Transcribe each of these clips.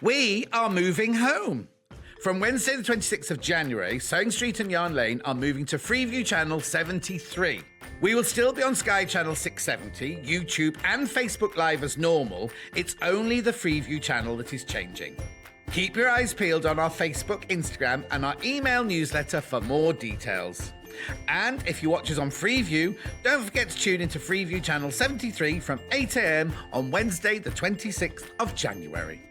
We are moving home. From Wednesday the 26th of January, Sewing Street and Yarn Lane are moving to Freeview Channel 73. We will still be on Sky Channel 670, YouTube and Facebook Live as normal. It's only the Freeview channel that is changing. Keep your eyes peeled on our Facebook, Instagram and our email newsletter for more details. And if you watch us on Freeview, don't forget to tune into Freeview Channel 73 from 8 a.m. on Wednesday the 26th of January.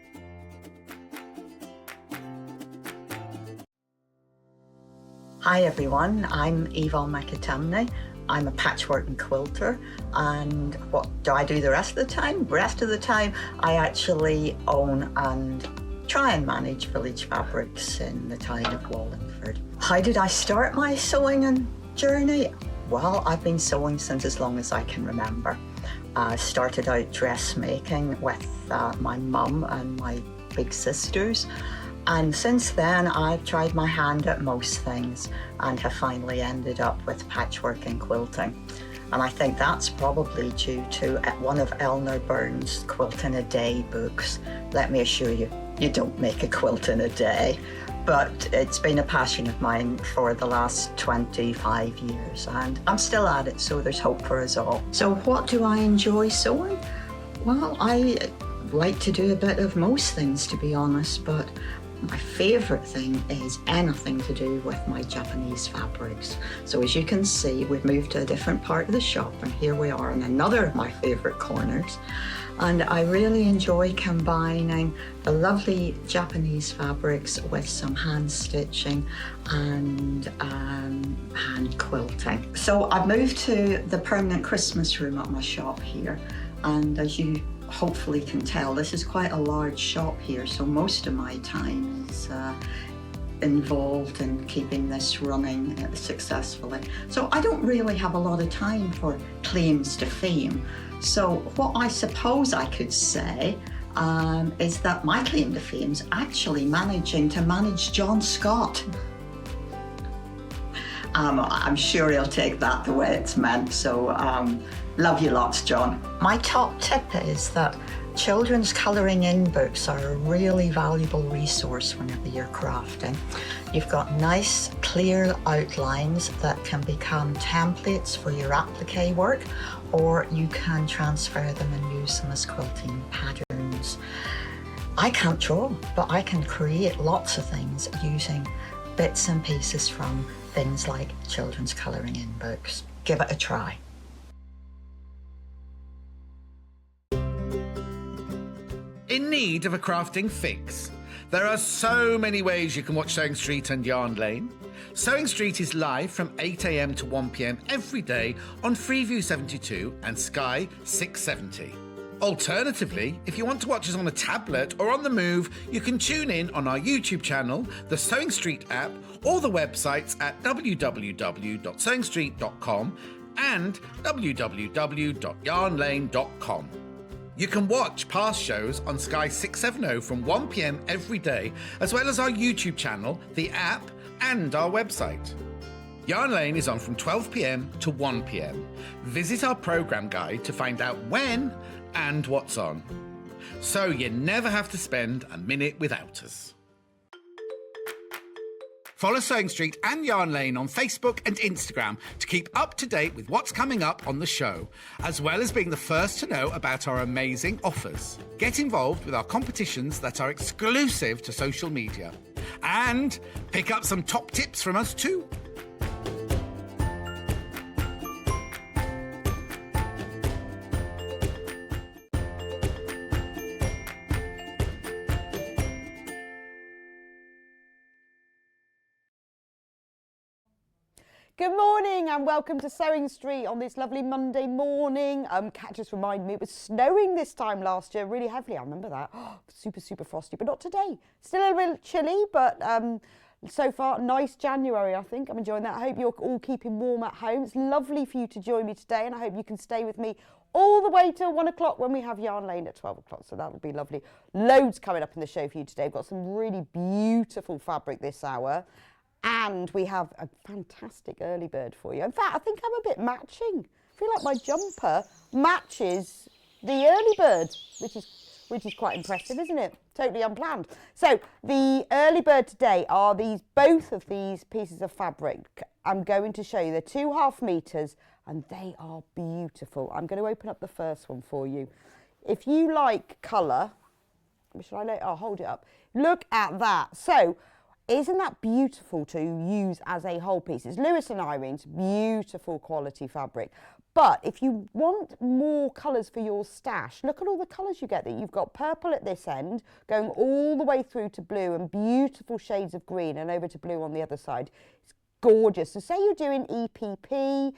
Hi everyone, I'm Yvonne McAtamney. I'm a patchwork and quilter, and what do I do the rest of the time? The rest of the time I actually own and try and manage Village Fabrics in the town of Wallingford. How did I start my sewing and journey? Well, I've been sewing since as long as I can remember. I started out dressmaking with my mum and my big sisters. And since then, I've tried my hand at most things and have finally ended up with patchwork and quilting. And I think that's probably due to one of Eleanor Burns' Quilt in a Day books. Let me assure you, you don't make a quilt in a day. But it's been a passion of mine for the last 25 years, and I'm still at it, so there's hope for us all. So what do I enjoy sewing? Well, I like to do a bit of most things, to be honest, but my favourite thing is anything to do with my Japanese fabrics. So as you can see, we've moved to a different part of the shop, and here we are in another of my favourite corners. And I really enjoy combining the lovely Japanese fabrics with some hand stitching and hand quilting. So I've moved to the permanent Christmas room at my shop here, and as you hopefully can tell, this is quite a large shop here, so most of my time is involved in keeping this running successfully. So I don't really have a lot of time for claims to fame. So what I suppose I could say is that my claim to fame is actually managing to manage John Scott. I'm sure he'll take that the way it's meant, so love you lots, John. My top tip is that children's colouring in books are a really valuable resource whenever you're crafting. You've got nice, clear outlines that can become templates for your applique work, or you can transfer them and use them as quilting patterns. I can't draw, but I can create lots of things using bits and pieces from things like children's colouring in books. Give it a try. In need of a crafting fix? There are so many ways you can watch Sewing Street and Yarn Lane. Sewing Street is live from 8 a.m. to 1 p.m. every day on Freeview 72 and Sky 670. Alternatively, if you want to watch us on a tablet or on the move, you can tune in on our YouTube channel, the Sewing Street app, or the websites at www.sewingstreet.com and www.yarnlane.com. You can watch past shows on Sky 670 from 1 p.m. every day, as well as our YouTube channel, the app, and our website. Yarn Lane is on from 12 p.m. to 1 p.m. Visit our programme guide to find out when and what's on. So you never have to spend a minute without us. Follow Sewing Street and Yarn Lane on Facebook and Instagram to keep up to date with what's coming up on the show, as well as being the first to know about our amazing offers. Get involved with our competitions that are exclusive to social media. And pick up some top tips from us too. Good morning and welcome to Sewing Street on this lovely Monday morning. Kat just reminded me it was snowing this time last year, really heavily. I remember that. Oh, super, super frosty, but not today. Still a little chilly, but so far, nice January, I think. I'm enjoying that. I hope you're all keeping warm at home. It's lovely for you to join me today, and I hope you can stay with me all the way till 1 o'clock when we have Yarn Lane at 12 o'clock. So that'll be lovely. Loads coming up in the show for you today. We've got some really beautiful fabric this hour. And we have a fantastic early bird for you. In fact, I think I'm a bit matching. I feel like my jumper matches the early bird, which is which is quite impressive, isn't it? Totally unplanned. So the early bird today are both of these pieces of fabric. I'm going to show you. They're 2.5 meters and they are beautiful. I'm going to open up the first one for you. If you like colour, I'll hold it up. Look at that. So isn't that beautiful to use as a whole piece? It's Lewis and Irene's beautiful quality fabric. But if you want more colours for your stash, look at all the colours you get. That you've got purple at this end, going all the way through to blue, and beautiful shades of green, and over to blue on the other side. It's gorgeous. So say you're doing EPP,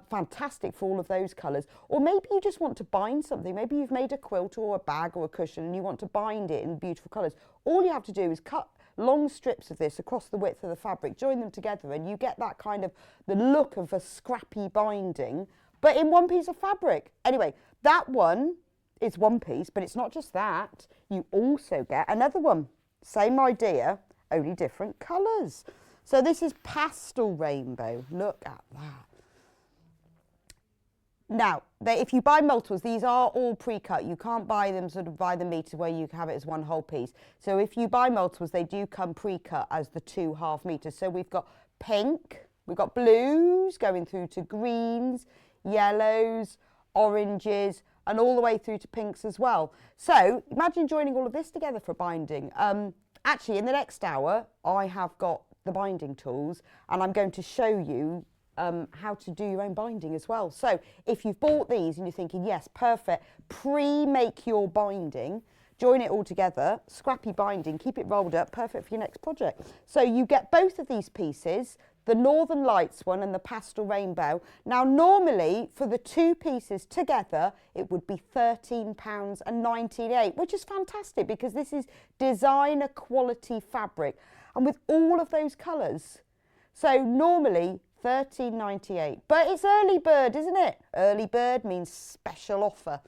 fantastic for all of those colours. Or maybe you just want to bind something. Maybe you've made a quilt or a bag or a cushion and you want to bind it in beautiful colours. All you have to do is cut long strips of this across the width of the fabric, join them together, and you get that kind of the look of a scrappy binding, but in one piece of fabric. Anyway, that one is one piece, but it's not just that. You also get another one. Same idea, only different colours. So this is pastel rainbow. Look at that. Now, if you buy multiples, these are all pre-cut. You can't buy them sort of by the metre where you have it as one whole piece. So if you buy multiples, they do come pre-cut as the 2.5 metres. So we've got pink, we've got blues going through to greens, yellows, oranges, and all the way through to pinks as well. So imagine joining all of this together for binding. Actually, in the next hour, I have got the binding tools, and I'm going to show you how to do your own binding as well. So if you've bought these and you're thinking, yes, perfect, pre-make your binding, join it all together, scrappy binding, keep it rolled up, perfect for your next project. So you get both of these pieces, the Northern Lights one and the pastel rainbow. Now normally for the two pieces together it would be £13.98, which is fantastic because this is designer quality fabric and with all of those colours. So normally £13.98, but it's early bird, isn't it? Early bird means special offer.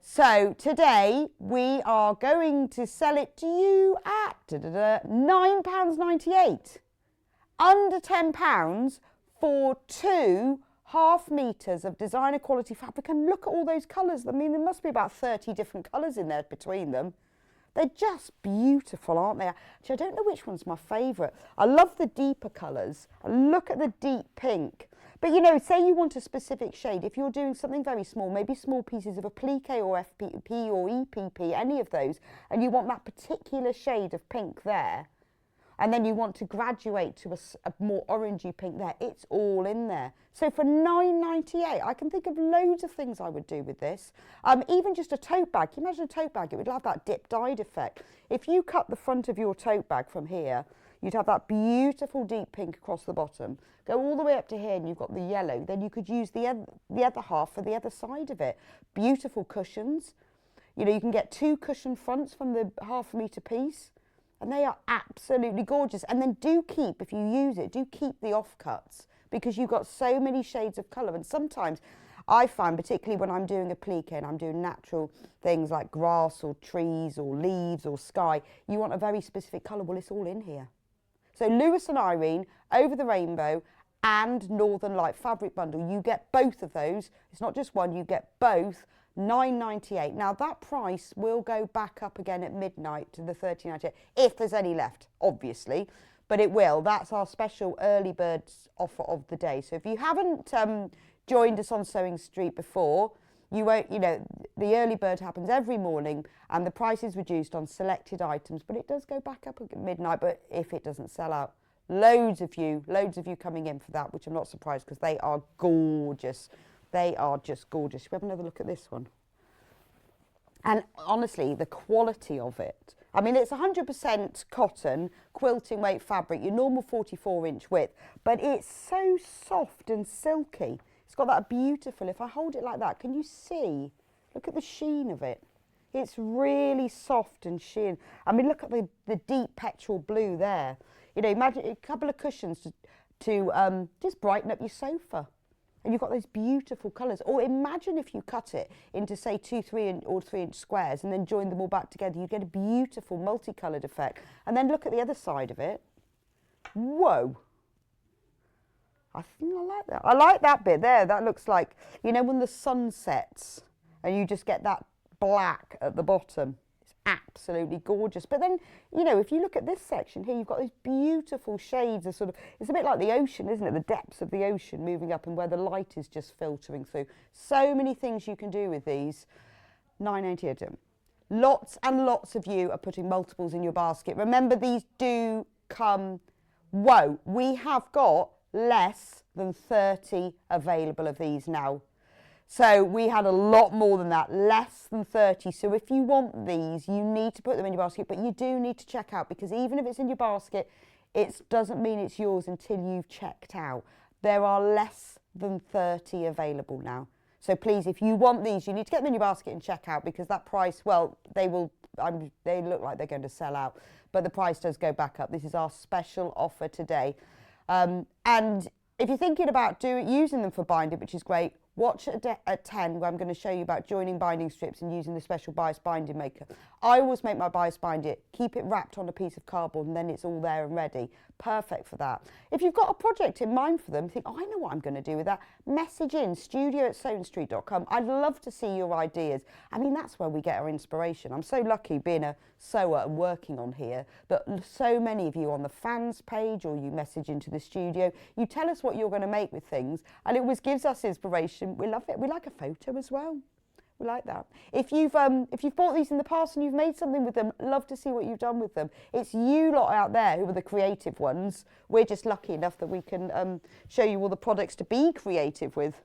So today we are going to sell it to you at £9.98. Under £10 for 2.5 meters of designer quality fabric. And look at all those colours. I mean, there must be about 30 different colours in there between them. They're just beautiful, aren't they? Actually, I don't know which one's my favourite. I love the deeper colours. And look at the deep pink. But, you know, say you want a specific shade. If you're doing something very small, maybe small pieces of applique or FPP or EPP, any of those, and you want that particular shade of pink there, and then you want to graduate to a more orangey pink there, it's all in there. So for £9.98, I can think of loads of things I would do with this. Even just a tote bag. Can you imagine a tote bag? It would have that dip-dyed effect. If you cut the front of your tote bag from here, you'd have that beautiful deep pink across the bottom. Go all the way up to here and you've got the yellow. Then you could use the other half for the other side of it. Beautiful cushions. You know, you can get 2 cushion fronts from the 1/2 metre piece. And they are absolutely gorgeous. And then do keep, if you use it, do keep the offcuts because you've got so many shades of colour. And sometimes I find, particularly when I'm doing applique and I'm doing natural things like grass or trees or leaves or sky, you want a very specific colour. Well, it's all in here. So Lewis and Irene, Over the Rainbow and Northern Light fabric bundle. You get both of those. It's not just one, you get both. £9.98. Now that price will go back up again at midnight to the £13.98 if there's any left, obviously, but it will. That's our special early bird offer of the day. So if you haven't joined us on Sewing Street before, you won't. You know, the early bird happens every morning, and the price is reduced on selected items, but it does go back up at midnight. But if it doesn't sell out, loads of you coming in for that, which I'm not surprised because they are gorgeous. They are just gorgeous. Should we have another look at this one? And honestly, the quality of it. I mean, it's 100% cotton, quilting weight fabric, your normal 44-inch width, but it's so soft and silky. It's got that beautiful, if I hold it like that, can you see? Look at the sheen of it. It's really soft and sheen. I mean, look at the deep petrol blue there. You know, imagine a couple of cushions to just brighten up your sofa. And you've got those beautiful colours. Or imagine if you cut it into, say, 2, 3 or 3-inch squares and then join them all back together. You get a beautiful multicoloured effect. And then look at the other side of it. Whoa. I think I like that. I like that bit there. That looks like, you know, when the sun sets and you just get that black at the bottom. It's absolutely gorgeous. But then, you know, if you look at this section here, you've got these beautiful shades of sort of, it's a bit like the ocean, isn't it? The depths of the ocean moving up and where the light is just filtering through. So many things you can do with these. £9.80 a dozen. Lots and lots of you are putting multiples in your basket. Remember, these do come, whoa, we have got less than 30 available of these now. So we had a lot more than that, less than 30. So if you want these, you need to put them in your basket, but you do need to check out, because even if it's in your basket, it doesn't mean it's yours until you've checked out. There are less than 30 available now. So please, if you want these, you need to get them in your basket and check out, because that price, well, they will, they look like they're going to sell out, but the price does go back up. This is our special offer today. And if you're thinking about using them for binding, which is great, watch at 10, where I'm going to show you about joining binding strips and using the special bias binding maker. I always make my bias binder, keep it wrapped on a piece of cardboard, and then it's all there and ready. Perfect for that. If you've got a project in mind for them, think, oh, I know what I'm going to do with that. Message in studio@sewingstreet.com. I'd love to see your ideas. I mean, that's where we get our inspiration. I'm so lucky being a sewer and working on here that so many of you on the fans page, or you message into the studio, you tell us what you're going to make with things, and it always gives us inspiration. We love it. We like a photo as well. We like that. If you've bought these in the past and you've made something with them, love to see what you've done with them. It's you lot out there who are the creative ones. We're just lucky enough that we can show you all the products to be creative with.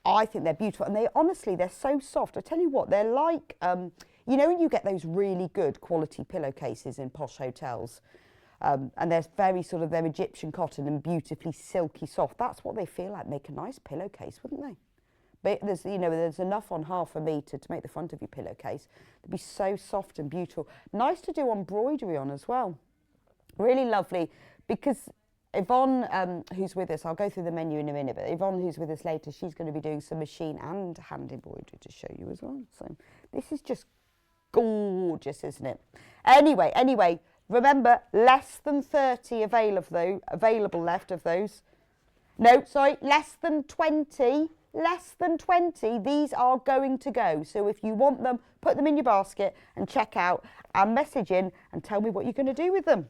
I think they're beautiful, and they're so soft. I tell you what, they're like, you know when you get those really good quality pillowcases in posh hotels, and they're very sort of, they're Egyptian cotton and beautifully silky soft. That's what they feel like. Make a nice pillowcase, wouldn't they? But there's, you know, there's enough on half a metre to make the front of your pillowcase. They'd be so soft and beautiful. Nice to do embroidery on as well. Really lovely, because Yvonne, who's with us, I'll go through the menu in a minute, but Yvonne, who's with us later, she's going to be doing some machine and hand embroidery to show you as well. So this is just gorgeous, isn't it? Anyway, remember, less than 30 available left of those. No, sorry, less than 20. Less than 20, these are going to go. So if you want them, put them in your basket and check out, and message in and tell me what you're going to do with them.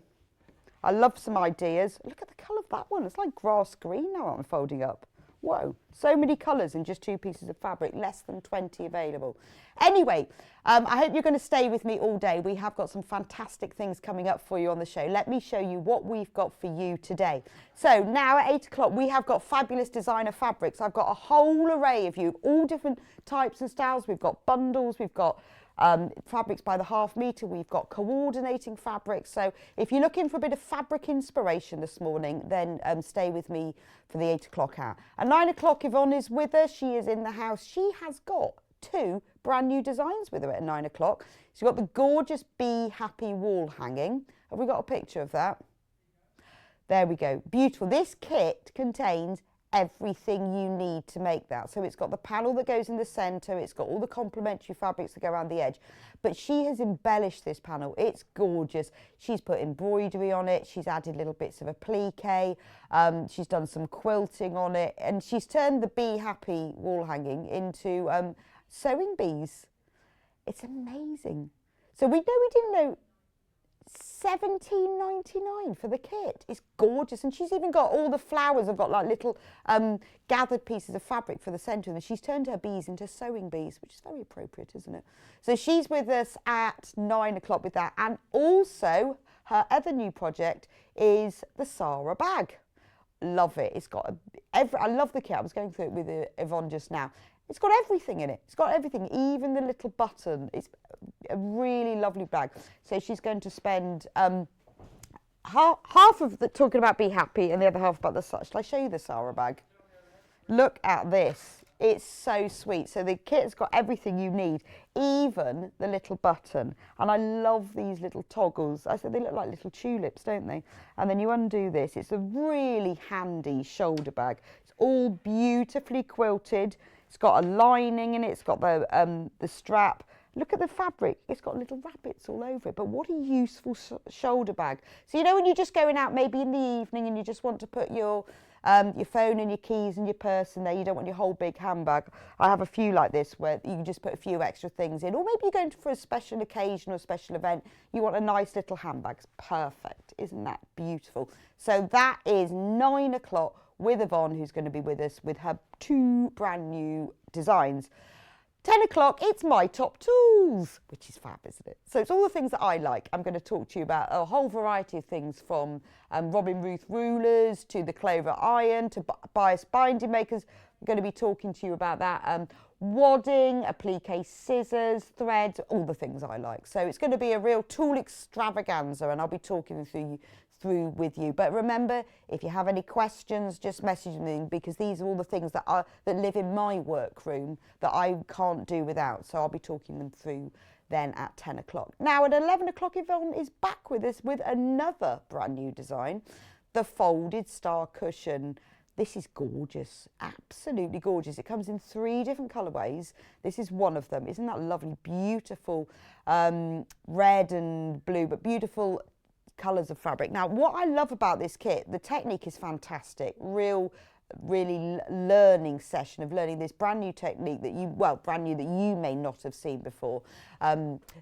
I love some ideas. Look at the colour of that one. It's like grass green now I'm folding up. Whoa, so many colours in just 2 pieces of fabric, less than 20 available. Anyway, I hope you're going to stay with me all day. We have got some fantastic things coming up for you on the show. Let me show you what we've got for you today. So now at 8 o'clock, we have got fabulous designer fabrics. I've got a whole array of you, all different types and styles. We've got bundles, we've got fabrics by the half metre, we've got coordinating fabrics. So if you're looking for a bit of fabric inspiration this morning, then stay with me for the 8 o'clock hour. At 9 o'clock, Yvonne is with us. She is in the house. She has got 2 brand new designs with her at 9 o'clock. She's got the gorgeous Be Happy wall hanging. Have we got a picture of that? There we go. Beautiful. This kit contains everything you need to make that. So it's got the panel that goes in the centre, it's got all the complementary fabrics that go around the edge, but she has embellished this panel. It's gorgeous. She's put embroidery on it, she's added little bits of applique, she's done some quilting on it, and she's turned the Be Happy wall hanging into sewing bees. It's amazing. So we didn't know, £17.99 for the kit. It's gorgeous, and she's even got all the flowers. I've got like little gathered pieces of fabric for the centre, and she's turned her bees into sewing bees, which is very appropriate, isn't it? So she's with us at 9 o'clock with that, and also her other new project is the Zara bag. Love it. It's got I love the kit. I was going through it with Yvonne just now. It's got everything in it. It's got everything, even the little button. It's a really lovely bag. So she's going to spend half of the talking about Be Happy and the other half about the Shall I show you the Zara bag? Look at this. It's so sweet. So the kit's got everything you need, even the little button. And I love these little toggles. I said they look like little tulips, don't they? And then you undo this. It's a really handy shoulder bag. It's all beautifully quilted. It's got a lining in it. It's got the strap. Look at the fabric. It's got little rabbits all over it. But what a useful shoulder bag. So, you know, when you're just going out maybe in the evening and you just want to put your your phone and your keys and your purse in there. You don't want your whole big handbag. I have a few like this where you can just put a few extra things in. Or maybe you're going for a special occasion or a special event. You want a nice little handbag. It's perfect. Isn't that beautiful? So that is 9 o'clock with Yvonne, who's going to be with us with her 2 brand new designs. 10 o'clock, it's My Top Tools, which is fab, isn't it? So it's all the things that I like. I'm going to talk to you about a whole variety of things, from Robin Ruth rulers to the Clover iron to bias binding makers. I'm going to be talking to you about that. Wadding, applique scissors, thread, all the things I like. So it's going to be a real tool extravaganza, and I'll be talking through with you. But remember, if you have any questions, just message me, because these are all the things that live in my workroom that I can't do without. So I'll be talking them through then at 10 o'clock. Now at 11 o'clock, Yvonne is back with us with another brand new design, the folded star cushion. This is gorgeous, absolutely gorgeous. It comes in 3 different colourways. This is one of them. Isn't that lovely? Beautiful red and blue, but beautiful colours of fabric. Now, what I love about this kit, the technique is fantastic. Really learning session of learning this brand new technique that brand new that you may not have seen before.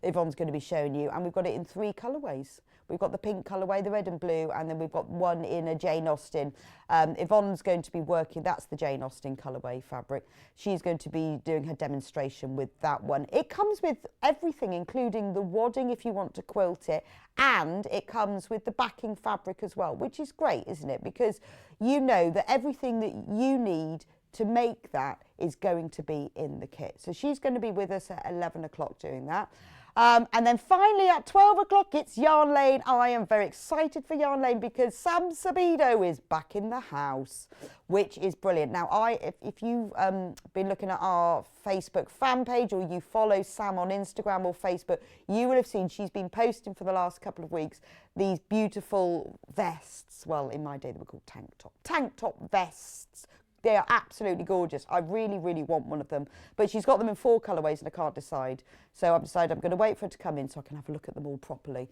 Yvonne's going to be showing you, and we've got it in 3 colourways. We've got the pink colourway, the red and blue, and then we've got one in a Jane Austen. Yvonne's going to be working, that's the Jane Austen colourway fabric. She's going to be doing her demonstration with that one. It comes with everything, including the wadding if you want to quilt it, and it comes with the backing fabric as well, which is great, isn't it? Because you know that everything that you need to make that is going to be in the kit. So she's going to be with us at 11 o'clock doing that. And then finally at 12 o'clock, it's Yarn Lane. I am very excited for Yarn Lane because Sam Sabido is back in the house, which is brilliant. Now, if you've been looking at our Facebook fan page, or you follow Sam on Instagram or Facebook, you will have seen she's been posting for the last couple of weeks these beautiful vests. Well, in my day, they were called tank top vests. They are absolutely gorgeous. I really, really want one of them. But she's got them in 4 colourways and I can't decide. So I've decided I'm going to wait for her to come in so I can have a look at them all properly.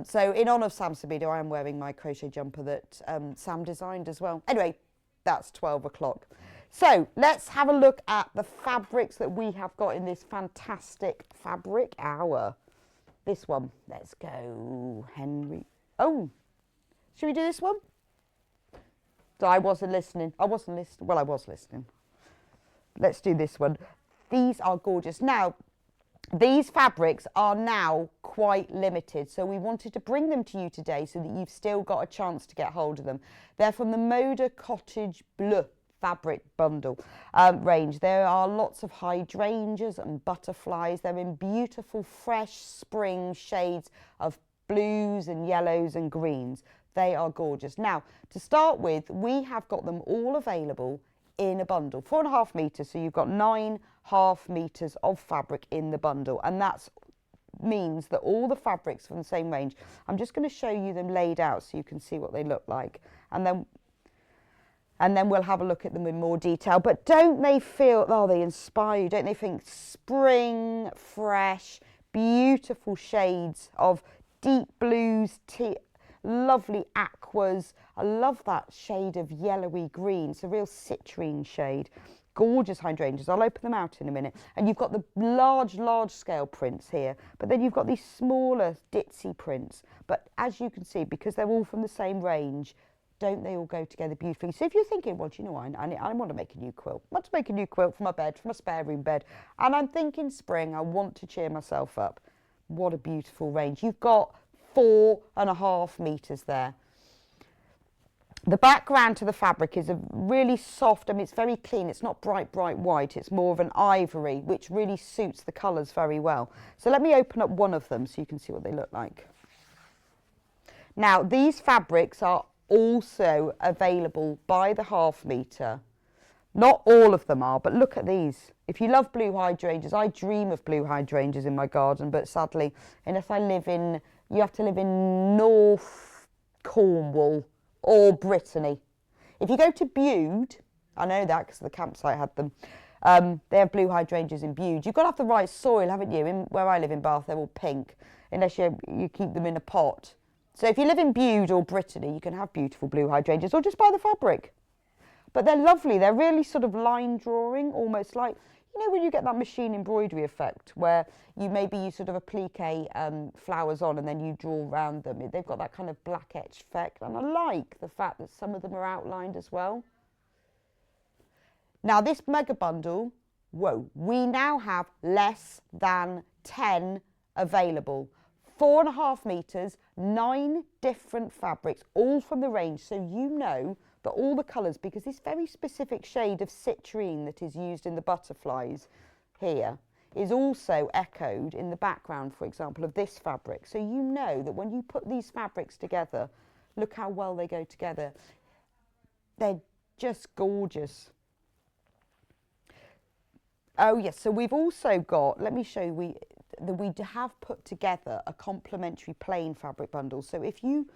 So in honour of Sam Sabido, I am wearing my crochet jumper that Sam designed as well. Anyway, that's 12 o'clock. So let's have a look at the fabrics that we have got in this fantastic fabric hour. This one. Let's go, Henry. Oh, should we do this one? I wasn't listening. Well, I was listening. Let's do this one. These are gorgeous. Now, these fabrics are now quite limited, so we wanted to bring them to you today so that you've still got a chance to get hold of them. They're from the Moda Cottage Bleu fabric bundle range. There are lots of hydrangeas and butterflies. They're in beautiful, fresh spring shades of blues and yellows and greens. They are gorgeous. Now, to start with, we have got them all available in a bundle, 4.5 metres, so you've got 9.5 metres of fabric in the bundle, and that means that all the fabrics from the same range, I'm just going to show you them laid out so you can see what they look like, and then we'll have a look at them in more detail. But don't they feel, oh, they inspire you, don't they? Think spring, fresh, beautiful shades of deep blues, lovely aquas. I love that shade of yellowy green. It's a real citrine shade. Gorgeous hydrangeas. I'll open them out in a minute. And you've got the large scale prints here, but then you've got these smaller ditzy prints. But as you can see, because they're all from the same range, don't they all go together beautifully? So if you're thinking, well, do you know what, I want to make a new quilt. I want to make a new quilt for my bed, for my spare room bed. And I'm thinking spring, I want to cheer myself up. What a beautiful range. You've got 4.5 metres there. The background to the fabric is a really soft, I mean, it's very clean. It's not bright white. It's more of an ivory, which really suits the colours very well. So let me open up one of them so you can see what they look like. Now, these fabrics are also available by the 1/2 metre. Not all of them are, but look at these. If you love blue hydrangeas, I dream of blue hydrangeas in my garden, but sadly, unless you have to live in North Cornwall or Brittany. If you go to Bude, I know that because the campsite had them, they have blue hydrangeas in Bude. You've got to have the right soil, haven't you? Where I live in Bath, they're all pink, unless you keep them in a pot. So if you live in Bude or Brittany, you can have beautiful blue hydrangeas, or just buy the fabric. But they're lovely. They're really sort of line drawing, almost like, you know, when you get that machine embroidery effect where you sort of applique flowers on and then you draw around them. They've got that kind of black etch effect. And I like the fact that some of them are outlined as well. Now this mega bundle, whoa, we now have less than 10 available. 4.5 meters, 9 different fabrics, all from the range. So you know that all the colours, because this very specific shade of citrine that is used in the butterflies here is also echoed in the background, for example, of this fabric. So you know that when you put these fabrics together, look how well they go together. They're just gorgeous. Oh yes, so we've also got, let me show you, we have put together a complementary plain fabric bundle. So if you,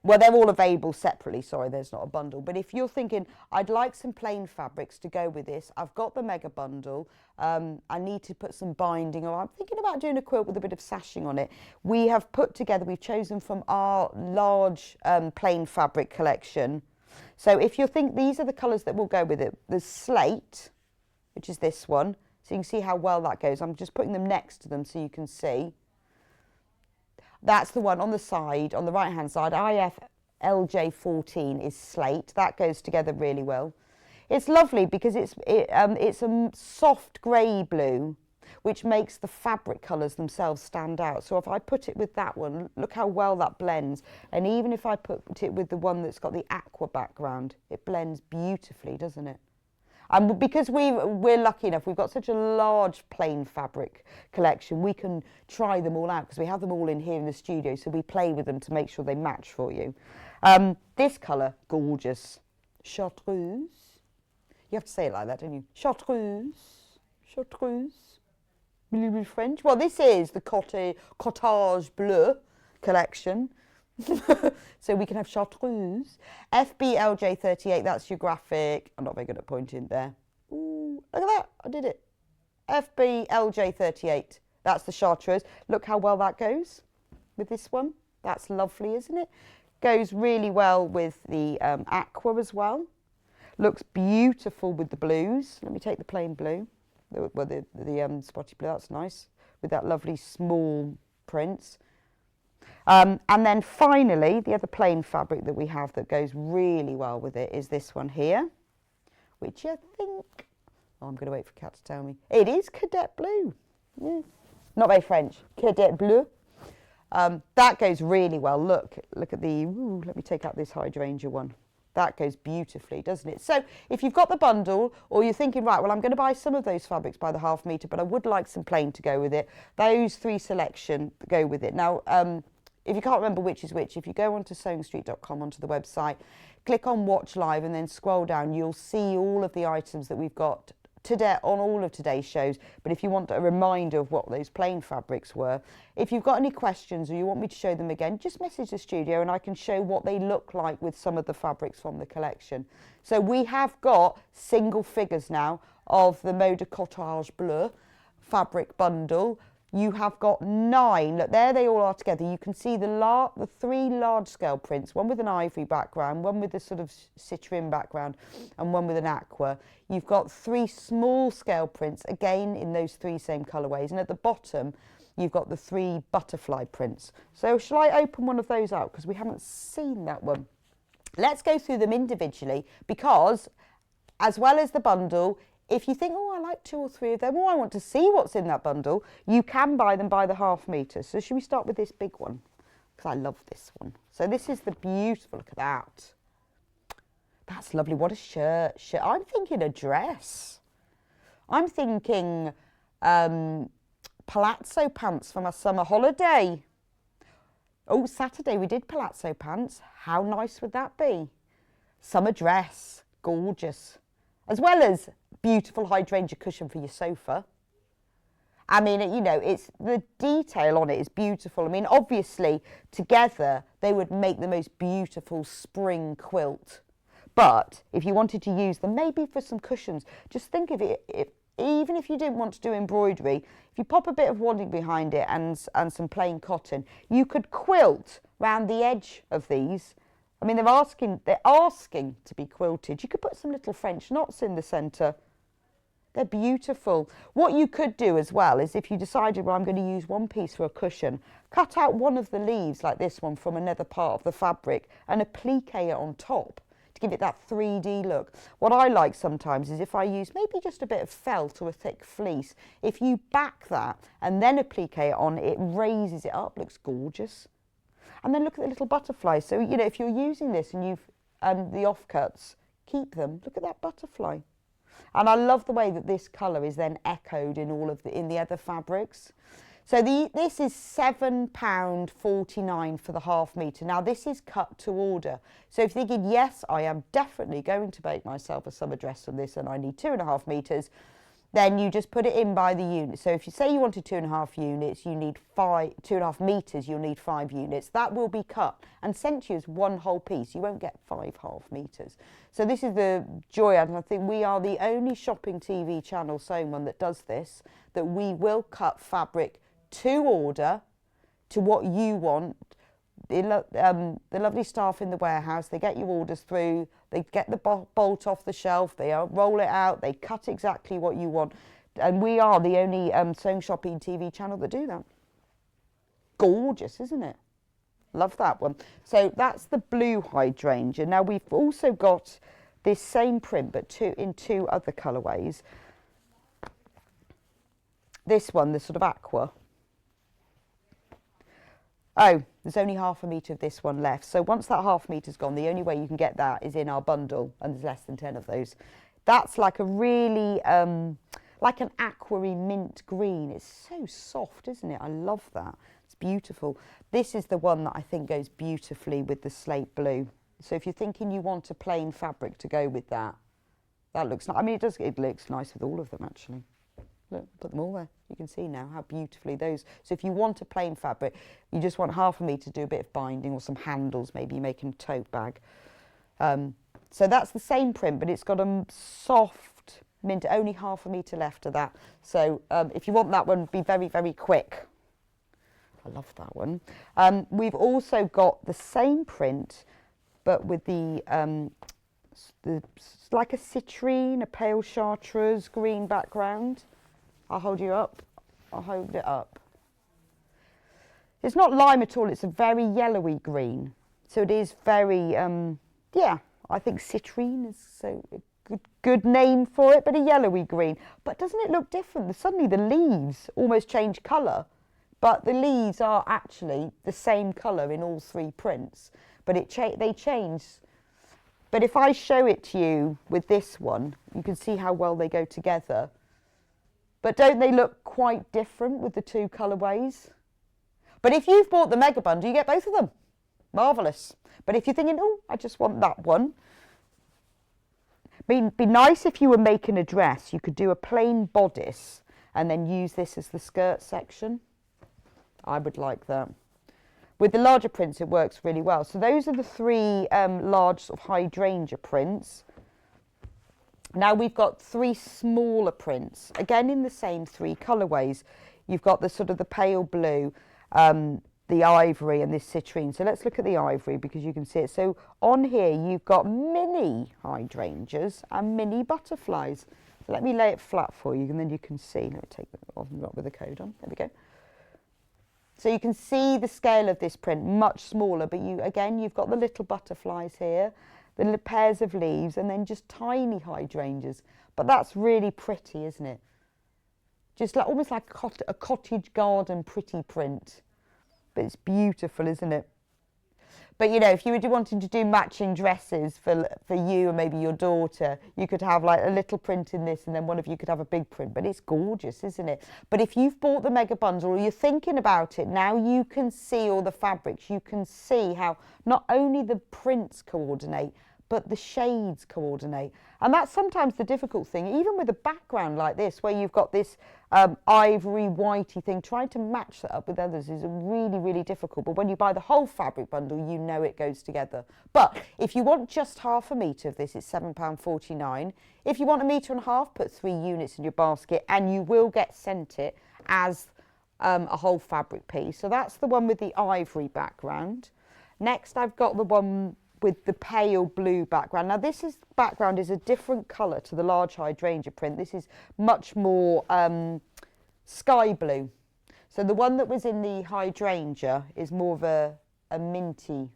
well, they're all available separately, sorry, there's not a bundle. But if you're thinking, I'd like some plain fabrics to go with this, I've got the mega bundle, I need to put some binding, or I'm thinking about doing a quilt with a bit of sashing on it. We have put together, we've chosen from our large plain fabric collection. So if you think these are the colours that will go with it, there's slate, which is this one. So you can see how well that goes. I'm just putting them next to them so you can see. That's the one on the side, on the right-hand side. IFLJ14 is slate. That goes together really well. It's lovely because it's a soft grey blue, which makes the fabric colours themselves stand out. So if I put it with that one, look how well that blends. And even if I put it with the one that's got the aqua background, it blends beautifully, doesn't it? And because we're lucky enough, we've got such a large plain fabric collection, we can try them all out because we have them all in here in the studio, so we play with them to make sure they match for you. This colour, gorgeous. Chartreuse. You have to say it like that, don't you? Chartreuse. Chartreuse. A little bit French. Well, this is the Cottage Bleu collection. So we can have chartreuse. FBLJ38, that's your graphic. I'm not very good at pointing there. Ooh, look at that, I did it. FBLJ38, that's the chartreuse. Look how well that goes with this one. That's lovely, isn't it? Goes really well with the aqua as well. Looks beautiful with the blues. Let me take the plain blue. The spotty blue, that's nice. With that lovely small prints. And then finally, the other plain fabric that we have that goes really well with it is this one here, which I think, oh, I'm going to wait for Kat to tell me. It is Cadet Blue. Yeah. Not very French. Cadet Bleu. That goes really well. Look at the, ooh, let me take out this hydrangea one. That goes beautifully, doesn't it? So if you've got the bundle, or you're thinking, right, well, I'm going to buy some of those fabrics by the ½ metre, but I would like some plain to go with it, those 3 selection go with it. Now, if you can't remember which is which, if you go onto sewingstreet.com, onto the website, click on Watch Live and then scroll down, you'll see all of the items that we've got today on all of today's shows. But if you want a reminder of what those plain fabrics were, if you've got any questions or you want me to show them again, just message the studio and I can show what they look like with some of the fabrics from the collection. So we have got single figures now of the Mode de Cottage Bleu fabric bundle. You have got 9, look, there they all are together. You can see the 3 large scale prints, one with an ivory background, one with a sort of citrine background, and one with an aqua. You've got 3 small scale prints, again in those 3 same colourways. And at the bottom, you've got the 3 butterfly prints. So shall I open one of those out? Because we haven't seen that one. Let's go through them individually, because as well as the bundle, if you think, oh, I like 2 or 3 of them, or I want to see what's in that bundle, you can buy them by the ½ metre. So should we start with this big one? Because I love this one. So this is the beautiful, look at that. That's lovely. What a shirt. I'm thinking a dress. I'm thinking palazzo pants for my summer holiday. Oh, Saturday we did palazzo pants. How nice would that be? Summer dress. Gorgeous. As well as beautiful hydrangea cushion for your sofa. I mean, you know, it's the detail on it is beautiful. I mean, obviously, together, they would make the most beautiful spring quilt. But if you wanted to use them, maybe for some cushions, just think of it, even if you didn't want to do embroidery, if you pop a bit of wadding behind it and some plain cotton, you could quilt round the edge of these I mean, they're asking to be quilted. You could put some little French knots in the centre. They're beautiful. What you could do as well is if you decided, well, I'm going to use one piece for a cushion, cut out one of the leaves like this one from another part of the fabric and applique it on top to give it that 3D look. What I like sometimes is if I use maybe just a bit of felt or a thick fleece, if you back that and then applique it on, it raises it up, looks gorgeous. And then look at the little butterflies. So, you know, if you're using this and you've the offcuts, keep them. Look at that butterfly. And I love the way that this colour is then echoed in all of the other fabrics. So this is £7.49 for the half metre. Now this is cut to order. So if you're thinking, yes, I am definitely going to make myself a summer dress from this and I need 2.5 metres, then you just put it in by the unit. So if you say you wanted 2.5 units, you need 2.5 metres, you'll need 5 units. That will be cut and sent to you as one whole piece. You won't get 5 half metres. So this is the joy, and I think we are the only shopping TV channel sewing one that does this, that we will cut fabric to order, to what you want. The lovely staff in the warehouse, they get your orders through, they get the bolt off the shelf, they roll it out, they cut exactly what you want. And we are the only sewing shopping TV channel that do that. Gorgeous, isn't it? Love that one. So that's the blue hydrangea. Now we've also got this same print, but in two other colourways. This one, the sort of aqua. Oh, there's only half a metre of this one left. So once that half metre's gone, the only way you can get that is in our bundle, and there's less than 10 of those. That's like a really, like an aquary mint green. It's so soft, isn't it? I love that. It's beautiful. This is the one that I think goes beautifully with the slate blue. So if you're thinking you want a plain fabric to go with that, that looks nice. I mean, it looks nice with all of them, actually. Look, put them all there. You can see now how beautifully those. So if you want a plain fabric, you just want half a metre to do a bit of binding or some handles, maybe you're making a tote bag. So that's the same print, but it's got a soft mint, only half a metre left of that. So if you want that one, be very, very quick. I love that one. We've also got the same print, but with the like a citrine, a pale chartreuse green background. I'll hold you up. I'll hold it up. It's not lime at all. It's a very yellowy green. So it is very, yeah, I think citrine is so a good name for it, but a yellowy green. But doesn't it look different? Suddenly the leaves almost change colour, but the leaves are actually the same colour in all 3 prints, but they change. But if I show it to you with this one, you can see how well they go together. But don't they look quite different with the 2 colourways? But if you've bought the mega bundle, you get both of them. Marvellous. But if you're thinking, oh, I just want that one. Be nice if you were making a dress. You could do a plain bodice and then use this as the skirt section. I would like that. With the larger prints, it works really well. So those are the 3 large sort of hydrangea prints. Now we've got 3 smaller prints, again in the same 3 colourways. You've got the sort of the pale blue, the ivory and this citrine. So let's look at the ivory because you can see it. So on here you've got mini hydrangeas and mini butterflies. So let me lay it flat for you and then you can see. Let me take it off with the code on. There we go. So you can see the scale of this print, much smaller, but you've got the little butterflies here, the little pairs of leaves, and then just tiny hydrangeas. But that's really pretty, isn't it? Just like almost like a cottage garden pretty print. But it's beautiful, isn't it? But you know, if you were wanting to do matching dresses for you and maybe your daughter, you could have like a little print in this and then one of you could have a big print. But it's gorgeous, isn't it? But if you've bought the mega bundle or you're thinking about it, now you can see all the fabrics. You can see how not only the prints coordinate, but the shades coordinate. And that's sometimes the difficult thing, even with a background like this, where you've got this ivory whitey thing, trying to match that up with others is really, really difficult. But when you buy the whole fabric bundle, you know it goes together. But if you want just half a metre of this, it's £7.49. If you want 1.5 metres, put 3 units in your basket and you will get sent it as a whole fabric piece. So that's the one with the ivory background. Next, I've got the one with the pale blue background. Now this background is a different colour to the large hydrangea print. This is much more sky blue. So the one that was in the hydrangea is more of a minty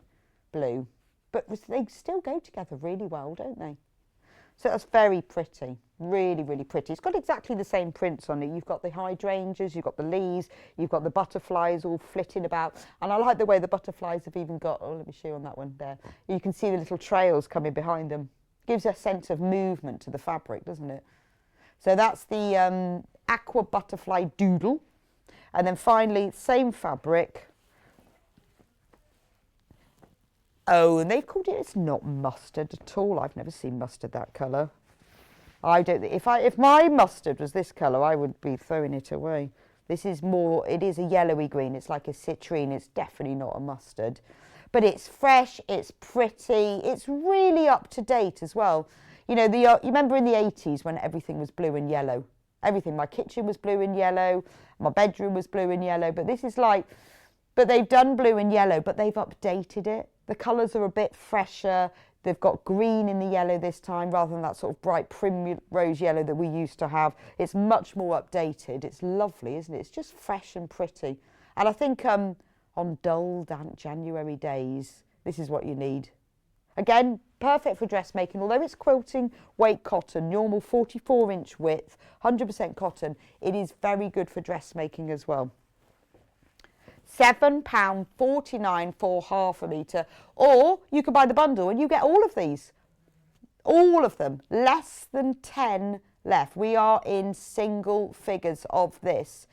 blue. But they still go together really well, don't they? So that's very pretty, really, really pretty. It's got exactly the same prints on it. You've got the hydrangeas, you've got the leaves, you've got the butterflies all flitting about. And I like the way the butterflies have even got, oh, let me show you on that one there. You can see the little trails coming behind them. Gives a sense of movement to the fabric, doesn't it? So that's the aqua butterfly doodle. And then finally, same fabric. Oh, and they've called it, it's not mustard at all. I've never seen mustard that colour. I don't, if my mustard was this colour, I would be throwing it away. This is more, it is a yellowy green. It's like a citrine. It's definitely not a mustard. But it's fresh, it's pretty, it's really up to date as well. You know, you remember in the 80s when everything was blue and yellow? Everything, my kitchen was blue and yellow, my bedroom was blue and yellow, but this is like, but they've done blue and yellow, but they've updated it. The colours are a bit fresher. They've got green in the yellow this time rather than that sort of bright primrose yellow that we used to have. It's much more updated. It's lovely, isn't it? It's just fresh and pretty. And I think on dull, damp January days, this is what you need. Again, perfect for dressmaking. Although it's quilting weight cotton, normal 44-inch width, 100% cotton, it is very good for dressmaking as well. £7.49 for half a metre, or you can buy the bundle and you get all of these, all of them, less than 10 left. We are in single figures of this.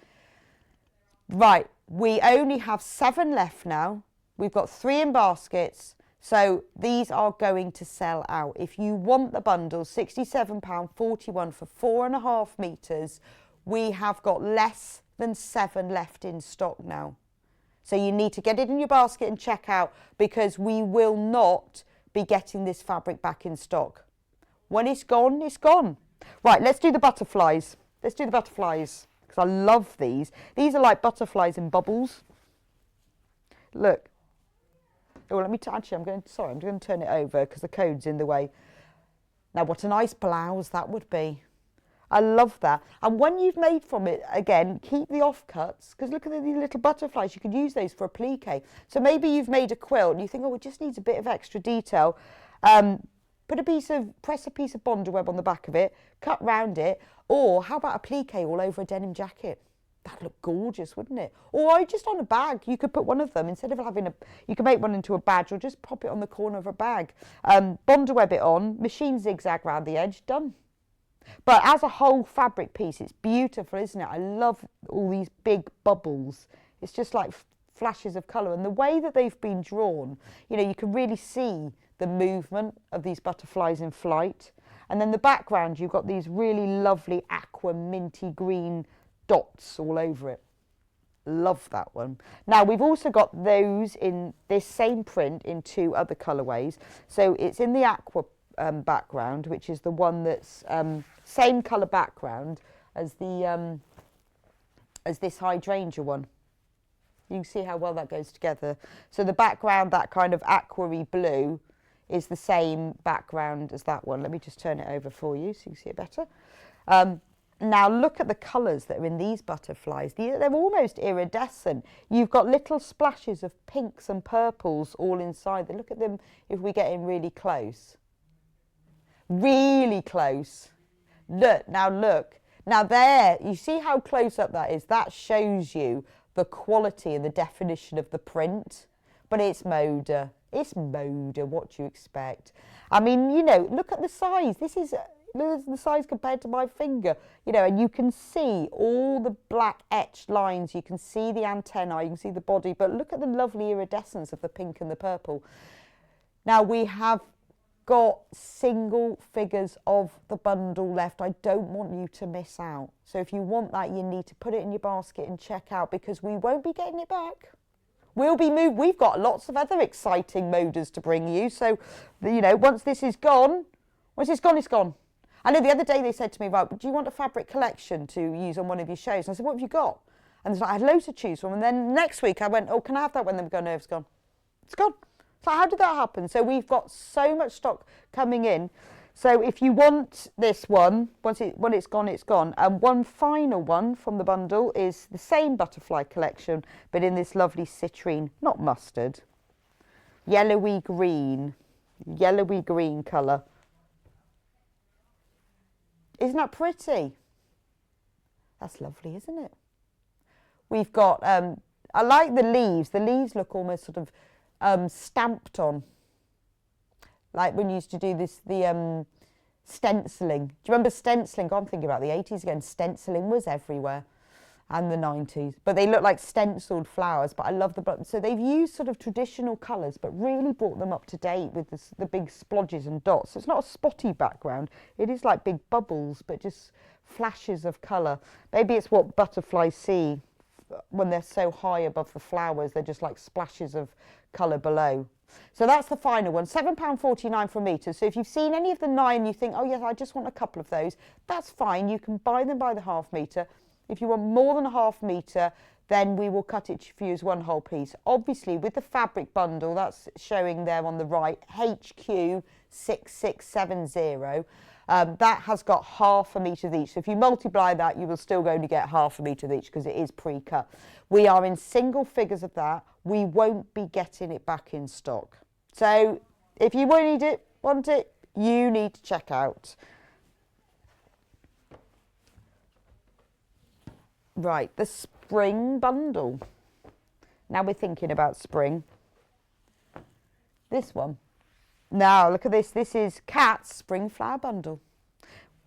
Right, we only have 7 left now. We've got 3 in baskets, so these are going to sell out. If you want the bundle, £67.41 for 4.5 metres. We have got less than 7 left in stock now. So you need to get it in your basket and check out, because we will not be getting this fabric back in stock. When it's gone, it's gone. Right, let's do the butterflies. Let's do the butterflies, because I love these. These are like butterflies in bubbles. Look. Oh, let me actually, I'm going to turn it over because the code's in the way. Now, what a nice blouse that would be. I love that. And when you've made from it, again, keep the offcuts, because look at these little butterflies. You could use those for a plique. So maybe you've made a quilt and you think, oh, it just needs a bit of extra detail. Press a piece of Bondi web on the back of it, cut round it, or how about a plique all over a denim jacket? That'd look gorgeous, wouldn't it? Or just on a bag, you could put one of them, instead of having you can make one into a badge or just pop it on the corner of a bag. Bondi web it on, machine zigzag round the edge, done. But as a whole fabric piece, it's beautiful, isn't it? I love all these big bubbles. It's just like flashes of colour. And the way that they've been drawn, you know, you can really see the movement of these butterflies in flight. And then the background, you've got these really lovely aqua minty green dots all over it. Love that one. Now, we've also got those in this same print in 2 other colourways. So it's in the aqua background, which is the one that's same colour background as the as this hydrangea one. You can see how well that goes together. So the background, that kind of aqua-y blue, is the same background as that one. Let me just turn it over for you so you can see it better. Now look at the colours that are in these butterflies. They're almost iridescent. You've got little splashes of pinks and purples all inside them. Look at them if we get in really close. Really close. Look, now look. Now there, you see how close up that is? That shows you the quality and the definition of the print. But it's Moda. It's Moda, what do you expect? I mean, you know, look at the size. This is the size compared to my finger. You know, and you can see all the black etched lines. You can see the antennae, you can see the body. But look at the lovely iridescence of the pink and the purple. Now we have got single figures of the bundle left. I don't want you to miss out. So if you want that, you need to put it in your basket and check out, because we won't be getting it back. We'll be moved. We've got lots of other exciting Modas to bring you. So, you know, once this is gone, once it's gone, it's gone. I know the other day they said to me, right, do you want a fabric collection to use on one of your shows? And I said, what have you got? And I had loads to choose from. And then next week I went, oh, can I have that one? And they go, no, it's gone. It's gone. So how did that happen? So we've got so much stock coming in. So if you want this one, when it's gone, it's gone. And one final one from the bundle is the same butterfly collection, but in this lovely citrine, not mustard, yellowy green colour. Isn't that pretty? That's lovely, isn't it? We've got, I like the leaves. The leaves look almost sort of stamped on. Like when you used to do this, the stenciling. Do you remember stenciling? God, I'm thinking about the 80s again. Stenciling was everywhere, and the 90s. But they look like stenciled flowers, but I love the buttons. So they've used sort of traditional colours, but really brought them up to date with the big splodges and dots. So it's not a spotty background. It is like big bubbles, but just flashes of colour. Maybe it's what butterflies see when they're so high above the flowers. They're just like splashes of colour below. So that's the final one, £7.49 for a metre. So if you've seen any of the 9, you think, oh yes, I just want a couple of those, that's fine. You can buy them by the half metre. If you want more than a half metre, then we will cut it for you as one whole piece. Obviously, with the fabric bundle, that's showing there on the right, HQ6670. That has got half a metre of each. So if you multiply that, you will still only get half a metre of each because it is pre-cut. We are in single figures of that. We won't be getting it back in stock. So if you want it, you need to check out. Right, the spring bundle. Now we're thinking about spring. This one. Now, look at this. This is Kat's Spring Flower Bundle,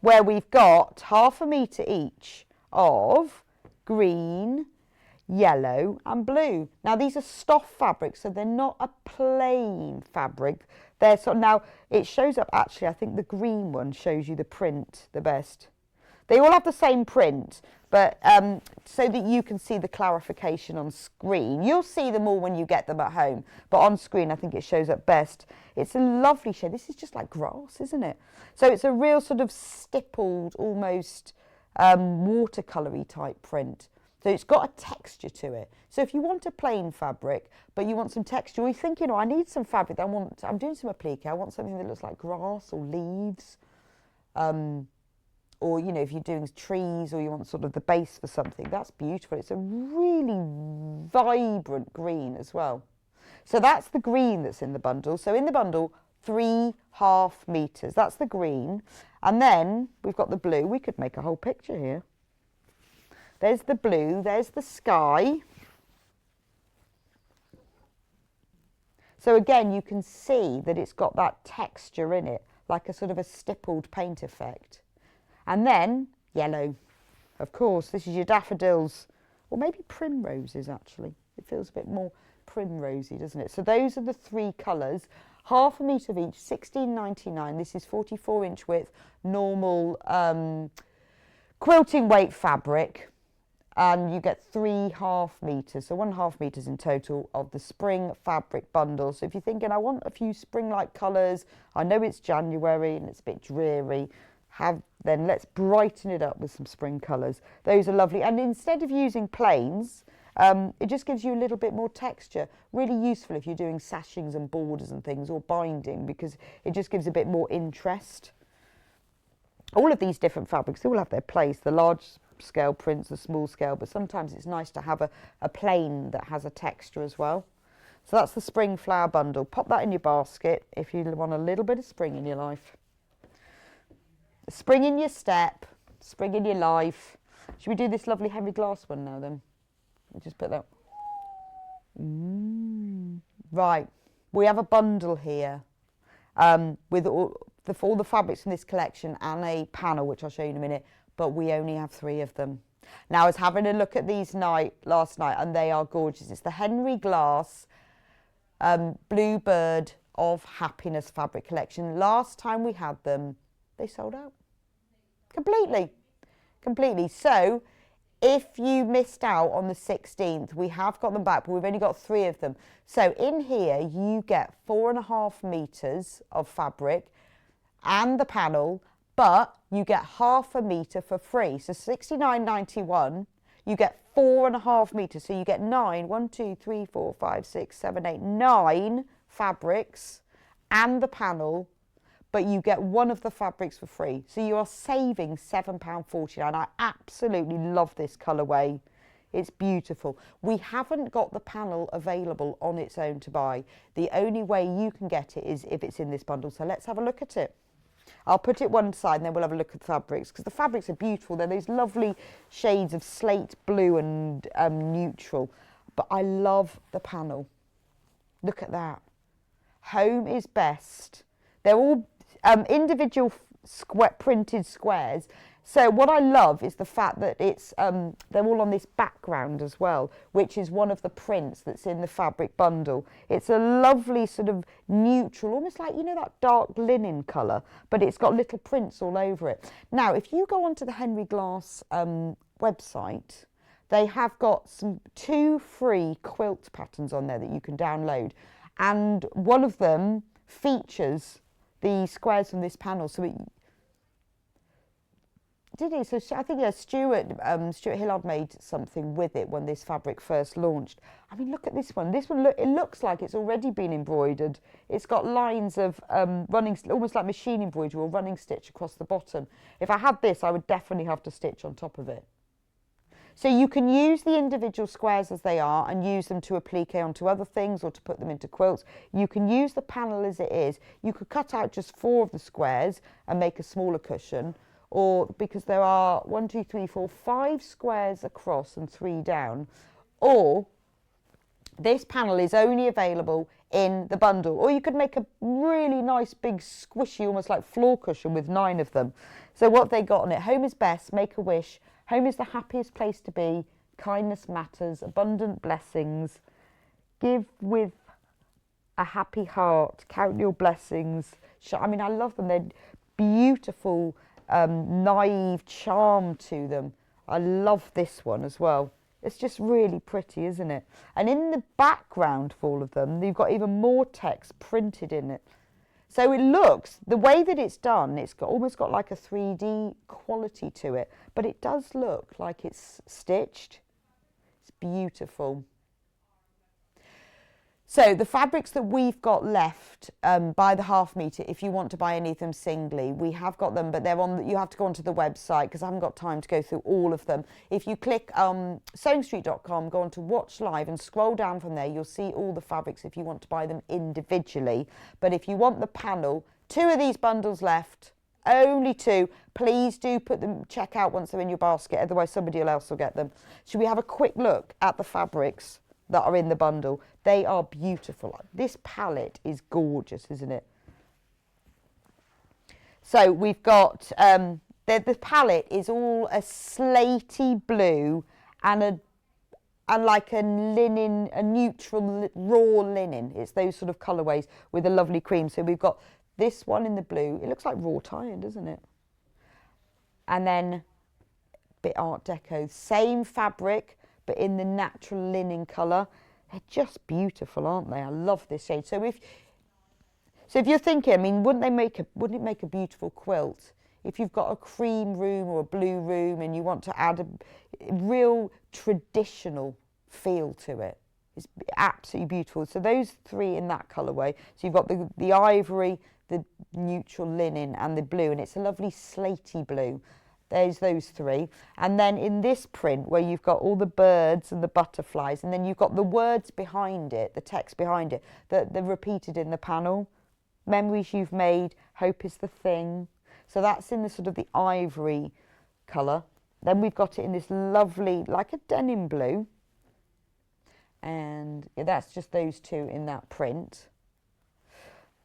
where we've got half a metre each of green, yellow and blue. Now, these are stuff fabrics, so they're not a plain fabric. They're sort of, now, it shows up, actually, I think the green one shows you the print the best. They all have the same print, but so that you can see the clarification on screen. You'll see them all when you get them at home, but on screen I think it shows up best. It's a lovely shade. This is just like grass, isn't it? So it's a real sort of stippled, almost watercolour-y type print. So it's got a texture to it. So if you want a plain fabric, but you want some texture, or you're thinking, oh, I need some fabric, I'm doing some applique, I want something that looks like grass or leaves. Or, you know, if you're doing trees or you want sort of the base for something, that's beautiful. It's a really vibrant green as well. So that's the green that's in the bundle. So in the bundle, 3.5 metres. That's the green. And then we've got the blue. We could make a whole picture here. There's the blue. There's the sky. So again, you can see that it's got that texture in it, like a sort of a stippled paint effect. And then yellow, of course. This is your daffodils, or maybe primroses, actually. It feels a bit more primrosy, doesn't it? So those are the 3 colours. Half a metre of each, £16.99. This is 44-inch width, normal quilting weight fabric. And you get 3.5 metres, so 1.5 metres in total of the spring fabric bundle. So if you're thinking, I want a few spring-like colours, I know it's January and it's a bit dreary, then let's brighten it up with some spring colours. Those are lovely. And instead of using plains, it just gives you a little bit more texture. Really useful if you're doing sashings and borders and things, or binding, because it just gives a bit more interest. All of these different fabrics, they all have their place. The large scale prints, the small scale, but sometimes it's nice to have a plain that has a texture as well. So that's the spring flower bundle. Pop that in your basket if you want a little bit of spring in your life. Spring in your step, spring in your life. Should we do this lovely heavy glass one now then? Just put that. Right, we have a bundle here with all the fabrics in this collection and a panel, which I'll show you in a minute, but we only have 3 of them. Now, I was having a look at these last night, and they are gorgeous. It's the Henry Glass Bluebird of Happiness fabric collection. Last time we had them, they sold out completely. So if you missed out on the 16th, we have got them back, but we've only got 3 of them. So in here you get 4.5 metres of fabric and the panel, but you get half a metre for free. So £69.91, you get 4.5 metres. So you get 9, 1, 2, 3, 4, 5, 6, 7, 8, 9 fabrics and the panel, but you get one of the fabrics for free. So you are saving £7.49. I absolutely love this colourway. It's beautiful. We haven't got the panel available on its own to buy. The only way you can get it is if it's in this bundle. So let's have a look at it. I'll put it one side and then we'll have a look at the fabrics, because the fabrics are beautiful. They're those lovely shades of slate blue and neutral. But I love the panel. Look at that. Home is best. They're all individual printed squares. So what I love is the fact that it's they're all on this background as well, which is one of the prints that's in the fabric bundle. It's a lovely sort of neutral, almost like, you know, that dark linen colour, but it's got little prints all over it. Now, if you go onto the Henry Glass website, they have got 2 free quilt patterns on there that you can download, and one of them features the squares from this panel. So it did he? So I think Stuart Hillard made something with it when this fabric first launched. I mean, look at this one. This one, it looks like it's already been embroidered. It's got lines of running, almost like machine embroidery or running stitch across the bottom. If I had this, I would definitely have to stitch on top of it. So you can use the individual squares as they are and use them to applique onto other things or to put them into quilts. You can use the panel as it is. You could cut out just 4 of the squares and make a smaller cushion, or because there are 1, 2, 3, 4, 5 squares across and 3 down, or this panel is only available in the bundle, or you could make a really nice big squishy, almost like floor cushion with 9 of them. So what they got on it: home is best, make a wish, home is the happiest place to be, kindness matters, abundant blessings, give with a happy heart, count your blessings. I mean, I love them. They're beautiful, naive charm to them. I love this one as well. It's just really pretty, isn't it? And in the background for all of them, you've got even more text printed in it. So it looks, the way that it's done, it's got almost got like a 3D quality to it, but it does look like it's stitched. It's beautiful. So the fabrics that we've got left by the half metre, if you want to buy any of them singly, we have got them, but they're on. You have to go onto the website because I haven't got time to go through all of them. If you click sewingstreet.com, go on to watch live and scroll down from there, you'll see all the fabrics if you want to buy them individually. But if you want the panel, 2 of these bundles left, only 2. Please do put them, check out once they're in your basket, otherwise somebody else will get them. Should we have a quick look at the fabrics that are in the bundle? They are beautiful. This palette is gorgeous, isn't it? So we've got the palette is all a slatey blue and like a linen, a neutral raw linen. It's those sort of colourways with a lovely cream. So we've got this one in the blue. It looks like raw tie-in, doesn't it? And then a bit Art Deco, same fabric, but in the natural linen colour. They're just beautiful, aren't they? I love this shade. So if you're thinking, I mean, wouldn't it make a beautiful quilt if you've got a cream room or a blue room and you want to add a real traditional feel to it? It's absolutely beautiful. So those 3 in that colourway. So you've got the ivory, the neutral linen and the blue, and it's a lovely slatey blue. There's those 3. And then in this print where you've got all the birds and the butterflies, and then you've got the words behind it, the text behind it, that they're repeated in the panel. Memories you've made, hope is the thing. So that's in the sort of the ivory colour. Then we've got it in this lovely, like a denim blue. And yeah, that's just those 2 in that print.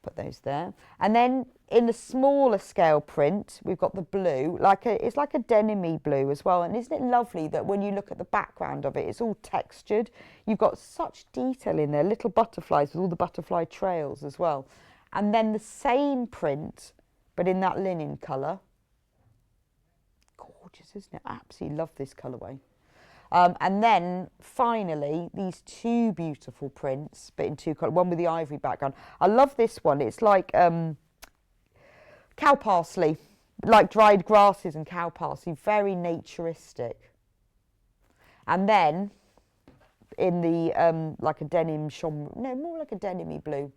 Put those there. And then in the smaller scale print, we've got the blue, it's like a denim-y blue as well. And isn't it lovely that when you look at the background of it, it's all textured. You've got such detail in there, little butterflies with all the butterfly trails as well. And then the same print, but in that linen colour. Gorgeous, isn't it? I absolutely love this colourway. And then finally, these 2 beautiful prints, but in 2 colours, one with the ivory background. I love this one. It's like cow parsley, like dried grasses and cow parsley, very naturistic. And then in the like a denim more like a denim-y blue.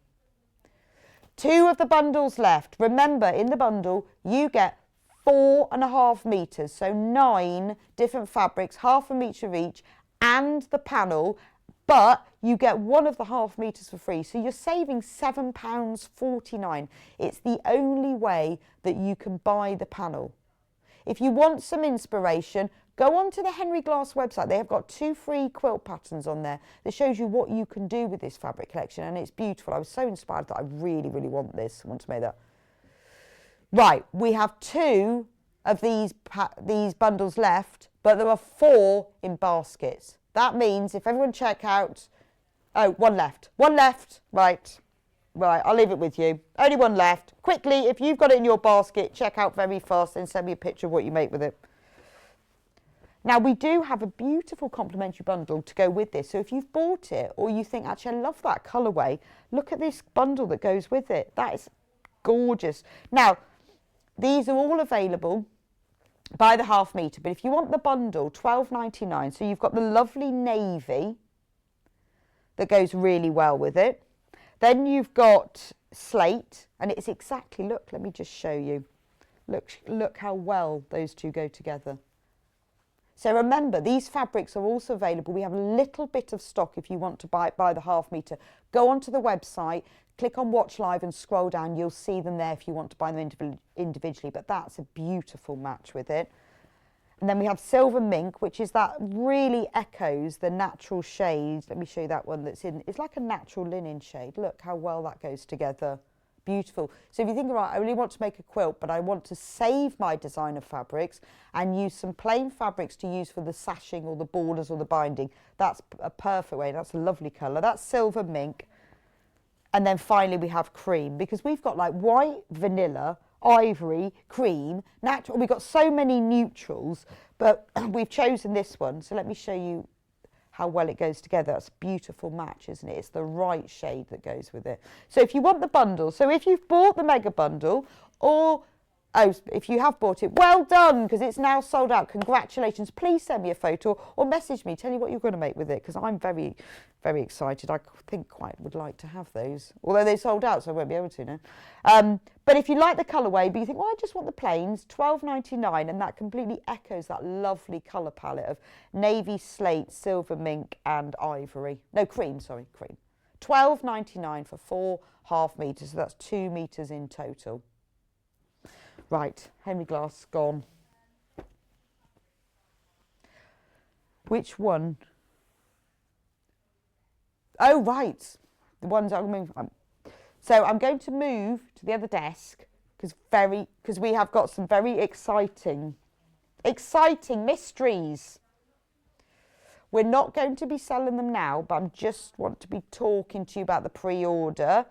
2 of the bundles left. Remember, in the bundle, you get 4.5 metres, so 9 different fabrics, half a metre of each, and the panel, but you get one of the half metres for free. So you're saving £7.49. It's the only way that you can buy the panel. If you want some inspiration, go on to the Henry Glass website. They have got 2 free quilt patterns on there that shows you what you can do with this fabric collection, and it's beautiful. I was so inspired that I really, really want this. I want to make that. Right, we have 2 of these bundles left, but there are 4 in baskets. That means if everyone check out, oh, 1 left, 1 left, right, I'll leave it with you. Only 1 left. Quickly, if you've got it in your basket, check out very fast and send me a picture of what you make with it. Now, we do have a beautiful complimentary bundle to go with this. So if you've bought it or you think, actually, I love that colourway, look at this bundle that goes with it. That is gorgeous. Now, these are all available by the half metre, but if you want the bundle, £12.99. So you've got the lovely navy that goes really well with it. Then you've got slate, and it's exactly, look, let me just show you. Look how well those 2 go together. So remember, these fabrics are also available. We have a little bit of stock if you want to buy the half metre. Go onto the website, click on Watch Live and scroll down. You'll see them there if you want to buy them individually, but that's a beautiful match with it. And then we have silver mink, which is that really echoes the natural shade. Let me show you that one that's in. It's like a natural linen shade. Look how well that goes together. Beautiful. So if you think, right, I really want to make a quilt, but I want to save my designer fabrics and use some plain fabrics to use for the sashing or the borders or the binding, that's a perfect way. That's a lovely colour. That's silver mink. And then finally we have cream, because we've got like white, vanilla, ivory, cream, natural. We've got so many neutrals, but we've chosen this one. So let me show you how well it goes together. That's a beautiful match, isn't it? It's the right shade that goes with it. So if you want the bundle, so if you've bought the mega bundle, or if you have bought it, well done, because it's now sold out. Congratulations. Please send me a photo or message me, tell you what you're going to make with it, because I'm very, very excited. I think quite would like to have those, although they sold out, so I won't be able to now. But if you like the colourway, but you think, well, I just want the plains, £12.99, and that completely echoes that lovely colour palette of navy, slate, silver mink and ivory. No, cream, sorry, cream. £12.99 for 4 half metres, so that's 2 metres in total. Right, Henry Glass gone. Which one? Oh, right. The ones I'm moving. So I'm going to move to the other desk because we have got some very exciting mysteries. We're not going to be selling them now, but I just want to be talking to you about the pre-order.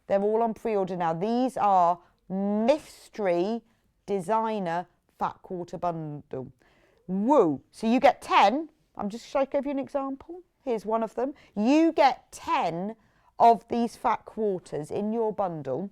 They're all on pre-order now. These are mystery designer fat quarter bundle. Woo! So you get 10. Shall I give you an example? Here's one of them. You get 10 of these fat quarters in your bundle.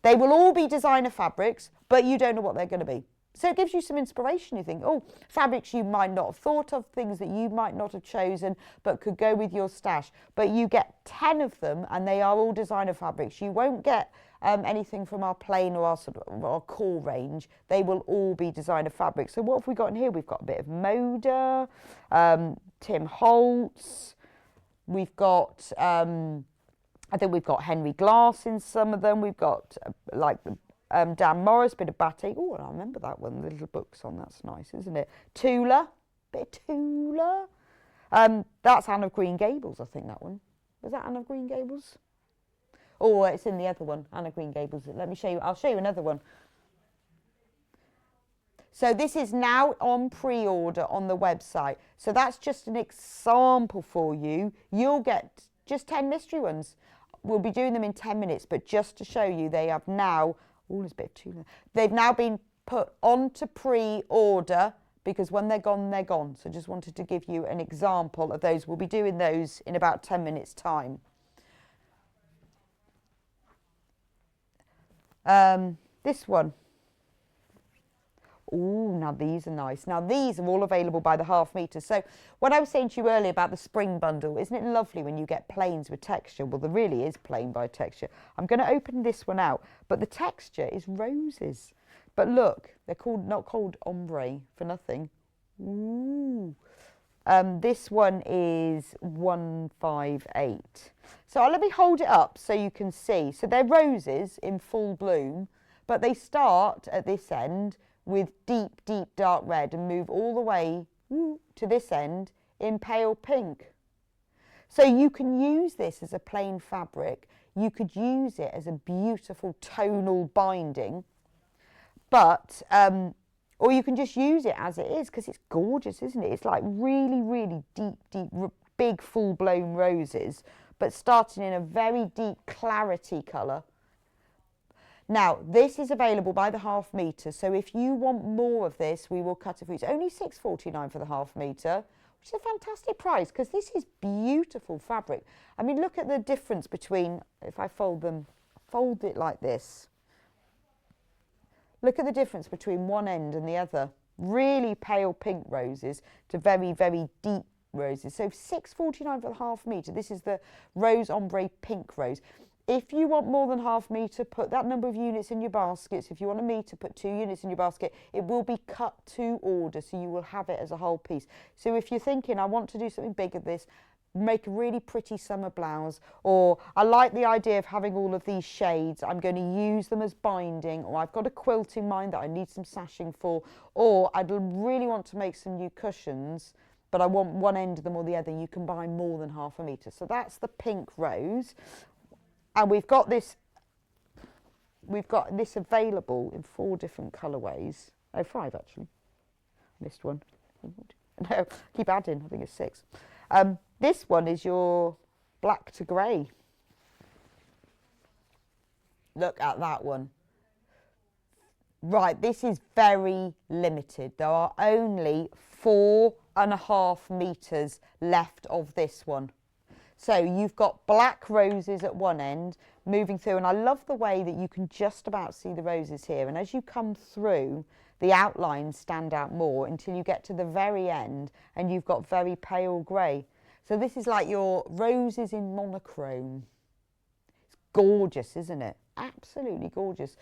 They will all be designer fabrics, but you don't know what they're going to be. So it gives you some inspiration. You think, oh, fabrics you might not have thought of, things that you might not have chosen, but could go with your stash. But you get 10 of them, and they are all designer fabrics. You won't get anything from our plain or our core range. They will all be designer fabrics. So what have we got in here? We've got a bit of Moda, Tim Holtz. We've got, I think we've got Henry Glass in some of them. We've got Dan Morris, bit of batik. Oh, I remember that one. The little books on. That's nice, isn't it? Tula, bit of Tula. That's Anne of Green Gables, I think that one. Was that Anne of Green Gables? Oh, it's in the other one, Anne of Green Gables. Let me show you. I'll show you another one. So this is now on pre-order on the website. So that's just an example for you. You'll get just 10 mystery ones. We'll be doing them in 10 minutes, but just to show you, they have now, oh, there's a bit of Tula. They've now been put onto pre-order because when they're gone, they're gone. So just wanted to give you an example of those. We'll be doing those in about 10 minutes' time. This one. Oh, now these are nice. Now these are all available by the half metre. So when I was saying to you earlier about the spring bundle, isn't it lovely when you get plains with texture? Well, there really is plain by texture. I'm going to open this one out, but the texture is roses. But look, they're not called ombre for nothing. Ooh. This one is 158. So let me hold it up so you can see. So they're roses in full bloom, but they start at this end with deep, deep dark red and move all the way to this end in pale pink. So you can use this as a plain fabric. You could use it as a beautiful tonal binding, but or you can just use it as it is because it's gorgeous, isn't it? It's like really, really deep, deep, big, full-blown roses, but starting in a very deep clarity colour. Now, this is available by the half metre, so if you want more of this, we will cut it for you. It's only $6.49 for the half metre, which is a fantastic price because this is beautiful fabric. I mean, look at the difference between, if I fold it like this. Look at the difference between one end and the other. Really pale pink roses to very, very deep roses. So $6.49 for the half metre. This is the rose ombre pink rose. If you want more than half metre, put that number of units in your baskets. If you want a metre, put 2 units in your basket. It will be cut to order, so you will have it as a whole piece. So if you're thinking, I want to do something big of this, make a really pretty summer blouse, or I like the idea of having all of these shades, I'm going to use them as binding, or I've got a quilt in mind that I need some sashing for, or I'd really want to make some new cushions, but I want one end of them or the other, you can buy more than half a metre. So that's the pink rose. And we've got this available in 4 different colourways. Oh, 5 actually. Missed one. No, keep adding, I think it's 6. This one is your black to grey. Look at that one. Right, this is very limited. There are only 4.5 metres left of this one. So you've got black roses at one end moving through, and I love the way that you can just about see the roses here, and as you come through, the outlines stand out more until you get to the very end and you've got very pale grey. So this is like your roses in monochrome. It's gorgeous, isn't it? Absolutely gorgeous.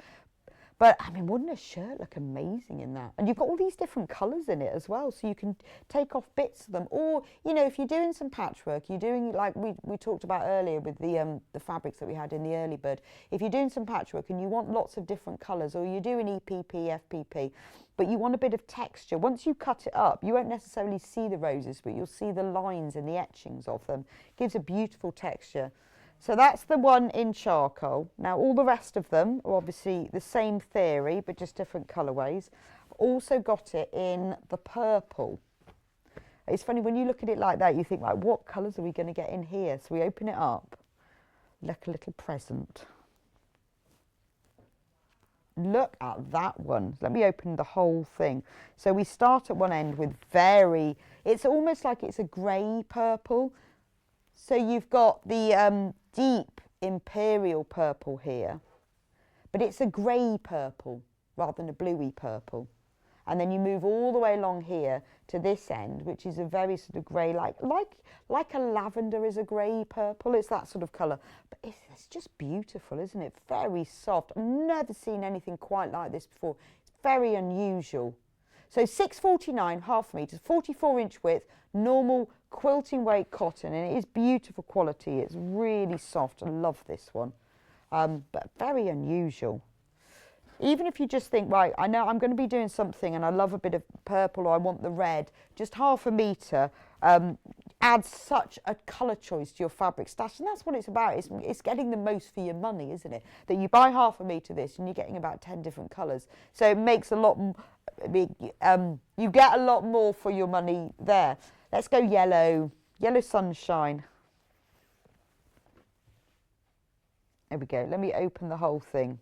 But, I mean, wouldn't a shirt look amazing in that? And you've got all these different colours in it as well, so you can take off bits of them. Or, you know, if you're doing some patchwork, you're doing, like we talked about earlier with the fabrics that we had in the early bird. If you're doing some patchwork and you want lots of different colours, or you're doing EPP, FPP, but you want a bit of texture, once you cut it up, you won't necessarily see the roses, but you'll see the lines and the etchings of them. It gives a beautiful texture. So that's the one in charcoal. Now all the rest of them are obviously the same theory, but just different colourways. I've also got it in the purple. It's funny, when you look at it like that, you think, like, what colours are we going to get in here? So we open it up, like a little present. Look at that one. Let me open the whole thing. So we start at one end with it's almost like it's a grey purple. So you've got the deep imperial purple here, but it's a grey purple rather than a bluey purple. And then you move all the way along here to this end, which is a very sort of grey, like a lavender is a grey purple. It's that sort of colour. But it's just beautiful, isn't it? Very soft. I've never seen anything quite like this before. It's very unusual. So $6.49, half metres, 44-inch width, normal quilting weight cotton, and it is beautiful quality. It's really soft. I love this one, but very unusual. Even if you just think, right, I know I'm going to be doing something and I love a bit of purple, or I want the red, just half a metre adds such a colour choice to your fabric stash, and that's what it's about. It's getting the most for your money, isn't it? That you buy half a metre of this and you're getting about 10 different colours. So it makes a lot, you get a lot more for your money there. Let's go yellow, yellow sunshine. There we go. Let me open the whole thing.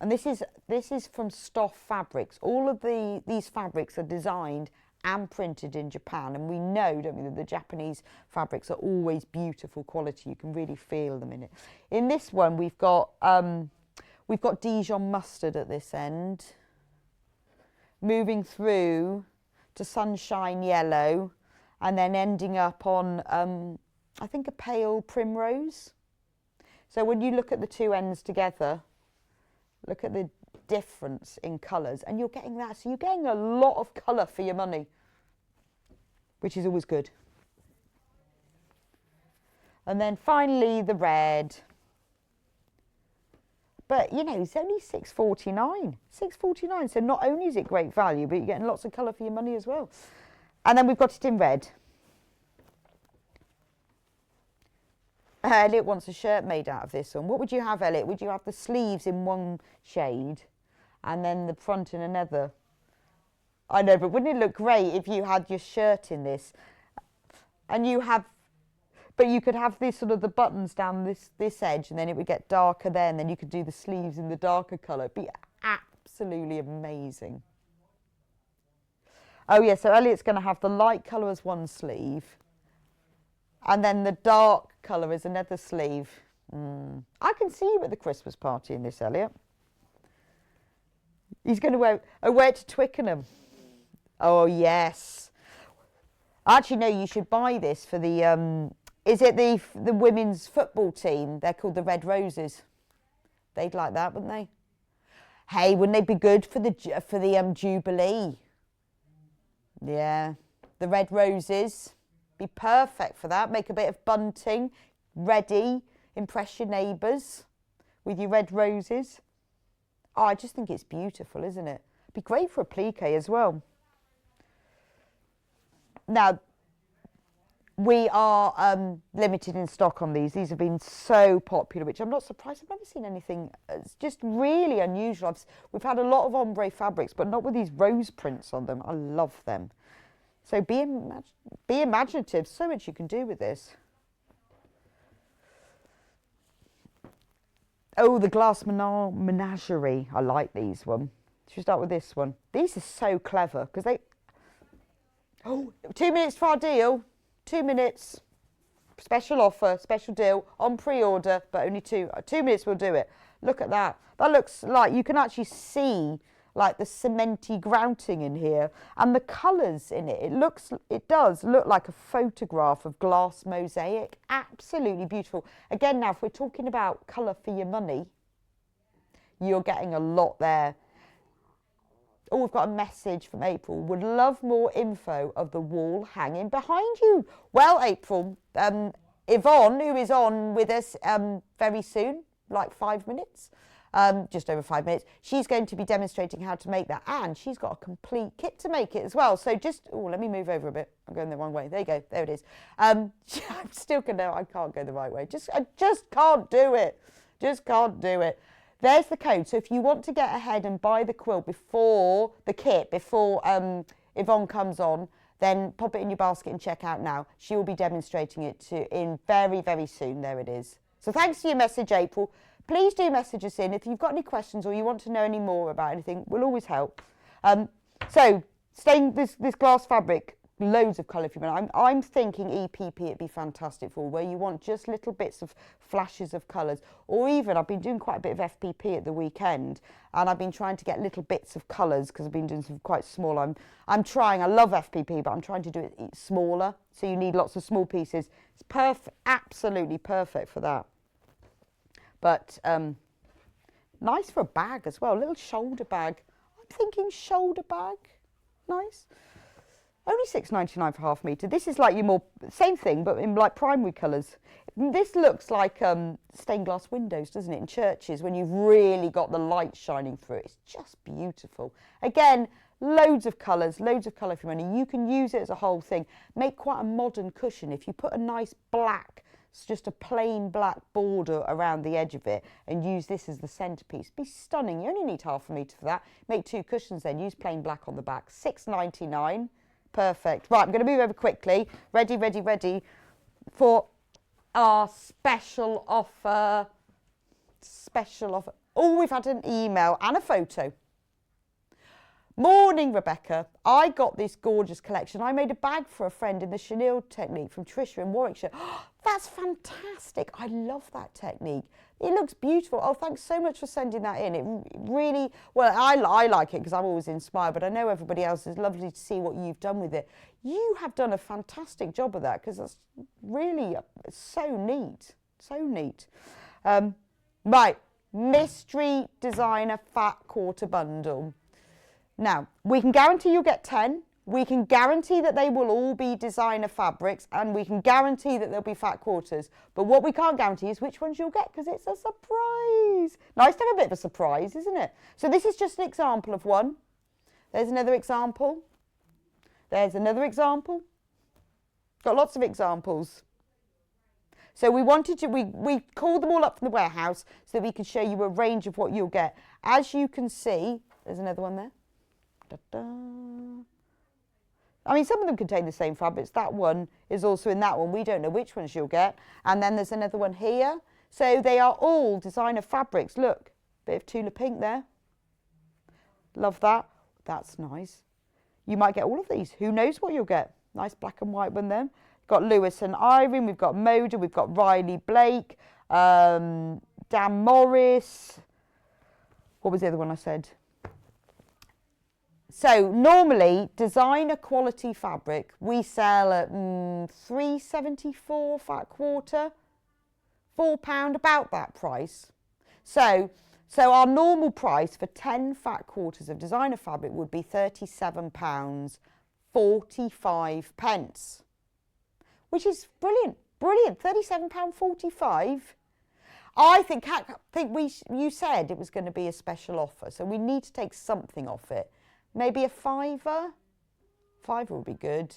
And this is from Stoff Fabrics. All of these fabrics are designed and printed in Japan, and we know, don't we, that the Japanese fabrics are always beautiful quality. You can really feel them in it. In this one, we've got We've got Dijon mustard at this end. Moving through to sunshine yellow, and then ending up on, I think, a pale primrose. So when you look at the two ends together, look at the difference in colours, and you're getting that. So you're getting a lot of colour for your money, which is always good. And then finally the red. But, you know, it's only £6.49. £6.49. So not only is it great value, but you're getting lots of colour for your money as well. And then we've got it in red. Elliot wants a shirt made out of this one. What would you have, Elliot? Would you have the sleeves in one shade and then the front in another? I know, but wouldn't it look great if you had your shirt in this? And you have... But you could have this sort of the buttons down this edge, and then it would get darker there, and then you could do the sleeves in the darker colour. It'd be absolutely amazing. Oh yeah, so Elliot's going to have the light colour as one sleeve, and then the dark colour is another sleeve. I can see you at the Christmas party in this, Elliot. He's going to wear it to Twickenham. Oh yes. Actually, no, you should buy this for the... Is it the women's football team? They're called the Red Roses. They'd like that, wouldn't they? Hey, wouldn't they be good for the Jubilee? Yeah, the Red Roses. Be perfect for that. Make a bit of bunting, ready, impress your neighbours with your red roses. Oh, I just think it's beautiful, isn't it? Be great for a plique as well. Now, we are limited in stock on these. These have been so popular, which I'm not surprised. I've never seen anything. It's just really unusual. We've had a lot of ombre fabrics, but not with these rose prints on them. I love them. So be imaginative. So much you can do with this. Oh, the glass menagerie. I like these one. Should we start with this one? These are so clever because they... Oh, 2 minutes for our deal. 2 minutes, special offer, special deal, on pre-order, but only 2 minutes will do it. Look at that. That looks like, you can actually see like the cementy grouting in here and the colours in it. It does look like a photograph of glass mosaic. Absolutely beautiful. Again, now, if we're talking about colour for your money, you're getting a lot there. Oh, we've got a message from April. Would love more info of the wall hanging behind you. Well, April, Yvonne, who is on with us very soon, like 5 minutes, just over 5 minutes, she's going to be demonstrating how to make that. And she's got a complete kit to make it as well. So just, oh, let me move over a bit. I'm going the wrong way. There you go. There it is. I'm still going to, I can't go the right way. I just can't do it. Just can't do it. There's the code. So if you want to get ahead and buy the quilt before the kit, before Yvonne comes on, then pop it in your basket and check out now. She will be demonstrating it in very, very soon. There it is. So thanks for your message, April. Please do message us in. If you've got any questions or you want to know any more about anything, we'll always help. So this glass fabric, loads of colour if you want. I'm thinking EPP it'd be fantastic for, where you want just little bits of flashes of colours, or even I've been doing quite a bit of FPP at the weekend, and I've been trying to get little bits of colours because I've been doing some quite small. I'm trying. I love FPP, but I'm trying to do it smaller, so you need lots of small pieces. It's perfect, absolutely perfect for that. But nice for a bag as well, a little shoulder bag. I'm thinking shoulder bag, nice. Only £6.99 for half metre. This is like your more, same thing, but in like primary colours. This looks like stained glass windows, doesn't it, in churches when you've really got the light shining through it. It's just beautiful. Again, loads of colours for your money. You can use it as a whole thing. Make quite a modern cushion. If you put a nice black, it's just a plain black border around the edge of it and use this as the centrepiece. Be stunning. You only need half a metre for that. Make 2 cushions then. Use plain black on the back. £6.99. Perfect. Right, I'm going to move over quickly. Ready for our special offer. Oh, we've had an email and a photo. Morning, Rebecca. I got this gorgeous collection. I made a bag for a friend in the chenille technique from Trisha in Warwickshire. That's fantastic. I love that technique. It looks beautiful. Oh, thanks so much for sending that in. It really, well, I like it because I'm always inspired, but I know everybody else is lovely to see what you've done with it. You have done a fantastic job of that because that's really so neat. So neat. Right, mystery designer fat quarter bundle. Now, we can guarantee you'll get 10. We can guarantee that they will all be designer fabrics, and we can guarantee that they'll be fat quarters. But what we can't guarantee is which ones you'll get, because it's a surprise. Nice to have a bit of a surprise, isn't it? So this is just an example of one. There's another example. There's another example. Got lots of examples. So we wanted to, we called them all up from the warehouse so that we can show you a range of what you'll get. As you can see, there's another one there. Da-da. I mean, some of them contain the same fabrics. That one is also in that one. We don't know which ones you'll get. And then there's another one here. So they are all designer fabrics. Look, bit of Tula pink there. Love that. That's nice. You might get all of these. Who knows what you'll get? Nice black and white one then. Got Lewis and Irene. We've got Moda. We've got Riley Blake. Dan Morris. What was the other one I said? So normally, designer quality fabric, we sell at $3.74 fat quarter, £4, about that price. So our normal price for 10 fat quarters of designer fabric would be £37.45, which is brilliant, brilliant, £37.45. I think you said it was going to be a special offer, so we need to take something off it. Maybe a £5. £5 would be good.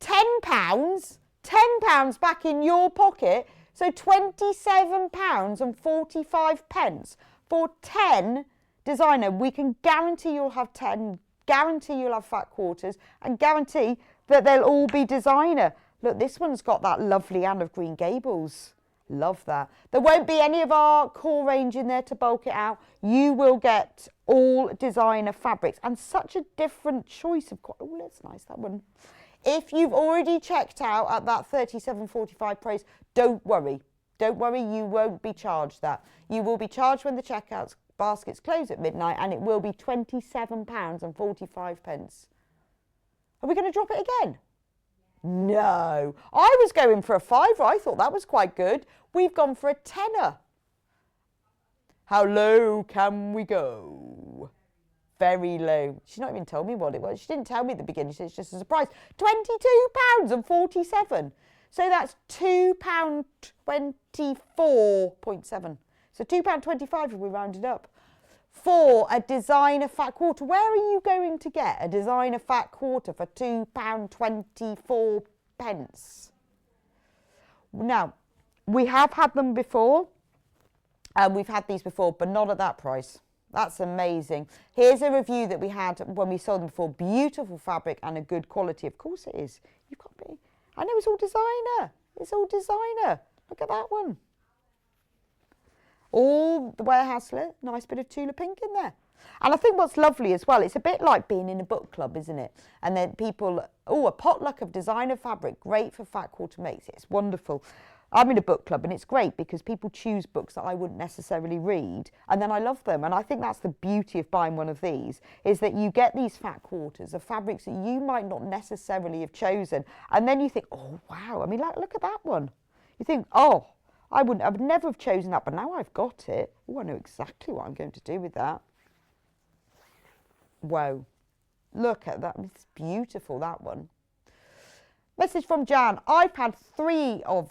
£10? £10 back in your pocket. So £27.45 for 10 designer. We can guarantee you'll have 10, guarantee you'll have fat quarters, and guarantee that they'll all be designer. Look, this one's got that lovely Anne of Green Gables. Love that. There won't be any of our core range in there to bulk it out. You will get all designer fabrics, and such a different choice of, oh, that's nice, that one. If you've already checked out at that $37.45 price, don't worry. Don't worry, you won't be charged that. You will be charged when the checkout baskets close at midnight, and it will be £27.45. Are we going to drop it again? No, I was going for a £5. I thought that was quite good. We've gone for a £10. How low can we go? Very low. She's not even told me what it was. She didn't tell me at the beginning. She said it's just a surprise. £22.47. So that's £2.24.7. So £2.25 if we round it up. For a designer fat quarter. Where are you going to get a designer fat quarter for £2.24? Now, we have had them before, and we've had these before, but not at that price. That's amazing. Here's a review that we had when we sold them before. Beautiful fabric and a good quality. Of course it is. You've got me. I know it's all designer. It's all designer. Look at that one. All the warehouse, nice bit of Tula pink in there. And I think what's lovely as well, it's a bit like being in a book club, isn't it? And then people, oh, a potluck of designer fabric, great for fat quarter mates. It's wonderful. I'm in a book club, and it's great because people choose books that I wouldn't necessarily read, and then I love them. And I think that's the beauty of buying one of these, is that you get these fat quarters of fabrics that you might not necessarily have chosen, and then you think, oh wow, I mean, like, look at that one. You think, oh, I would never have chosen that, but now I've got it. Oh, I know exactly what I'm going to do with that. Wow, look at that. It's beautiful, that one. Message from Jan. I've had three or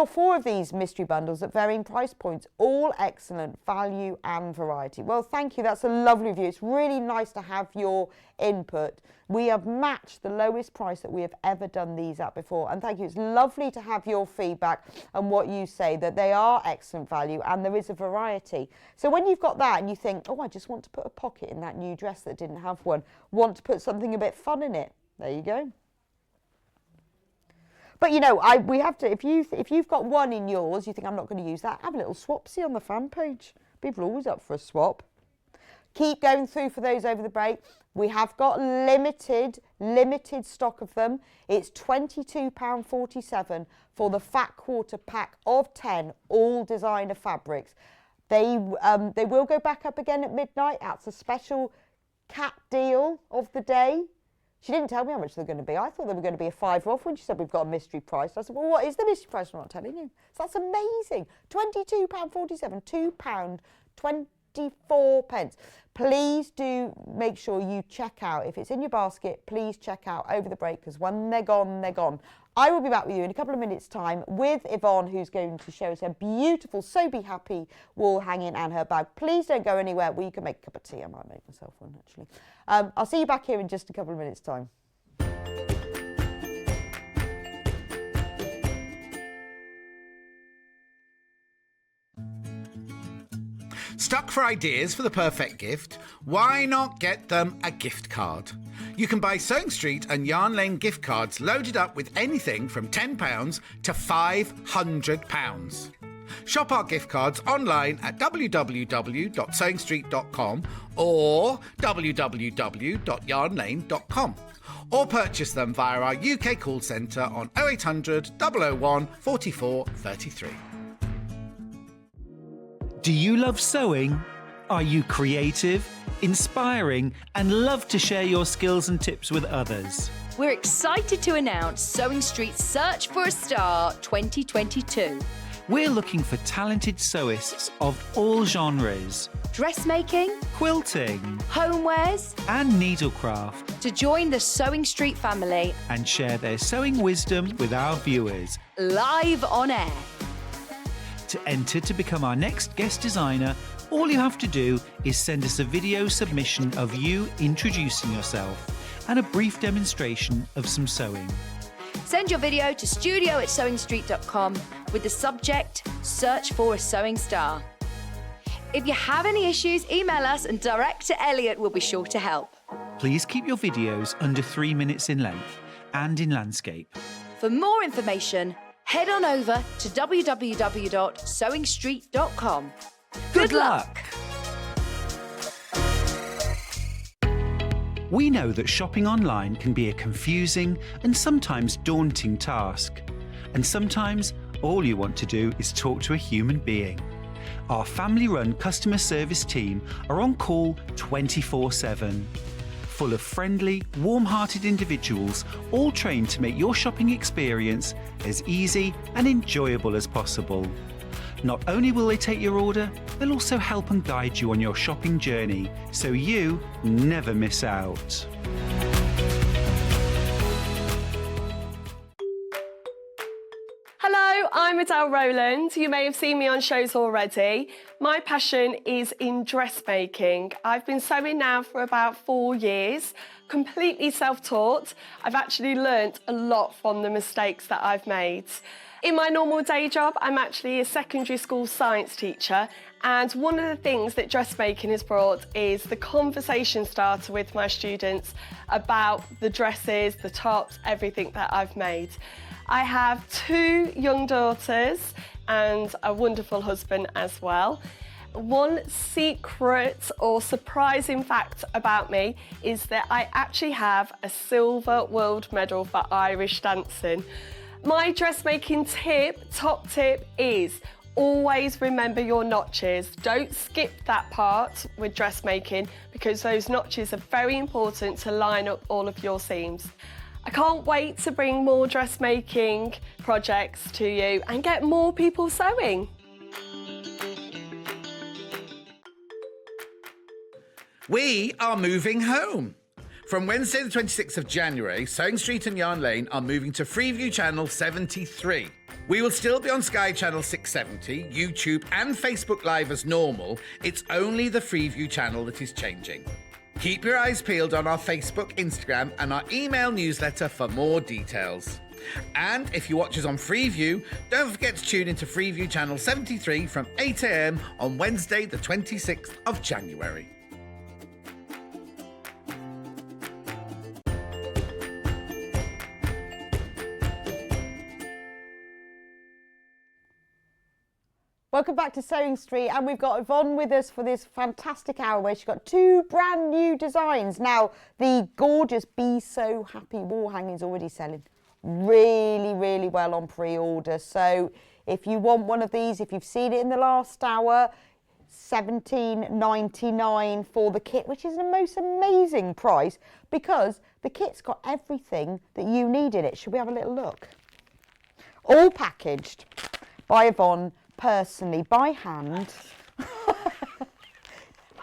four of these mystery bundles at varying price points, all excellent value and variety. Well, thank you. That's a lovely review. It's really nice to have your input. We have matched the lowest price that we have ever done these at before. And thank you. It's lovely to have your feedback and what you say, that they are excellent value and there is a variety. So when you've got that and you think, oh, I just want to put a pocket in that new dress that didn't have one, want to put something a bit fun in it, there you go. But, you know, we have to, if you've got one in yours, you think I'm not going to use that, have a little swapsy on the fan page. People are always up for a swap. Keep going through for those over the break. We have got limited stock of them. It's £22.47 for the fat quarter pack of 10 all designer fabrics. They will go back up again at midnight. That's a special cat deal of the day. She didn't tell me how much they're going to be. I thought they were going to be a £5 off when she said we've got a mystery price. I said, well, what is the mystery price? I'm not telling you. So that's amazing. £22.47, £2.24. Please do make sure you check out. If it's in your basket, please check out over the break, because when they're gone, they're gone. I will be back with you in a couple of minutes' time with Yvonne, who's going to show us her beautiful So Be Happy wall hanging and her bag. Please don't go anywhere. Well, you can make a cup of tea. I might make myself one, actually. I'll see you back here in just a couple of minutes' time. Stuck for ideas for the perfect gift? Why not get them a gift card? You can buy Sewing Street and Yarn Lane gift cards loaded up with anything from £10 to £500. Shop our gift cards online at www.sewingstreet.com or www.yarnlane.com, or purchase them via our UK call centre on 0800 001 44 33. Do you love sewing? Are you creative, inspiring, and love to share your skills and tips with others? We're excited to announce Sewing Street's Search for a Star 2022. We're looking for talented sewists of all genres, Dressmaking, quilting, homewares, and needlecraft, to join the Sewing Street family and share their sewing wisdom with our viewers. live on air. To enter to become our next guest designer, all you have to do is send us a video submission of you introducing yourself and a brief demonstration of some sewing. Send your video to studio@sewingstreet.com with the subject Search for a Sewing Star. If you have any issues, email us and Director Elliot will be sure to help. Please keep your videos under 3 minutes in length and in landscape. For more information, head on over to www.sewingstreet.com. Good luck! We know that shopping online can be a confusing and sometimes daunting task. And sometimes all you want to do is talk to a human being. Our family-run customer service team are on call 24/7. Full of friendly, warm-hearted individuals, all trained to make your shopping experience as easy and enjoyable as possible. Not only will they take your order, they'll also help and guide you on your shopping journey, so you never miss out. Hello, I'm Adele Rowland. You may have seen me on shows already. My passion is in dressmaking. I've been sewing now for about 4 years, completely self-taught. I've actually learnt a lot from the mistakes that I've made. In my normal day job, I'm actually a secondary school science teacher, and one of the things that dressmaking has brought is the conversation starter with my students about the dresses, the tops, everything that I've made. I have 2 young daughters and a wonderful husband as well. One secret or surprising fact about me is that I actually have a silver world medal for Irish dancing. My dressmaking top tip is always remember your notches. Don't skip that part with dressmaking, because those notches are very important to line up all of your seams. I can't wait to bring more dressmaking projects to you and get more people sewing. We are moving home. From Wednesday the 26th of January, Sewing Street and Yarn Lane are moving to Freeview Channel 73. We will still be on Sky Channel 670, YouTube and Facebook Live as normal. It's only the Freeview channel that is changing. Keep your eyes peeled on our Facebook, Instagram and our email newsletter for more details. And if you watch us on Freeview, don't forget to tune into Freeview Channel 73 from 8 a.m. on Wednesday the 26th of January. Welcome back to Sewing Street, and we've got Yvonne with us for this fantastic hour where she's got 2 brand new designs. Now, the gorgeous Be So Happy wall hanging is already selling really, really well on pre-order. So if you want one of these, if you've seen it in the last hour, $17.99 for the kit, which is the most amazing price because the kit's got everything that you need in it. Should we have a little look? All packaged by Yvonne, personally, by hand. I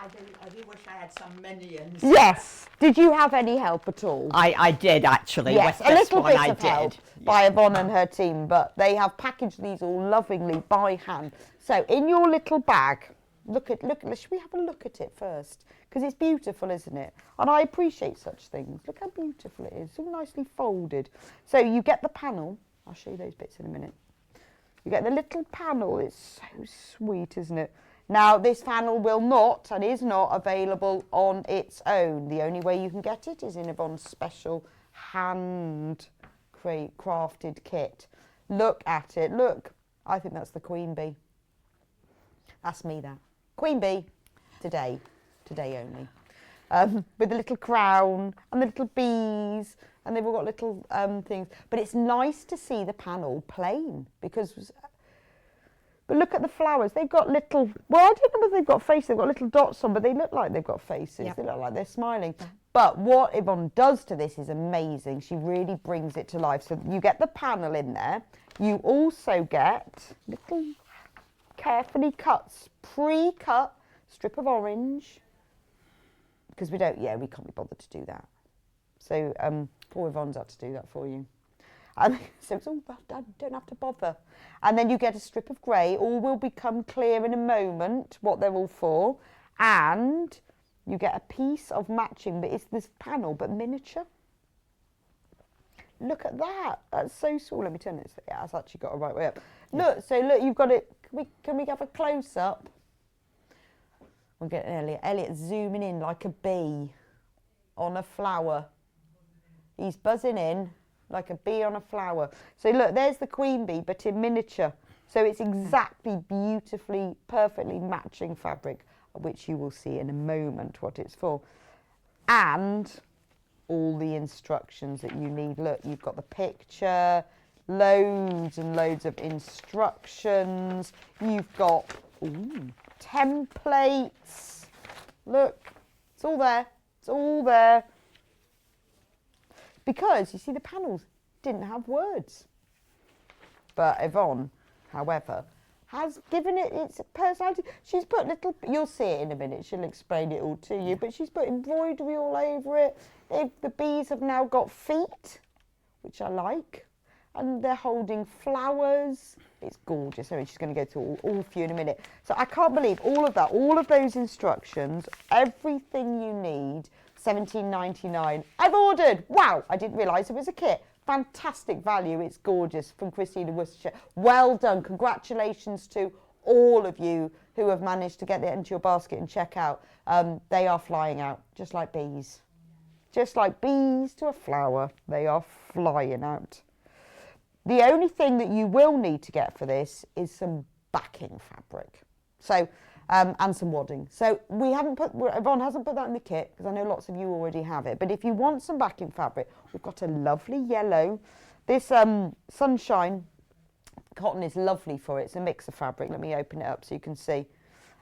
do wish I had some minions. Yes. Did you have any help at all? I did actually. Yes, With a this little one bit I of help by Yvonne and her team, but they have packaged these all lovingly by hand. So in your little bag, look, should we have a look at it first? Because it's beautiful, isn't it? And I appreciate such things. Look how beautiful it is, so nicely folded. So you get the panel. I'll show you those bits in a minute. You get the little panel. It's so sweet, isn't it? Now, this panel will not and is not available on its own. The only way you can get it is in Yvonne's special hand crafted kit. Look at it. Look. I think that's the Queen Bee. That's me, that. Queen Bee. Today only. With the little crown and the little bees, and they've all got little things. But it's nice to see the panel plain because. But look at the flowers. They've got little. Well, I don't know if they've got faces. They've got little dots on, but they look like they've got faces. Yep. They look like they're smiling. But what Yvonne does to this is amazing. She really brings it to life. So you get the panel in there. You also get little carefully cut, pre-cut strip of orange. Because we can't be bothered to do that. So poor Yvonne's had to do that for you. And so it's all done, don't have to bother. And then you get a strip of grey. All will become clear in a moment what they're all for. And you get a piece of matching, but it's this panel, but miniature. Look at that. That's so small. Let me turn this. Yeah, it's actually got a right way up. Look, so look, you've got it. Can we have a close-up? We'll get Elliot. Elliot zooming in like a bee on a flower. He's buzzing in like a bee on a flower. So look, there's the Queen Bee, but in miniature. So it's exactly beautifully, perfectly matching fabric, which you will see in a moment what it's for. And all the instructions that you need. Look, you've got the picture, loads and loads of instructions. You've got templates. Look, it's all there. It's all there. Because, you see, the panels didn't have words. But Yvonne, however, has given it its personality. She's put little, you'll see it in a minute, she'll explain it all to you, but she's put embroidery all over it. The bees have now got feet, which I like, and they're holding flowers. It's gorgeous. Anyway, she's going to go through all for you in a minute. So I can't believe all of that, all of those instructions, everything you need, $17.99. I've ordered. Wow, I didn't realise it was a kit. Fantastic value. It's gorgeous from Christina Worcestershire. Well done. Congratulations to all of you who have managed to get it into your basket and check out. They are flying out, just like bees. Just like bees to a flower. They are flying out. The only thing that you will need to get for this is some backing fabric. So, and some wadding. So Yvonne hasn't put that in the kit because I know lots of you already have it. But if you want some backing fabric, we've got a lovely yellow. This sunshine cotton is lovely for it. It's a mix of fabric. Let me open it up so you can see.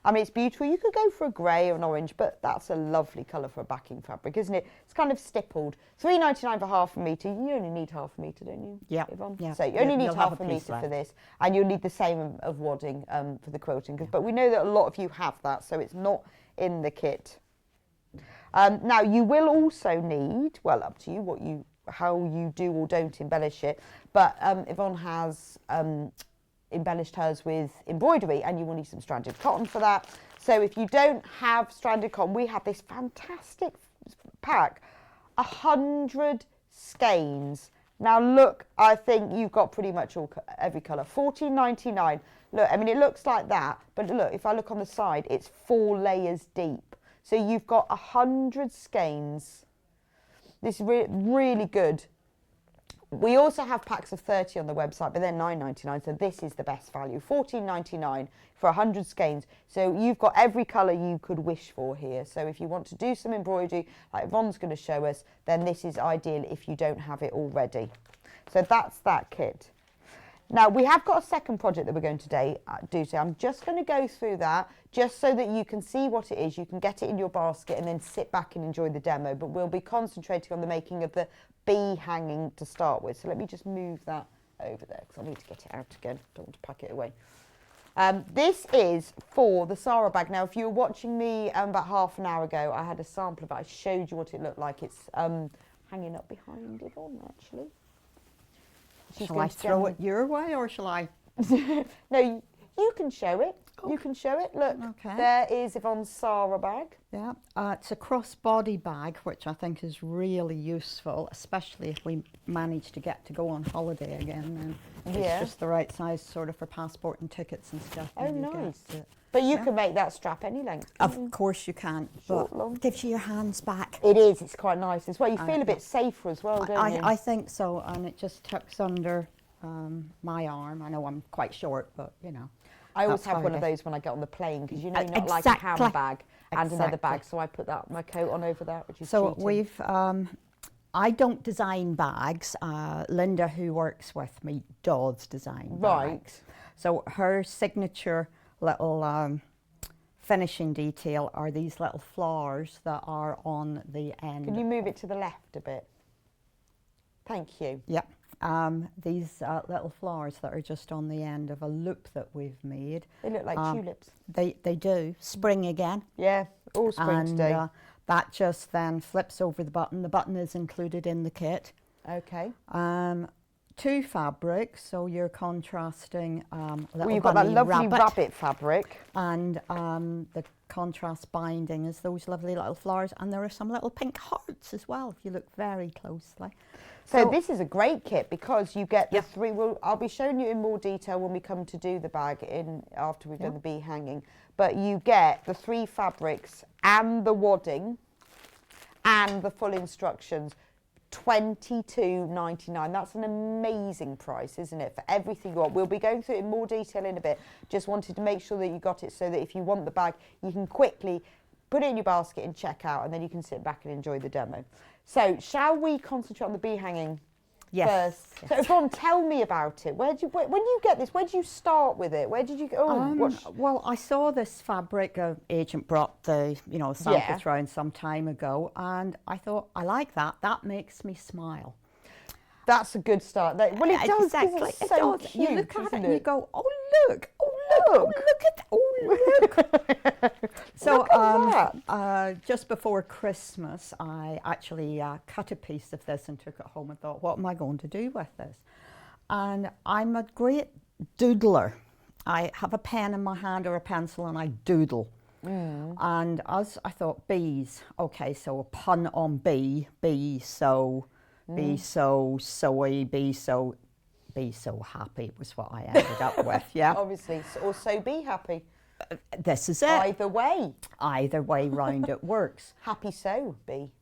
I mean, it's beautiful. You could go for a grey or an orange, but that's a lovely colour for a backing fabric, isn't it? It's kind of stippled. $3.99 for half a metre. You only need half a metre, don't you, Yvonne? Yeah. So you only need half a metre for this, and you'll need the same of wadding for the quilting. But we know that a lot of you have that, so it's not in the kit. Now, you will also need, well, up to you, how you do or don't embellish it, but Yvonne has embellished hers with embroidery, and you will need some stranded cotton for that. So if you don't have stranded cotton, we have this fantastic pack, 100 skeins. Now look, I think you've got pretty much every colour. $14.99. Look, I mean, it looks like that, but look, if I look on the side, it's 4 layers deep. So you've got 100 skeins. This is really good We also have packs of 30 on the website, but they're $9.99, so this is the best value. $14.99 for 100 skeins. So you've got every colour you could wish for here. So if you want to do some embroidery, like Yvonne's going to show us, then this is ideal if you don't have it already. So that's that kit. Now, we have got a second project that we're going to do today. I'm just going to go through that just so that you can see what it is. You can get it in your basket and then sit back and enjoy the demo. But we'll be concentrating on the making of the bee hanging to start with. So let me just move that over there because I need to get it out again. Don't want to pack it away. This is for the Zara bag. Now, if you were watching me about half an hour ago, I had a sample of it. I showed you what it looked like. It's hanging up behind Yvonne, actually. Shall I throw it your way or shall I? No, you can show it. Oh. You can show it. Look, okay. There is Yvonne's Zara bag. Yeah, it's a crossbody bag, which I think is really useful, especially if we manage to get to go on holiday again. Then it's just the right size sort of for passport and tickets and stuff. Oh, nice. But you can make that strap any length. Of course you can, Short, but long. gives you your hands back. It is, it's quite nice as well. You feel a bit safer as well, don't you? I think so, and it just tucks under my arm. I know I'm quite short, but you know. I always have one of those when I get on the plane because you know you're not like a handbag and another bag, so I put my coat on over that, which is cheating. We've, I don't design bags. Linda, who works with me, does design bags. So her signature little finishing detail are these little flowers that are on the end. Can you move it to the left a bit? Thank you. Yep. These little flowers that are just on the end of a loop that we've made. They look like tulips. They do. Spring again. Yeah, all spring today. That just then flips over the button. The button is included in the kit. Okay. 2 fabrics, so you're contrasting little you've got that lovely rabbit fabric. And the contrast binding is those lovely little flowers, and there are some little pink hearts as well if you look very closely. So this is a great kit because you get the three. I'll be showing you in more detail when we come to do the bag after we've done the bee hanging. But you get the 3 fabrics and the wadding and the full instructions. $22.99. That's an amazing price, isn't it, for everything you want? We'll be going through it in more detail in a bit. Just wanted to make sure that you got it so that if you want the bag, you can quickly put it in your basket and check out, and then you can sit back and enjoy the demo. So, shall we concentrate on the bee hanging first? Yes. So, Yvonne, tell me about it. When you get this, where did you start with it? Where did you go? Well, I saw this fabric. Agent brought the samples round some time ago, and I thought, I like that. That makes me smile. That's a good start. Well, it does. Exactly. It's so cute, you look at it and you go, oh look, look. So look at that. Just before Christmas, I actually cut a piece of this and took it home and thought, what am I going to do with this? And I'm a great doodler. I have a pen in my hand or a pencil and I doodle. And as I thought, bees. Okay, so a pun on bee, so. Be so soy, be so happy was what I ended up with, yeah. Obviously, or so be happy. This is it. Either way round it works. Happy so be.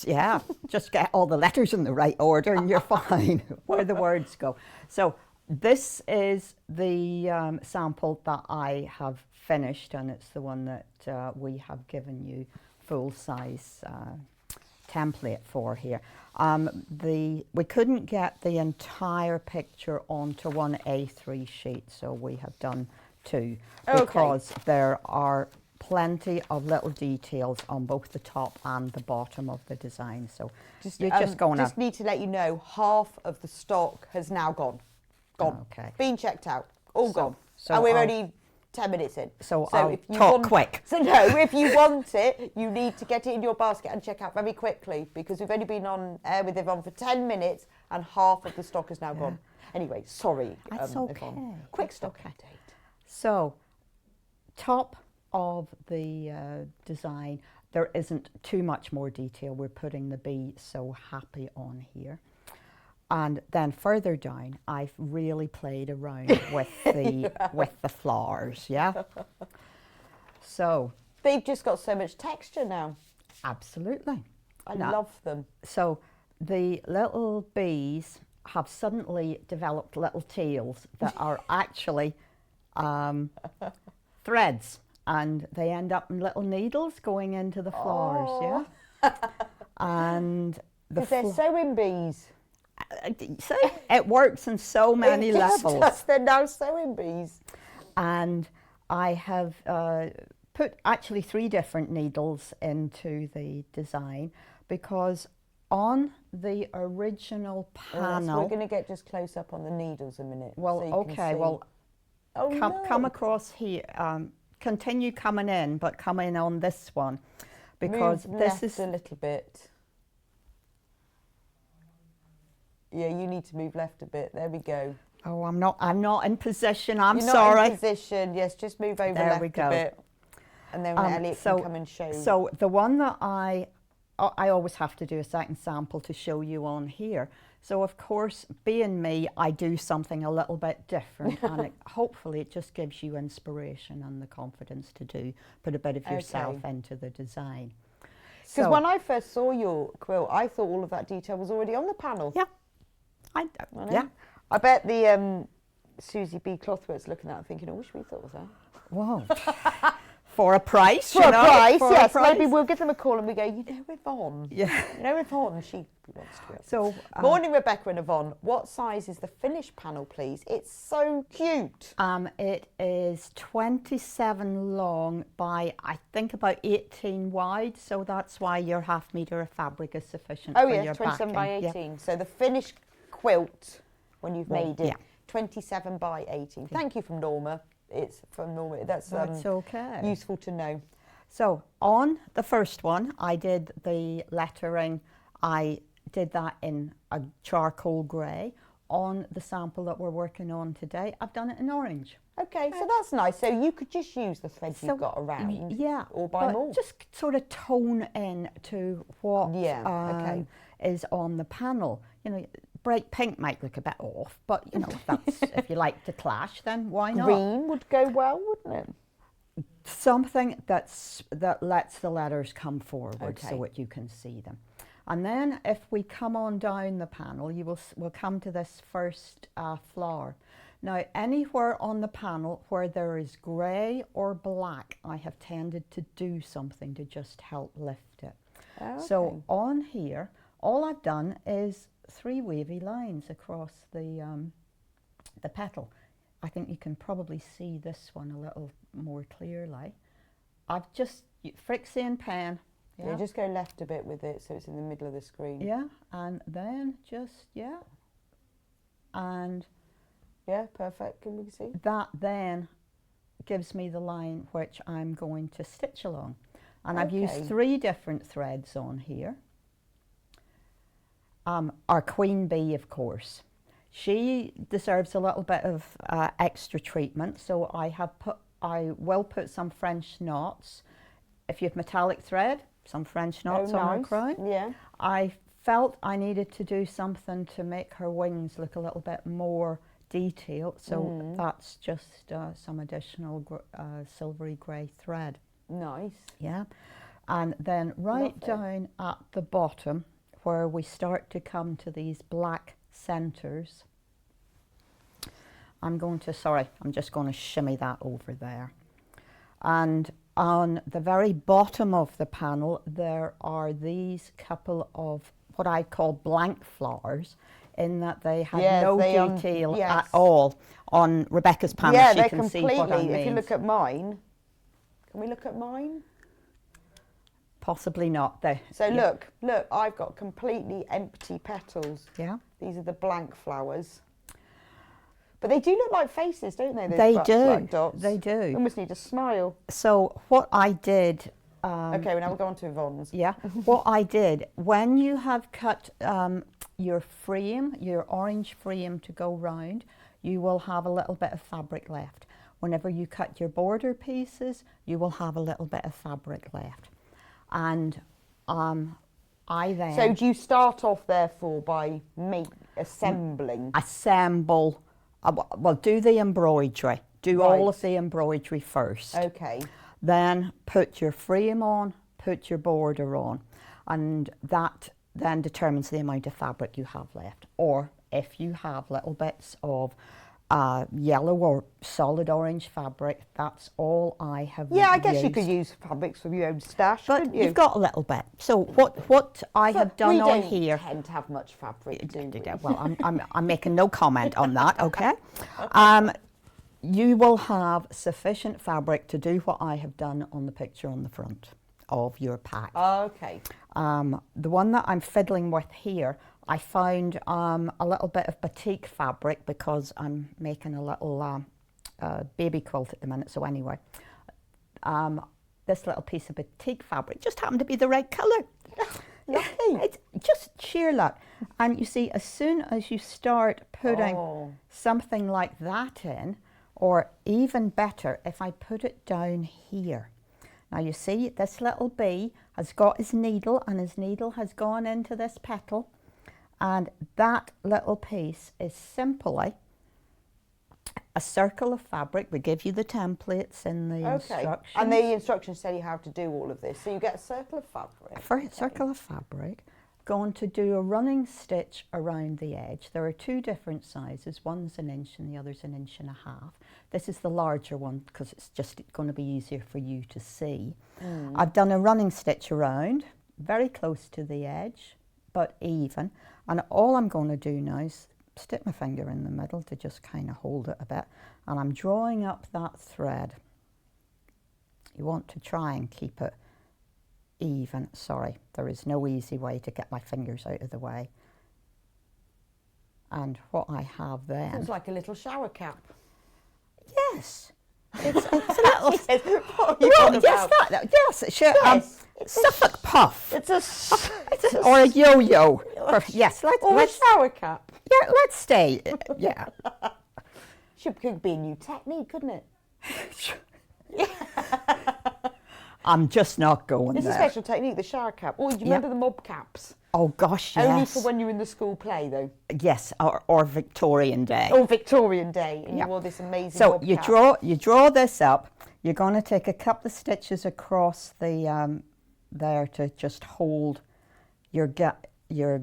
Yeah, just get all the letters in the right order and you're fine, where the words go. So this is the sample that I have finished, and it's the one that we have given you full size template for here. We couldn't get the entire picture onto one A3 sheet, so we have done 2 because there are plenty of little details on both the top and the bottom of the design. So you're just going to... Just need to let you know, half of the stock has now gone. Okay. Been checked out. All gone. So and we're only 10 minutes in. So I'll talk quick. So no, if you want it, you need to get it in your basket and check out very quickly, because we've only been on air with Yvonne for 10 minutes and half of the stock is now gone. Anyway, sorry, That's okay. Yvonne. Quick stock update. So, top of the design, there isn't too much more detail. We're putting the bee so happy on here. And then further down, I've really played around with the flowers, yeah? So... They've just got so much texture now. Absolutely. I love them. So the little bees have suddenly developed little tails that are actually threads, and they end up in little needles going into the flowers. Yeah, and Because they're sewing bees. see, it works in so many It just levels. does. They're now sewing bees. And I have put actually 3 different needles into the design, because on the original panel, we're going to get just close up on the needles a minute. well, so you can okay, see. well, Oh, come no. across here, continue coming in, but come in on this one, because Move this left is a little bit. Yeah, you need to move left a bit. There we go. oh, I'm not in position. I'm You're not sorry. in position. Yes, just move over There left we go. a bit. And then Elliot can come and show you. So the one that I always have to do a second sample to show you on here. So of course, being me, I do something a little bit different, and hopefully it just gives you inspiration and the confidence to put a bit of yourself into the design. Because when I first saw your quilt, I thought all of that detail was already on the panel. Yeah, yeah. I bet the Susie B. Clothworks looking at it thinking, I wish we thought of that. Whoa. For a price, For you a know, price, for a yes. price. Maybe we'll give them a call and we go, you know, Yvonne. Yeah. You know, Yvonne, she wants to. So, Morning, Rebecca and Yvonne. What size is the finished panel, please? It's so cute. it is 27 long by, I think, about 18 wide. So that's why your half metre of fabric is sufficient Oh, for yeah, your 27 by backing. 18. Yeah. So the finished quilt, when you've Well, made it, yeah. 27 by 18. Thank you from Norma. It's from Norma. That's okay. useful to know. So on the first one, I did the lettering. I did that in a charcoal grey. On the sample that we're working on today, I've done it in orange. Okay, so that's nice. So you could just use the threads you've got around. Yeah. Or buy but more. Just sort of tone in to what okay. is on the panel. You know, bright pink might look a bit off, but you know, that's if you like to clash, then why not? Green would go well, wouldn't it? Something that lets the letters come forward so Okay. that you can see them. And then if we come on down the panel, we'll come to this first flower. Now, anywhere on the panel where there is grey or black, I have tended to do something to just help lift it. So on here, all I've done is 3 wavy lines across the petal. I think you can probably see this one a little more clearly. I've just, Frixian pen. Yeah, just go left a bit with it so it's in the middle of the screen. Yeah, and then just, and Yeah, perfect. Can we see? that then gives me the line which I'm going to stitch along. And I've used 3 different threads on here. Our queen bee, of course. She deserves a little bit of extra treatment, so I will put some French knots. If you have metallic thread, some French knots on her crown. Yeah. I felt I needed to do something to make her wings look a little bit more detailed, so that's just some additional silvery grey thread. Nice. Yeah, and then right down at the bottom where we start to come to these black centres, I'm just going to shimmy that over there. And on the very bottom of the panel, there are these couple of what I call blank flowers, in that they have no detail at all. On Rebecca's panel, Yeah, she they're can see completely, what I mean. if you look at mine, can we look at mine? Possibly not. So look, I've got completely empty petals. Yeah. These are the blank flowers. But they do look like faces, don't they? Those They black do. dots. They do. Almost need a smile. So what I did... Okay, well now we'll go on to Yvonne's. Yeah, what I did, when you have cut your frame, your orange frame to go round, you will have a little bit of fabric left. Whenever you cut your border pieces, you will have a little bit of fabric left. And I then... So do you start off therefore by assembling? Assemble, well, do the embroidery. Do all of the embroidery first. Okay. Then put your frame on, put your border on, and that then determines the amount of fabric you have left. Or if you have little bits of yellow or solid orange fabric, that's all I have Yeah, I guess you used. could use fabrics from your own stash, But couldn't you? you've got a little bit. So what I But have done we on don't here. tend to have much fabric, do we? Well, I'm making no comment on that, okay? You will have sufficient fabric to do what I have done on the picture on the front of your pack. Okay. The one that I'm fiddling with here, I found a little bit of batik fabric because I'm making a little baby quilt at the minute. So anyway, this little piece of batik fabric just happened to be the right colour. Lucky. It's just sheer luck. And you see, as soon as you start putting something like that in, or even better, if I put it down here. Now you see, this little bee has got his needle, and his needle has gone into this petal, and that little piece is simply a circle of fabric. We give you the templates in the instructions. And the instructions tell you how to do all of this. So you get a circle of fabric. For a circle of fabric, going to do a running stitch around the edge. There are two different sizes. One's 1 inch and the other's 1.5 inches. This is the larger one because it's just going to be easier for you to see. I've done a running stitch around, very close to the edge, but even. And all I'm going to do now is stick my finger in the middle to just kind of hold it a bit. And I'm drawing up that thread. You want to try and keep it even. Sorry, there is no easy way to get my fingers out of the way. And what I have then... Sounds like a little shower cap. Yes. It's a little... Well, yes, it's Suffolk puff. It's a Or a yo-yo. Yes, or a let's shower cap. yeah, let's stay. Yeah. Could be a new technique, couldn't it? I'm just not going It's there. a special technique, the shower cap. Oh, do you remember the mob caps? Oh gosh, yes. Only for when you're in the school play, though. Yes, or Victorian Day. Or Victorian Day, and Yeah. you wore this amazing So mob you cap. draw this up. You're going to take a couple of stitches across the there to just hold your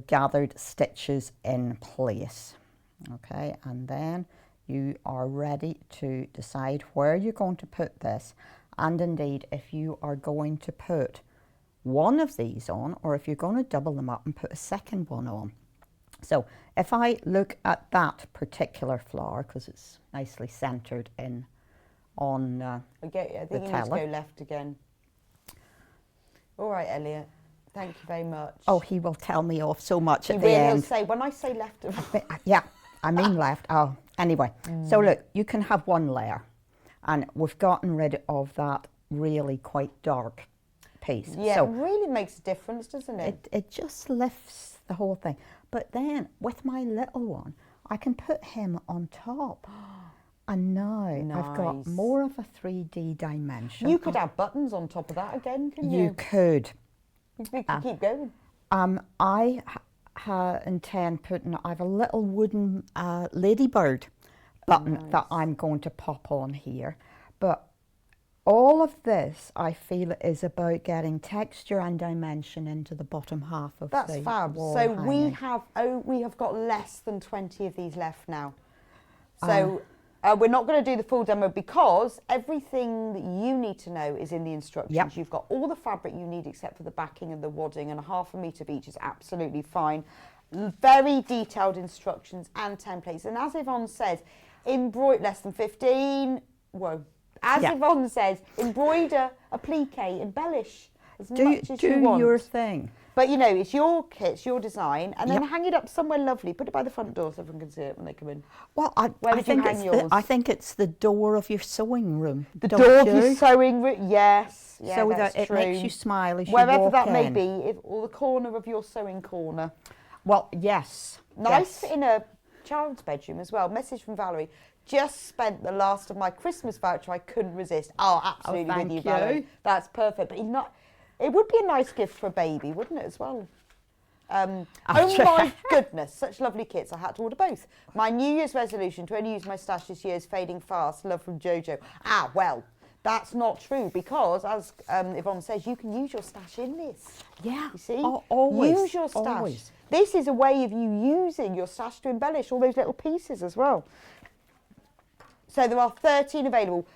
gathered stitches in place. Okay, and then you are ready to decide where you're going to put this, and indeed if you are going to put one of these on, or if you're going to double them up and put a second one on. So if I look at that particular flower, because it's nicely centered in on I think you need to teller. go left again. All right, Elliot. Thank you very much. Oh, he will tell me off so much He at the will end. say, when I say left of... Yeah, I mean left. Oh, anyway. So look, you can have one layer, and we've gotten rid of that really quite dark piece. Yeah, So it really makes a difference, doesn't it? it just lifts the whole thing. But then with my little one, I can put him on top. And now I've got Nice. more of a 3D dimension. You could have buttons on top of that again, couldn't you? You could. We could keep going. I intend putting, I have a little wooden ladybird button that I'm going to pop on here. But all of this, I feel, is about getting texture and dimension into the bottom half of That's the fab. wall So hanging. we have got less than 20 of these left now. So we're not going to do the full demo because everything that you need to know is in the instructions. Yep. You've got all the fabric you need except for the backing and the wadding, and 1/2 metre of each is absolutely fine. Very detailed instructions and templates. And as Yvonne says, embroider less than 15. Whoa. As Yeah. Yvonne says, embroider, applique, embellish as much as you Do want. your thing. But you know, it's your kit, it's your design, and then Yep. hang it up somewhere lovely. Put it by the front door so everyone can see it when they come in. Well, Where I would you think hang it's yours? I think it's the door of your sewing room. The don't door of you? your sewing room, yes. Yeah, so that's that it true. makes you smile as Wherever you walk that may in. be, or the corner of your sewing corner. Well, yes. Nice yes. in a child's bedroom as well. Message from Valerie. Just spent the last of my Christmas voucher. I couldn't resist. Oh, absolutely with thank you, you. Valerie. That's perfect. But it would be a nice gift for a baby, wouldn't it, as well? Oh my goodness, such lovely kits. I had to order both. My New Year's resolution to only use my stash this year is fading fast. Love from Jojo. Well, that's not true because, as Yvonne says, you can use your stash in this. Yeah. You see? Always. Use your stash. Always. this is a way of you using your stash to embellish all those little pieces as well. So there are 13 available,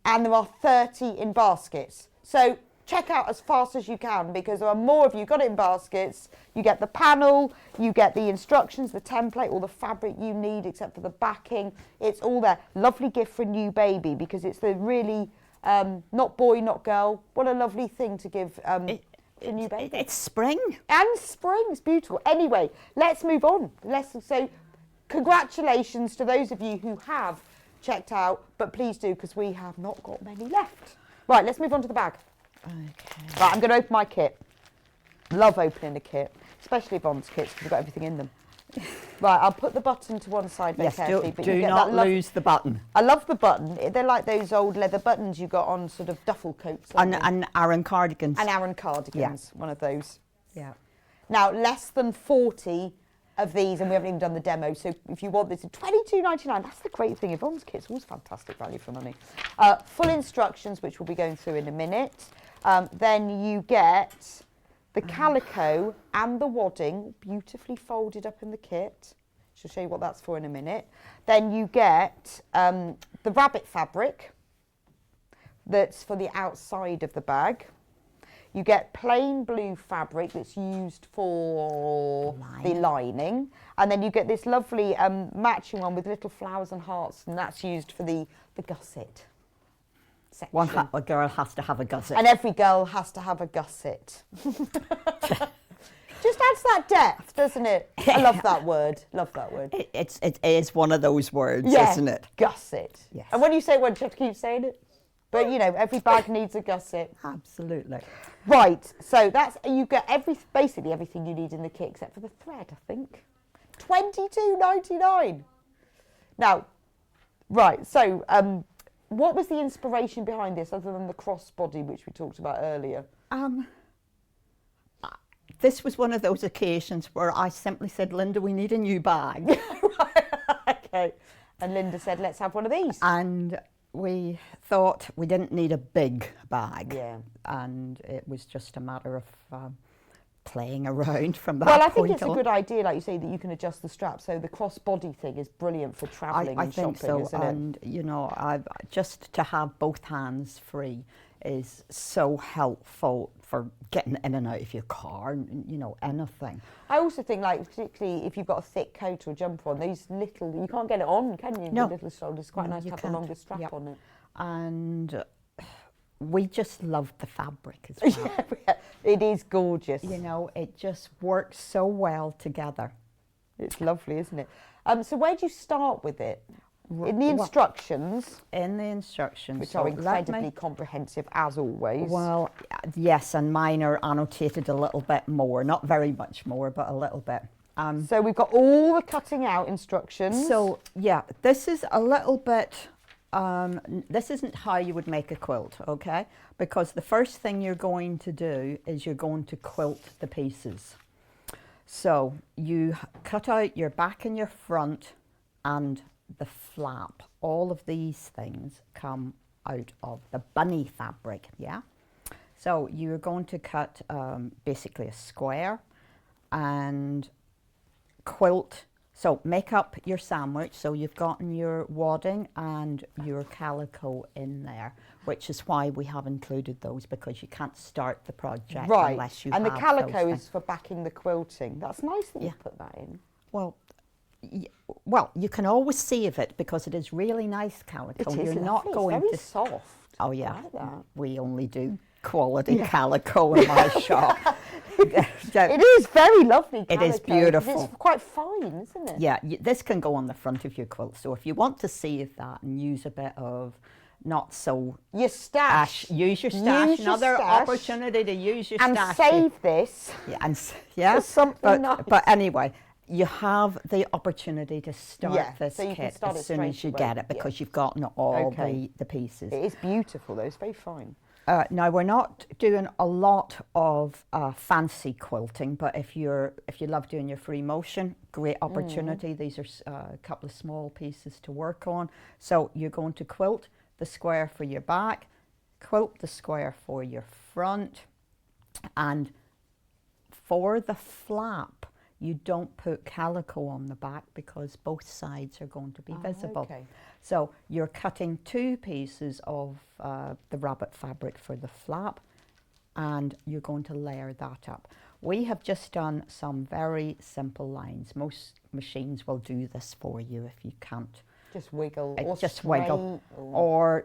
and there are 30 in baskets. So check out as fast as you can, because there are more of you. Got it in baskets. You get the panel, you get the instructions, the template, all the fabric you need except for the backing. It's all there. Lovely gift for a new baby, because it's the really not boy, not girl. What a lovely thing to give a new baby. It's spring. And spring. It's beautiful. Anyway, let's move on. So congratulations to those of you who have checked out, but please do, because we have not got many left. Right, let's move on to the bag. Okay. Right, I'm going to open my kit. Love opening a kit, especially Yvonne's kits, because we've got everything in them. Right, I'll put the button to one side very carefully. But do not lose the button. I love the button. They're like those old leather buttons you got on sort of duffel coats. And Aran cardigans. And Aran cardigans, one of those. Yeah. Now, less than 40 of these, and we haven't even done the demo, so if you want this, $22.99, that's the great thing. Yvonne's kit's always fantastic value for money. Full instructions, which we'll be going through in a minute. Then you get the calico and the wadding beautifully folded up in the kit. She'll show you what that's for in a minute. Then you get the rabbit fabric that's for the outside of the bag. You get plain blue fabric that's used for the lining. And then you get this lovely matching one with little flowers and hearts, and that's used for the gusset section. A girl has to have a gusset. And every girl has to have a gusset. Just adds that depth, doesn't it? I love that word. Love that word. It is one of those words, isn't it? Gusset. Yes. And when you say one, you have to keep saying it. But you know, every bag needs a gusset. Absolutely. Right. So that's, you get basically everything you need in the kit except for the thread, I think. $22.99. Now, right. So, what was the inspiration behind this, other than the crossbody, which we talked about earlier? This was one of those occasions where I simply said, Linda, we need a new bag. Okay. And Linda said, let's have one of these. And we thought we didn't need a big bag. Yeah. And it was just a matter of playing around from that point on. Well, I point think it's on. a good idea, like you say, that you can adjust the strap. So the crossbody thing is brilliant for travelling and shopping, so. isn't it? And, you know, just to have both hands free is so helpful for getting in and out of your car, you know, anything. I also think, like, particularly if you've got a thick coat or jumper on, these little, you can't get it on, can you? No. The little shoulders, quite nice to have a longer strap on it. And we just love the fabric as well. Yeah, it is gorgeous. You know, it just works so well together. It's lovely, isn't it? So where do you start with it? In the instructions, In the instructions. which so are let me- incredibly comprehensive as always. Well, yes, and mine are annotated a little bit more. Not very much more, but a little bit. So we've got all the cutting out instructions. So, yeah, this is a little bit, this isn't how you would make a quilt, okay? Because the first thing you're going to do is you're going to quilt the pieces. So you cut out your back and your front and the flap. All of these things come out of the bunny fabric, yeah? So you're going to cut basically a square and quilt. So make up your sandwich. So you've gotten your wadding and your calico in there, which is why we have included those, because you can't start the project right, unless you and the have calico those is for backing the quilting. That's nice that Yeah. you put that in. Well, you can always save it because it is really nice calico. It is You're not lovely. going it's very to. soft. Oh yeah, I like that. we only do quality calico in my shop. It is very lovely. It is calico, 'cause beautiful. It's quite fine, isn't it? Yeah, this can go on the front of your quilt. So if you want to save that and use a bit of not so Your stash. use your stash. Use your Another stash opportunity to use your and stash. save this. Yeah, yeah. for something but, nice. but anyway, you have the opportunity to start Yeah, this so you can kit start as it soon as straight you away. get it, Yeah. because you've gotten all Okay. the pieces. It is beautiful, though. It's very fine. Now we're not doing a lot of fancy quilting, but if you love doing your free motion, great opportunity. These are a couple of small pieces to work on. So you're going to quilt the square for your back, quilt the square for your front, and for the flap, you don't put calico on the back because both sides are going to be visible. Okay. So you're cutting 2 pieces of the rabbit fabric for the flap, and you're going to layer that up. We have just done some very simple lines. Most machines will do this for you if you can't. Just wiggle. Or Or just straight, wiggle, or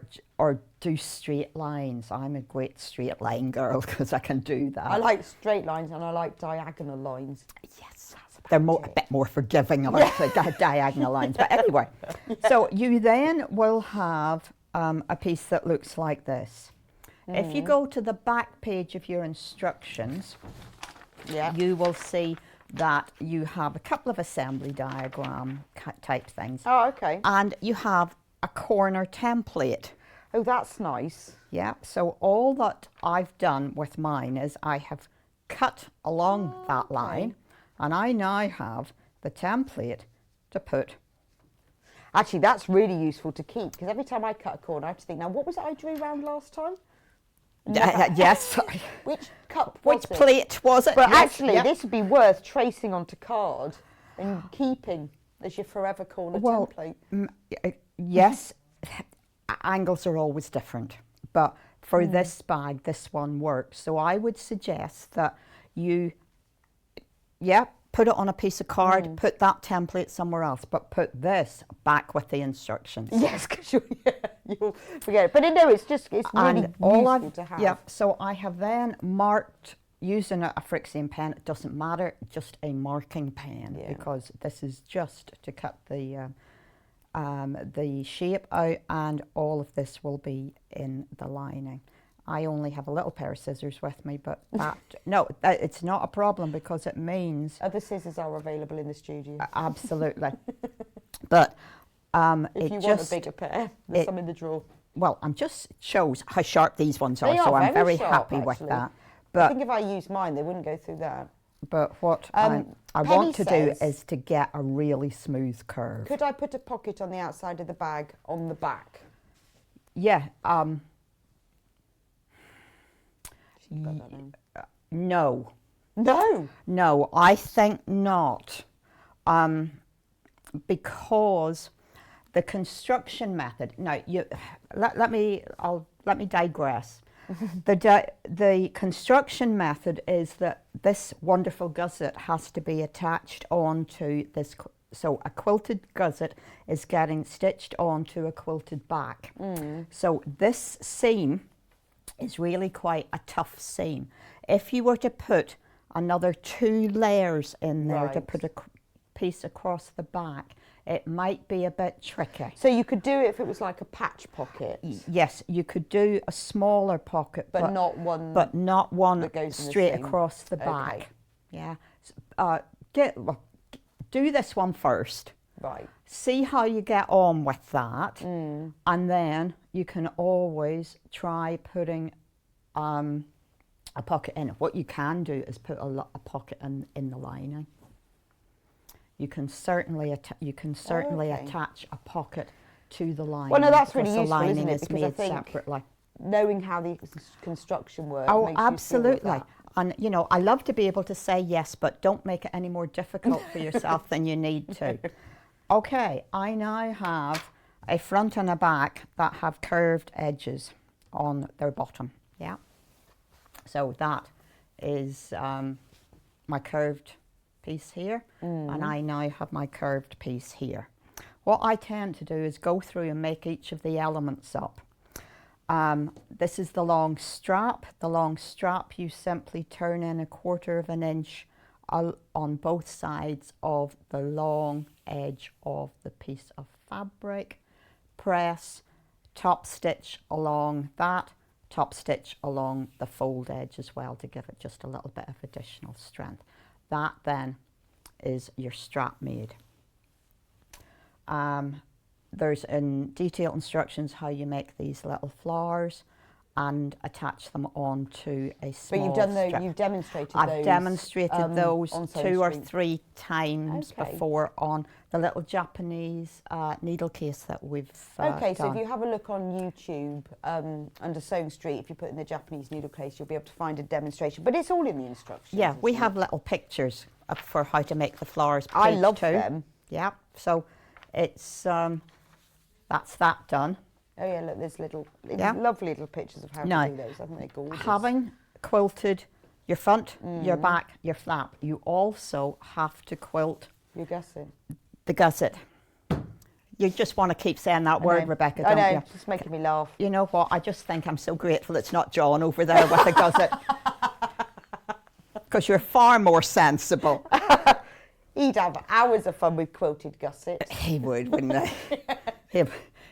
do straight lines. I'm a great straight line girl because I can do that. I like straight lines and I like diagonal lines. Yes, they're a bit more forgiving, aren't they? Diagonal lines. But anyway, so you then will have a piece that looks like this. If you go to the back page of your instructions, you will see that you have a couple of assembly diagram type things. Oh, okay. And you have a corner template. Oh, that's nice. Yeah, so all that I've done with mine is I have cut along that line, and I now have the template to put. Actually, that's really useful to keep because every time I cut a corner, I have to think, now, what was it I drew round last time? Yes. Which cup was Which it? plate was it? But Yes, actually, yeah. this would be worth tracing onto card and keeping as your forever corner template. Yes, angles are always different, but for this bag, this one works. So I would suggest that you, put it on a piece of card, put that template somewhere else, but put this back with the instructions. Yes, because you'll forget it. But no, it's really useful to have. Yeah, so I have then marked using a Frixian pen. It doesn't matter, just a marking pen, because this is just to cut the shape out, and all of this will be in the lining. I only have a little pair of scissors with me, but it's not a problem because it means Other scissors are available in the studio. absolutely. But If you want a bigger pair, there's some in the drawer. well, I'm just shows how sharp these ones are, They so are I'm very very sharp, happy with actually. that. I But think if I used mine, they wouldn't go through that. what Penny I want to do says- is to get a really smooth curve. Could I put a pocket on the outside of the bag on the back? Yeah. No. No. No, I think not. Because the construction method. Now, let me digress. The construction method is that this wonderful gusset has to be attached onto this. So a quilted gusset is getting stitched onto a quilted back. So this seam is really quite a tough seam. If you were to put another 2 layers in there to Right. put a piece across the back, it might be a bit tricky. So you could do it if it was like a patch pocket. Yes, you could do a smaller pocket, But not one that goes in the straight seam. across the Okay. back. Yeah. Do this one first. Right. See how you get on with that, and then you can always try putting a pocket in. What you can do is put a pocket in the lining. You can certainly Okay. attach a pocket to the lining. Well, no, that's because really the useful, lining isn't it? is Because I made think separately. knowing how the construction works. Oh, makes you feel with absolutely. that. And, I love to be able to say yes, but don't make it any more difficult for yourself than you need to. Okay, I now have a front and a back that have curved edges on their bottom. Yeah. So that is my curved piece here, and I now have my curved piece here. What I tend to do is go through and make each of the elements up. This is the long strap. The long strap, you simply turn in 1/4 of an inch on both sides of the long edge of the piece of fabric. Press, top stitch along that, top stitch along the fold edge as well to give it just a little bit of additional strength. That then is your strap made. There's in detailed instructions how you make these little flowers, and attach them onto a small But you've done strip. those, you've demonstrated I've those. demonstrated those on 2 or Sewing Street. 3 times Okay. before on the little Japanese needle case that we've Okay, so done. if you have a look on YouTube under Sewing Street, if you put in the Japanese needle case, you'll be able to find a demonstration. But it's all in the instructions. Yeah, we isn't have it? little pictures for how to make the flowers. I page love too. them. Yeah, so it's that's that done. Oh yeah, look, there's little, Yeah. lovely little pictures of how Now, to do those. I think they're gorgeous. Having quilted your front, your back, your flap, you also have to quilt You guess it. the gusset. You just want to keep saying that word, Rebecca, I don't know, you? it's just making me laugh. You know what? I just think I'm so grateful it's not John over there with the gusset. Because you're far more sensible. He'd have hours of fun with quilted gussets. He would, wouldn't he?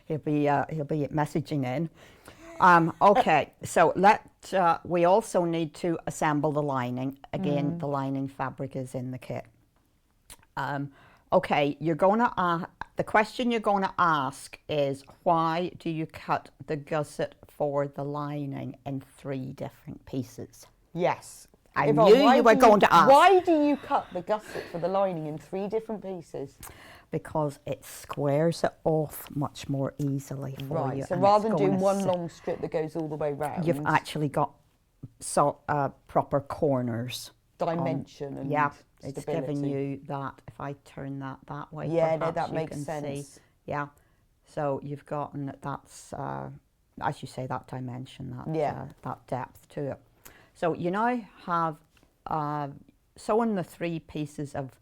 He'll be messaging in. Okay, so we also need to assemble the lining. Again, the lining fabric is in the kit. Okay, the question you're going to ask is, why do you cut the gusset for the lining in 3 different pieces? Yes. I Yvonne, knew why you were do going to ask. Why do you cut the gusset for the lining in 3 different pieces? Because it squares it off much more easily for you. Right, so and rather it's than doing going to one sit- long strip that goes all the way round, You've actually got proper corners. dimension and Yeah, it's giving stability. you that. If I turn that way, Yeah, no, perhaps that you makes can see. sense. Yeah, so you've gotten that's, as you say, that dimension, that depth to it. So you now have sewn the 3 pieces of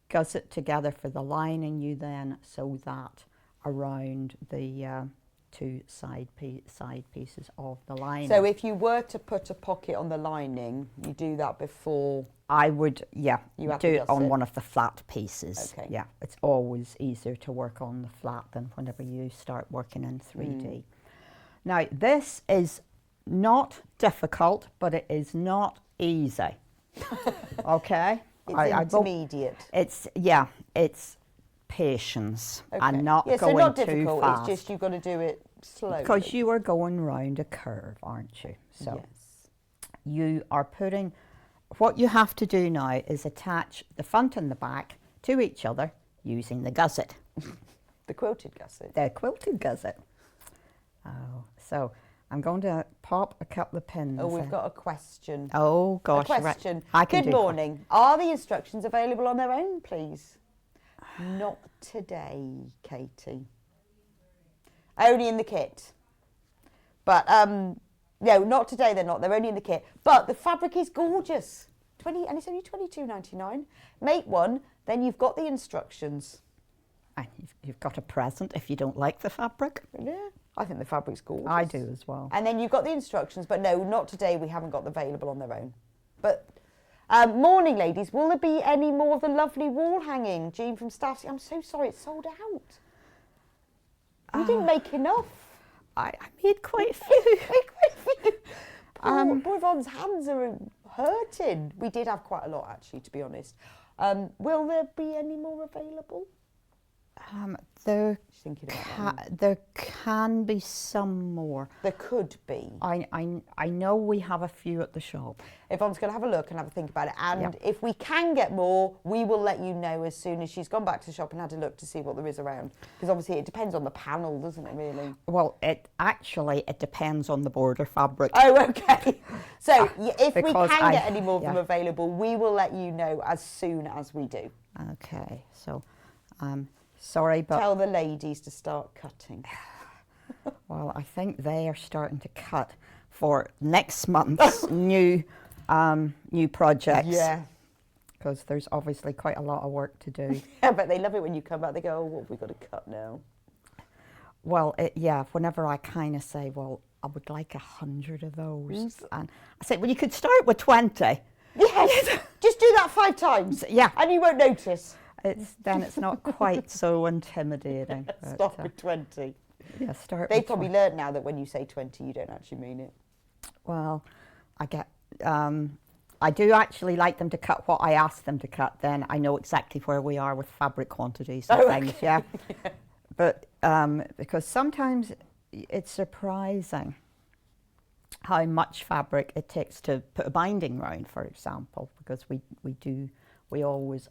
gusset together for the lining. You then sew that around the 2 side pieces of the lining. So if you were to put a pocket on the lining, you do that before. I would, yeah, You have do to it on gusset. one of the flat pieces. Okay. Yeah, it's always easier to work on the flat than whenever you start working in 3D. Now, this is not difficult, but it is not easy. Okay? It's intermediate. It's patience Okay. and not yeah, going so not too difficult. fast. It's just you've got to do it slowly. Because you are going round a curve, aren't you? So yes. you are putting, what you have to do now is attach the front and the back to each other using the gusset, The quilted gusset. the quilted gusset. Oh, so I'm going to pop a couple of pins. Oh, we've in. got a question. Oh gosh, A right. question. I can Good do morning. Are the instructions available on their own, please? Not today, Katie. Only in the kit. But no, not today. They're not. They're only in the kit. But the fabric is gorgeous. And it's only $22.99. Make one, then you've got the instructions. And you've got a present if you don't like the fabric. Yeah, I think the fabric's gorgeous. I do as well. And then you've got the instructions, but no, not today. We haven't got them available on their own. But morning, ladies. Will there be any more of the lovely wall hanging? Jean from Stafford. I'm so sorry, it's sold out. You didn't make enough. I made quite a few. Poor Yvonne's hands are hurting. We did have quite a lot, actually, to be honest. Will there be any more available? There Just thinking about that. there can be some more. There could be. I know we have a few at the shop. Yvonne's going to have a look and have a think about it. And Yeah. if we can get more, we will let you know as soon as she's gone back to the shop and had a look to see what there is around. Because obviously it depends on the panel, doesn't it, really? Well, it depends on the border fabric. Oh, okay. So if we because can I- get any more of them yeah. available, we will let you know as soon as we do. Okay, so sorry, but Tell the ladies to start cutting. well, I think they are starting to cut for next month's new projects. Yeah. Because there's obviously quite a lot of work to do. Yeah, but they love it when you come back. They go, oh, what have we got to cut now? Well, whenever I kind of say, well, I would like 100 of those. And I said, well, you could start with 20. Yes. Just do that 5 times. Yeah. And you won't notice. Then it's not quite so intimidating. but, Stop with 20. yeah, start They've with probably 20. learned now that when you say 20, you don't actually mean it. Well, I do actually like them to cut what I ask them to cut. Then I know exactly where we are with fabric quantities and things. okay. Yeah. But because sometimes it's surprising. how much fabric it takes to put a binding round, for example, because we always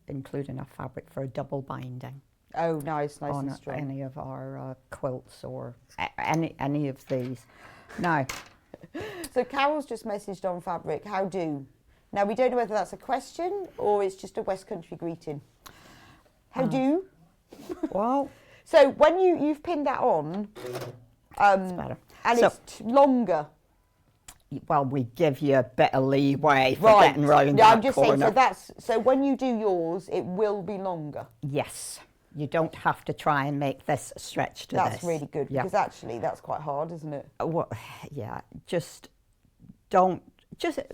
include enough fabric for a double binding. Oh, nice and On strong. any of our quilts or any of these. Now, So Carol's just messaged on fabric. How do? Now we don't know whether that's a question or it's just a West Country greeting. How do? well, So when you've pinned that on, it's better. and So- it's longer. Well, we give you a bit of leeway for getting round Yeah, that I'm just corner. saying. So when you do yours, it will be longer. Yes, you don't have to try and make this stretch to That's this. really good Yeah. because actually that's quite hard, isn't it? Well, yeah, just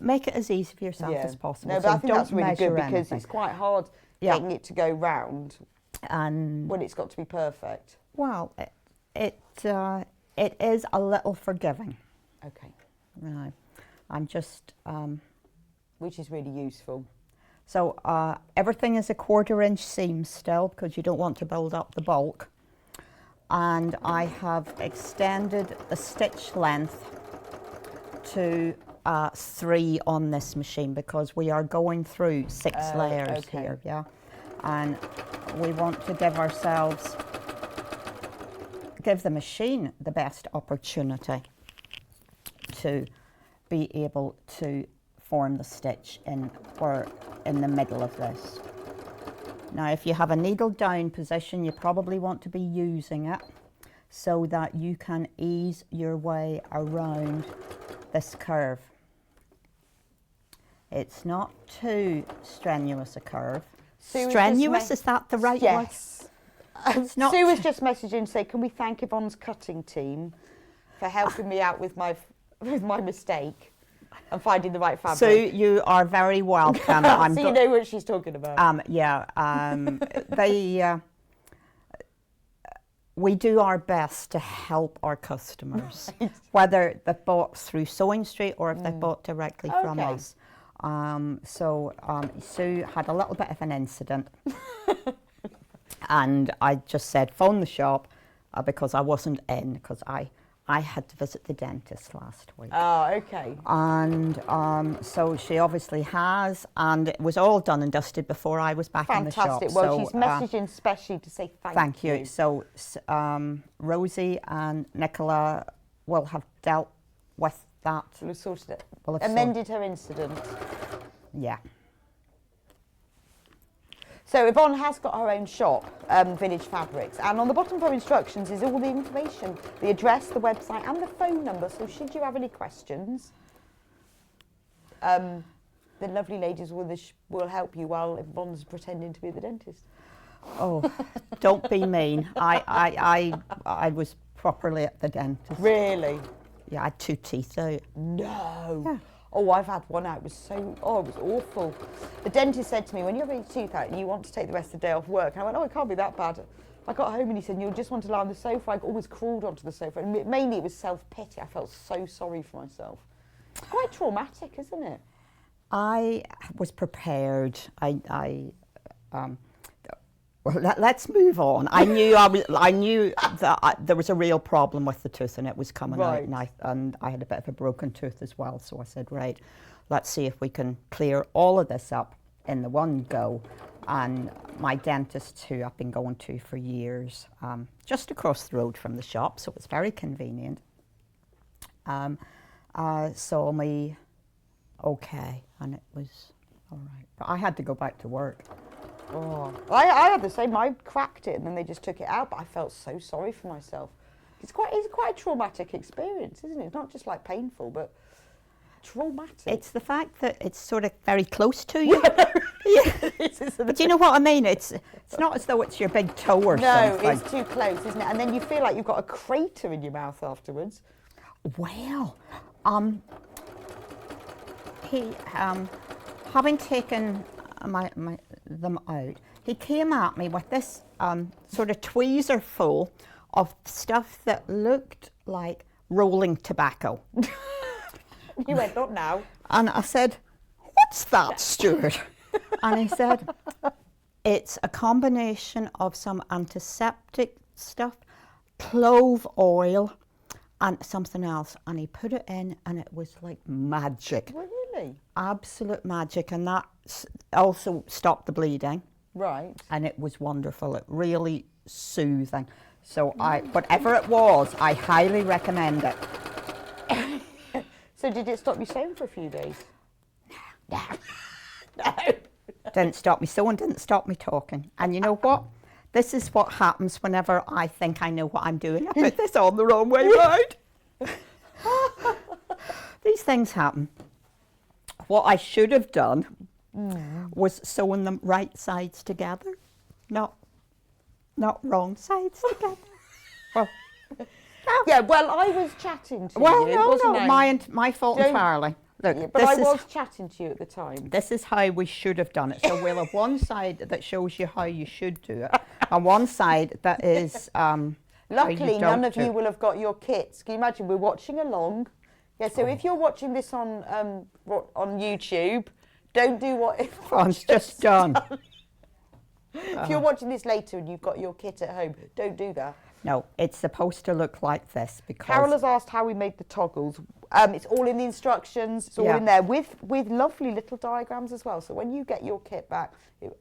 make it as easy for yourself as possible. No, but So I think don't that's really measure good because anything. it's quite hard Yeah. getting it to go round And when it's got to be perfect. well, it is a little forgiving. Okay, Right. I'm just which is really useful. so everything is a 1/4 inch seam still because you don't want to build up the bulk. And I have extended the stitch length to 3 on this machine because we are going through 6 layers okay. here, yeah. And we want to give the machine the best opportunity to be able to form the stitch in the middle of this. Now, if you have a needle down position, you probably want to be using it so that you can ease your way around this curve. It's not too strenuous a curve. Sue has just Strenuous, is that the right word? Yes. It's not Sue was just messaging to say, can we thank Yvonne's cutting team for helping me out with my mistake and finding the right fabric. So you are very welcome. So you know what she's talking about. We do our best to help our customers, whether they've bought through Sewing Street or if they've bought directly from Okay. us. Sue had a little bit of an incident, and I just said phone the shop because I wasn't in because I had to visit the dentist last week. Oh, okay. And so she obviously has, and it was all done and dusted before I was back in the shop. Fantastic. Well, So, she's messaging specially to say thank you. So Rosie and Nicola will have dealt with that. We'll have sorted it. We'll have Amended her incident. Yeah. So Yvonne has got her own shop, Village Fabrics, and on the bottom of her instructions is all the information, the address, the website and the phone number. So should you have any questions, the lovely ladies will help you while Yvonne's pretending to be the dentist. Oh, don't be mean. I was properly at the dentist. Really? Yeah, I had 2 teeth out. No. Yeah. Oh, I've had one out. It was awful. The dentist said to me, when you have your tooth out and you want to take the rest of the day off work, and I went, oh, it can't be that bad. I got home and he said, you'll just want to lie on the sofa. I almost crawled onto the sofa. And mainly it was self-pity. I felt so sorry for myself. It's quite traumatic, isn't it? I was prepared. Well, let's move on. I knew that there was a real problem with the tooth and it was coming out, and I had a bit of a broken tooth as well. So I said, right, let's see if we can clear all of this up in the one go. And my dentist, who I've been going to for years, just across the road from the shop, so it was very convenient, saw me okay, and it was all right. But I had to go back to work. Oh, I had the same. I cracked it and then they just took it out, but I felt so sorry for myself. It's quite a traumatic experience, isn't it? It's not just like painful, but traumatic. It's the fact that it's sort of very close to you. Yeah. But you know what I mean? It's not as though it's your big toe or something. No, it's too close, isn't it? And then you feel like you've got a crater in your mouth afterwards. Well, he having taken them out, he came at me with this sort of tweezer full of stuff that looked like rolling tobacco. You went, not now. And I said, what's that, Stuart? And he said, it's a combination of some antiseptic stuff, clove oil, and something else, and he put it in, and it was like magic. Really? Absolute magic, and that also stopped the bleeding. Right. And it was wonderful. It really soothing. So whatever it was, I highly recommend it. So did it stop you sewing for a few days? No. Didn't stop me sewing, didn't stop me talking. And you know what? This is what happens whenever I think I know what I'm doing. I put this on the wrong way round. These things happen. What I should have done was sewing them right sides together, not wrong sides together. Well, yeah, well, I was chatting to well, you, no, wasn't I? my fault Don't- entirely. Look, Yeah, but I was chatting to you at the time. this is how we should have done it. So we'll have one side that shows you how you should do it, and one side that is. Luckily, none of you will. will have got your kits. Can you imagine? We're watching along. Yeah, so if you're watching this on YouTube, don't do what It's just done. If you're watching this later and you've got your kit at home, don't do that. No, it's supposed to look like this because. Carol has asked how we made the toggles. It's all in the instructions. It's all Yeah. in there with lovely little diagrams as well. So when you get your kit back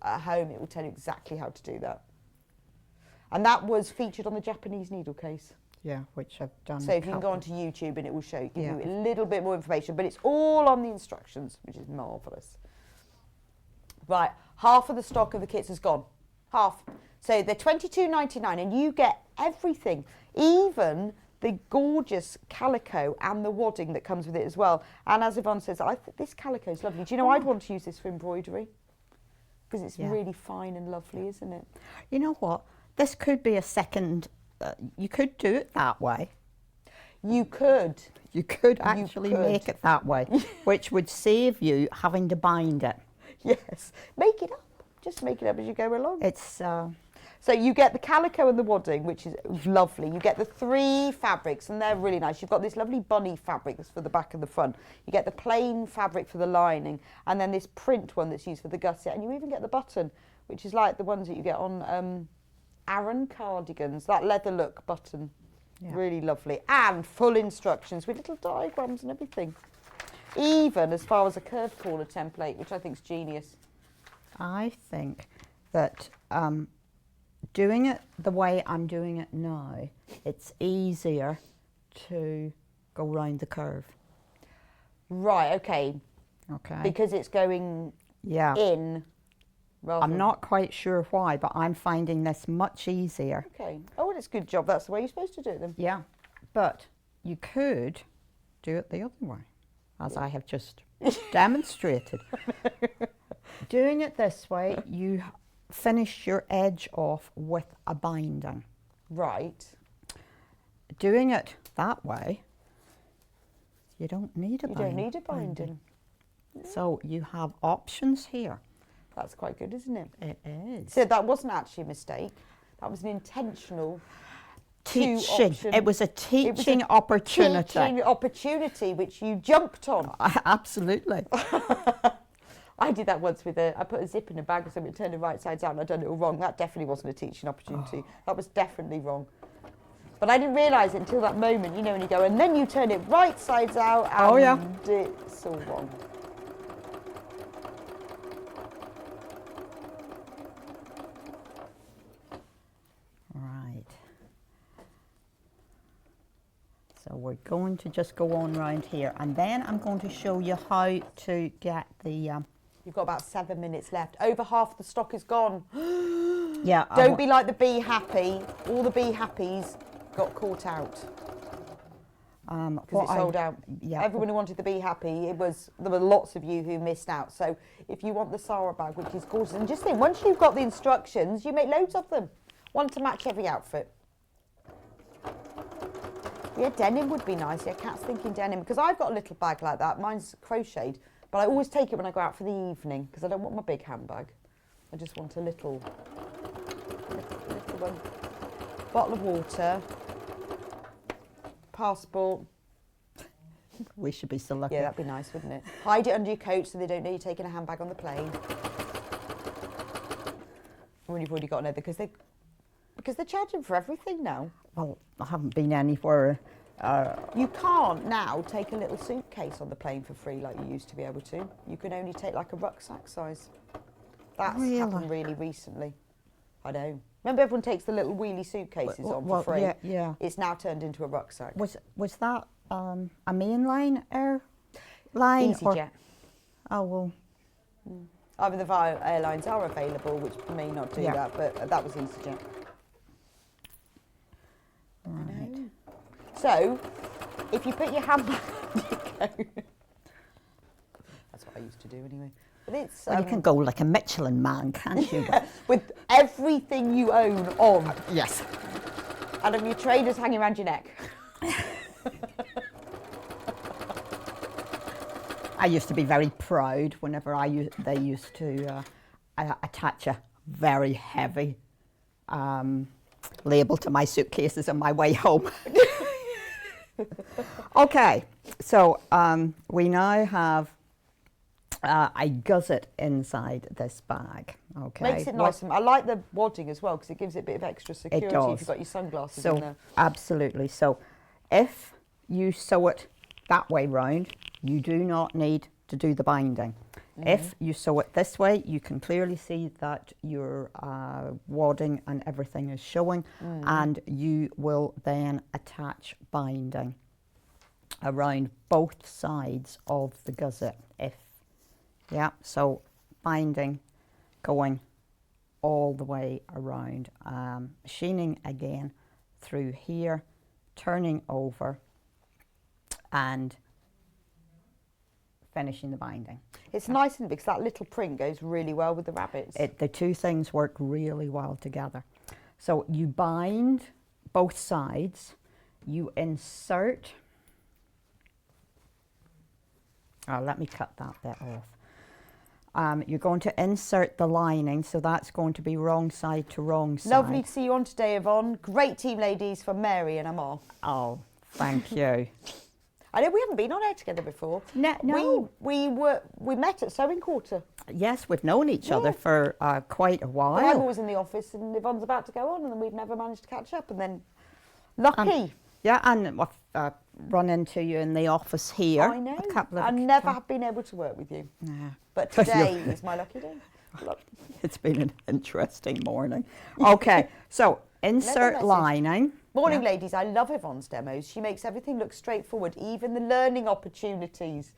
at home, it will tell you exactly how to do that. And that was featured on the Japanese needle case. Yeah, which I've done. So a if you can go couple. onto YouTube and it will show you, give Yeah. you a little bit more information, but it's all on the instructions, which is marvellous. Right, half of the stock of the kits is gone. Half. So they're $22.99 and you get everything, even the gorgeous calico and the wadding that comes with it as well. And as Yvonne says, I think this calico is lovely. Do you know, I'd want to use this for embroidery because it's Yeah. really fine and lovely, isn't it? You know what? This could be a second. You could do it that way. You could. You could actually could. make it that way, which would save you having to bind it. Yes. Make it up. Just make it up as you go along. It's. So you get the calico and the wadding, which is lovely. You get the 3 fabrics, and they're really nice. You've got this lovely bunny fabric that's for the back and the front. You get the plain fabric for the lining, and then this print one that's used for the gusset. And you even get the button, which is like the ones that you get on Aran cardigans, that leather look button. Yeah. Really lovely. And full instructions with little diagrams and everything. Even as far as a curve corner template, which I think is genius. I think that doing it the way I'm doing it now, it's easier to go round the curve. Right, okay. Okay. Because it's going yeah. in. Rather I'm than- not quite sure why, but I'm finding this much easier. Okay. Oh, well, it's a good job. That's the way you're supposed to do it then. Yeah, but you could do it the other way, as I have just demonstrated. Doing it this way, you finish your edge off with a binding. Right. Doing it that way, you don't need a You binding. don't need a binding. So you have options here. That's quite good, isn't it? It is. So that wasn't actually a mistake. That was an intentional Teaching. option. It was a It was a teaching opportunity. teaching opportunity which you jumped on. Absolutely. I did that once with I put a zip in a bag or something, turned it right sides out and I'd done it all wrong. That definitely wasn't a teaching opportunity. That was definitely wrong. But I didn't realise it until that moment, you know, when you go, and then you turn it right sides out and Oh, yeah. it's all wrong. Right. So we're going to just go on round here, and then I'm going to show you how to get the. You've got about 7 minutes left. Over half the stock is gone. Yeah. Don't be like the Be Happy. All the Be Happies got caught out because it sold out. Yeah. Everyone who wanted the Be Happy, there were lots of you who missed out. So if you want the Zara bag, which is gorgeous, and just think, once you've got the instructions, you make loads of them. One to match every outfit. Yeah, denim would be nice. Yeah, Kat's thinking denim because I've got a little bag like that. Mine's crocheted, but I always take it when I go out for the evening because I don't want my big handbag. I just want a little one. Bottle of water, passport. We should be so lucky. Yeah, that'd be nice, wouldn't it? Hide it under your coat so they don't know you're taking a handbag on the plane. When you've already got another, because they're charging for everything now. Well, I haven't been anywhere You can't now take a little suitcase on the plane for free like you used to be able to. You can only take like a rucksack size. That's happened really recently. I know. Remember everyone takes the little wheelie suitcases on for free? Yeah. It's now turned into a rucksack. Was that a mainline airline? EasyJet. Oh, well. Either the Via airlines are available, which may not do that, but that was EasyJet. Right. So, if you put your hand behind your coat, that's what I used to do anyway. But it's Well, you can go like a Michelin man, can't you? with everything you own on, Yes. and of your trainers hanging around your neck. I used to be very proud whenever they used to attach a very heavy label to my suitcases on my way home. Okay, so we now have a gusset inside this bag. Okay, Makes it nice. I like the wadding as well because it gives it a bit of extra security does. if you've got your sunglasses So in there. absolutely. So if you sew it that way round, you do not need to do the binding. If you sew it this way, you can clearly see that your wadding and everything is showing, and you will then attach binding around both sides of the gusset. So binding going all the way around, machining again through here, turning over and finishing the binding. It's nice, isn't it? Because that little print goes really well with the rabbits. The two things work really well together. So you bind both sides, you insert, let me cut that bit off. You're going to insert the lining, so that's going to be wrong side to wrong side. Lovely to see you on today, Yvonne. Great team ladies from Mary and Amar. Oh, thank you. I know we haven't been on air together before. No. We met at Sewing Quarter. Yes, we've known each other for quite a while. And I'm always in the office and Yvonne's about to go on and then we've never managed to catch up and then lucky. And I've run into you in the office here. I know. A couple of I never have been able to work with you. Yeah. But today is my lucky day. It's been an interesting morning. Okay, so insert lining. Morning, ladies. I love Yvonne's demos. She makes everything look straightforward, even the learning opportunities.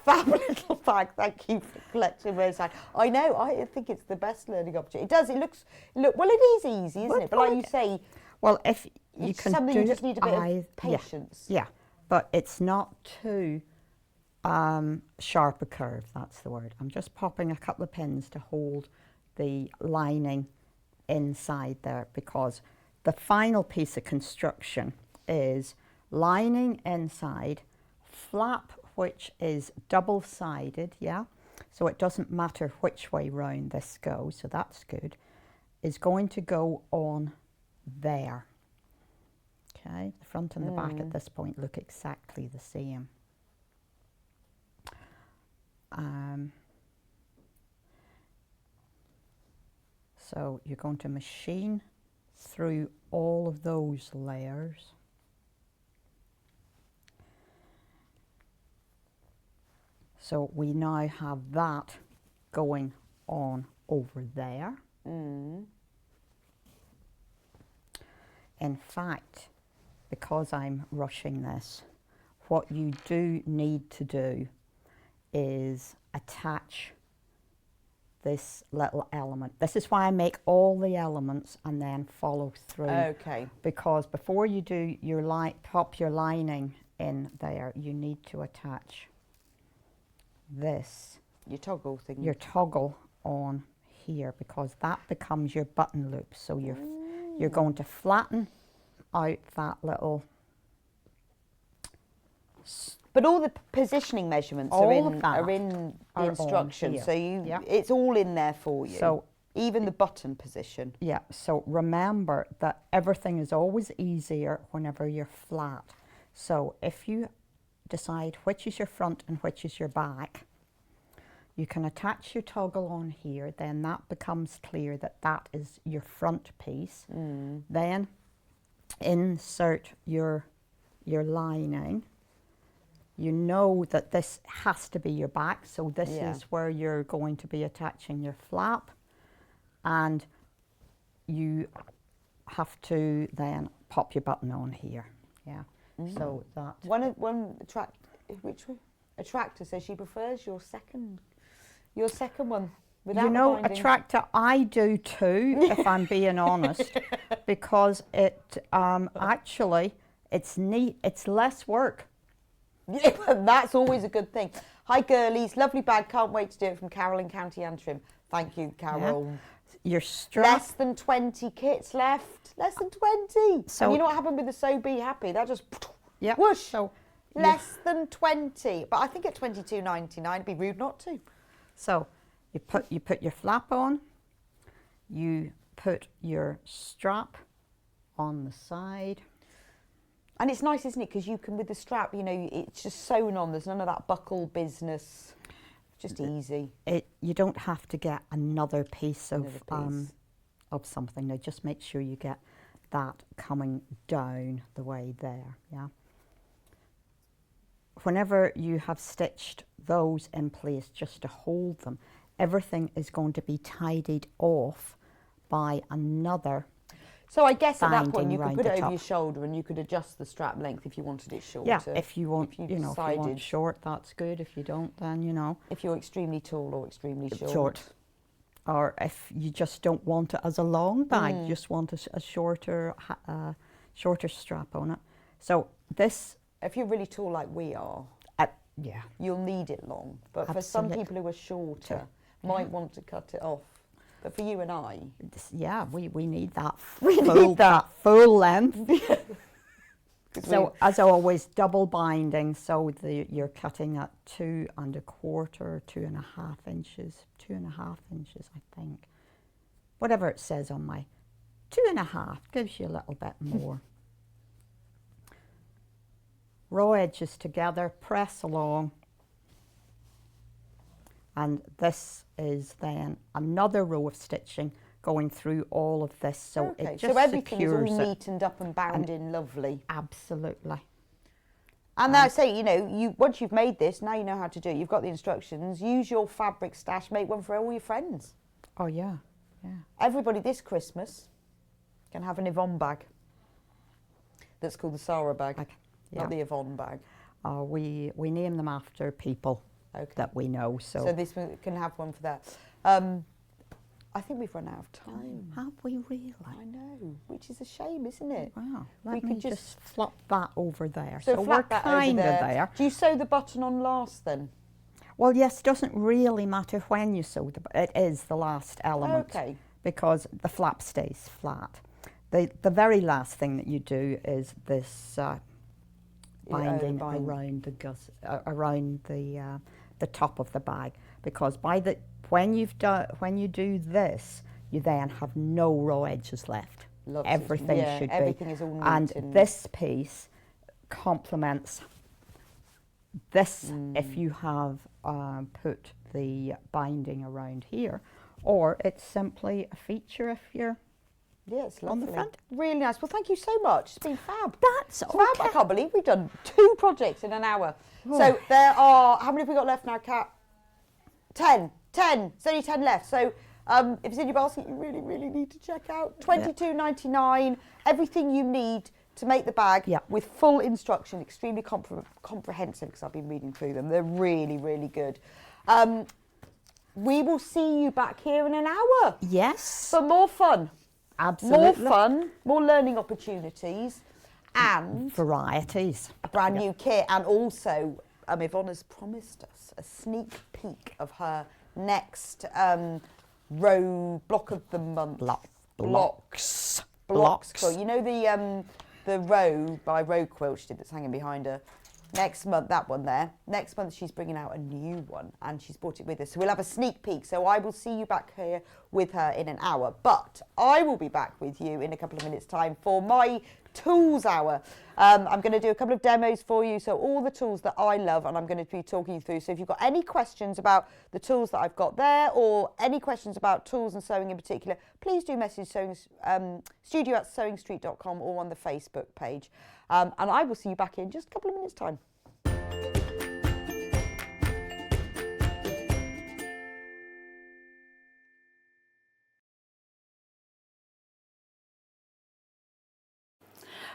Fab little bag. Thank you for collecting those. I know. I think it's the best learning opportunity. It does. It looks. Well, it is easy, isn't it? But like you say, well, if you it's can something do you just need a bit of patience. Yeah, but it's not too sharp a curve. That's the word. I'm just popping a couple of pins to hold the lining inside there because the final piece of construction is lining inside, flap which is double-sided, so it doesn't matter which way round this goes, so that's good, is going to go on there. Okay, the front and the back at this point look exactly the same. So you're going to machine through all of those layers. So we now have that going on over there. In fact, because I'm rushing this, what you do need to do is attach this little element. This is why I make all the elements and then follow through. Okay. Because before you do your pop your lining in there, you need to attach this. Your toggle thing. Your toggle on here because that becomes your button loop. So you're going to flatten out that little. But all the positioning measurements are in the instructions, so it's all in there for you. So even the button position. Yeah. So remember that everything is always easier whenever you're flat. So if you decide which is your front and which is your back, you can attach your toggle on here. Then that becomes clear that that is your front piece. Then insert your your lining. You know that this has to be your back, so this is where you're going to be attaching your flap, and you have to then pop your button on here. Yeah. So that A tractor says she prefers your second one without you know, the a binding. tractor I do too, if I'm being honest, because it actually it's neat. It's less work. Yeah, that's always a good thing. Hi girlies, lovely bag, can't wait to do it, from Carol in County Antrim. Thank you, Carol. Your strap. Less than 20 kits left. Less than 20. So- and you know what happened with the So Be Happy? That just Yeah. whoosh. So Less than 20. But I think at $22.99 it'd be rude not to. So you put your flap on, you put your strap on the side. And it's nice, isn't it? Because you can, with the strap, you know, it's just sewn on. There's none of that buckle business. Just easy. You don't have to get another piece of Another piece. of something. Now just make sure you get that coming down the way there. Yeah. Whenever you have stitched those in place just to hold them, everything is going to be tidied off by another. So I guess at that point binding you could round put the it over top. your shoulder and you could adjust the strap length if you wanted it shorter. Yeah, if you want, if you if you want decided- short, that's good. If you don't, then you know, If you're extremely tall or extremely short. short. Or if you just don't want it as a long bag, you just want a shorter, shorter strap on it. So this, If you're really tall like we are, yeah, you'll need it long. But for some Absolutely. people who are shorter, might want to cut it off. But for you and I, yeah, we need that. We full, need that. full length. 'cause So as always, double binding. So you're cutting at 2 1/4, 2.5 inches, 2.5 inches, I think. Whatever it says on my 2.5 gives you a little bit more. Raw edges together, press along. And this is then another row of stitching going through all of this. So okay, it just so everything is all secures it. neatened up and bound in lovely. Absolutely. And I say, you know, once you've made this, now you know how to do it. You've got the instructions. Use your fabric stash. Make one for all your friends. Oh, yeah, yeah. Everybody this Christmas can have an Yvonne bag. That's called the Zara bag, yeah. not the Yvonne bag. We name them after people that we know. So this one can have one for that. I think we've run out of time. Have we really? I know, which is a shame, isn't it? Wow. We Let could me just- just flop that over there. So we're flap that over kind of there. there. Do you sew the button on last then? Well, yes, it doesn't really matter when you sew it is the last element. Okay. Because the flap stays flat. The very last thing that you do is this binding bind. around the top of the bag, because when you do this, you then have no raw edges left. Lots of- everything yeah, should everything be. is all neat and and- this piece complements this if you have put the binding around here, or it's simply a feature if you're Yeah, it's on lovely. the front. Really nice. Well, thank you so much. It's been fab. That's It's fab. I okay. can't believe we've done 2 projects in an hour. So there are, how many have we got left now, Kat? 10. There's only 10 left. So if it's in your basket, you really, really need to check out. $22.99. Everything you need to make the bag with full instruction, extremely comprehensive, because I've been reading through them. They're really, really good. We will see you back here in an hour Yes, for more fun. absolutely. More fun, more learning opportunities, and Varieties. a brand new kit. And also, Yvonne has promised us a sneak peek of her next block of the month. Blocks. Quilt. You know the row by Row Quilt she did that's hanging behind her. Next month, that one there. Next month, she's bringing out a new one, and she's brought it with her. So we'll have a sneak peek. So I will see you back here with her in an hour. But I will be back with you in a couple of minutes' time for my tools hour. I'm going to do a couple of demos for you, so all the tools that I love, and I'm going to be talking you through. So if you've got any questions about the tools that I've got there, or any questions about tools and sewing in particular, please do message studio@sewingstreet.com or on the Facebook page. And I will see you back in just a couple of minutes' time.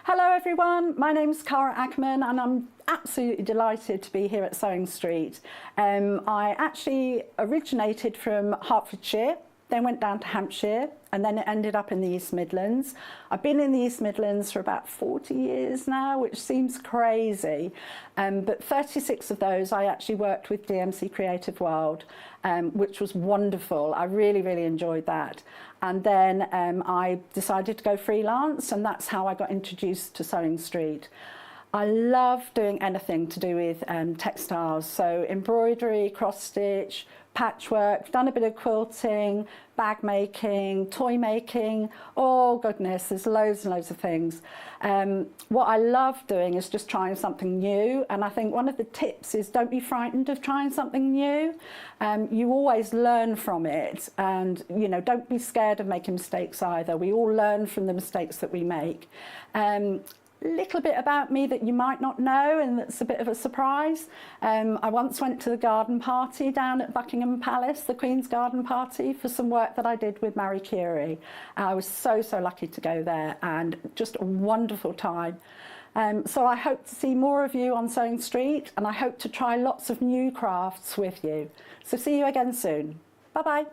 Hello everyone, my name's Cara Ackerman and I'm absolutely delighted to be here at Sewing Street. I actually originated from Hertfordshire, then went down to Hampshire and then it ended up in the East Midlands. I've been in the East Midlands for about 40 years now, which seems crazy, but 36 of those I actually worked with DMC Creative World, which was wonderful. I really, really enjoyed that. And then I decided to go freelance, and that's how I got introduced to Sewing Street. I love doing anything to do with textiles, so embroidery, cross stitch, patchwork, done a bit of quilting, bag making, toy making, oh goodness, there's loads and loads of things. What I love doing is just trying something new, and I think one of the tips is don't be frightened of trying something new. You always learn from it, and you know, don't be scared of making mistakes either. We all learn from the mistakes that we make. Little bit about me that you might not know, and that's a bit of a surprise. I once went to the garden party down at Buckingham Palace, the Queen's garden party, for some work that I did with Marie Curie. I was so lucky to go there, and just a wonderful time. So I hope to see more of you on Sewing Street, and I hope to try lots of new crafts with you. So see you again soon. Bye-bye.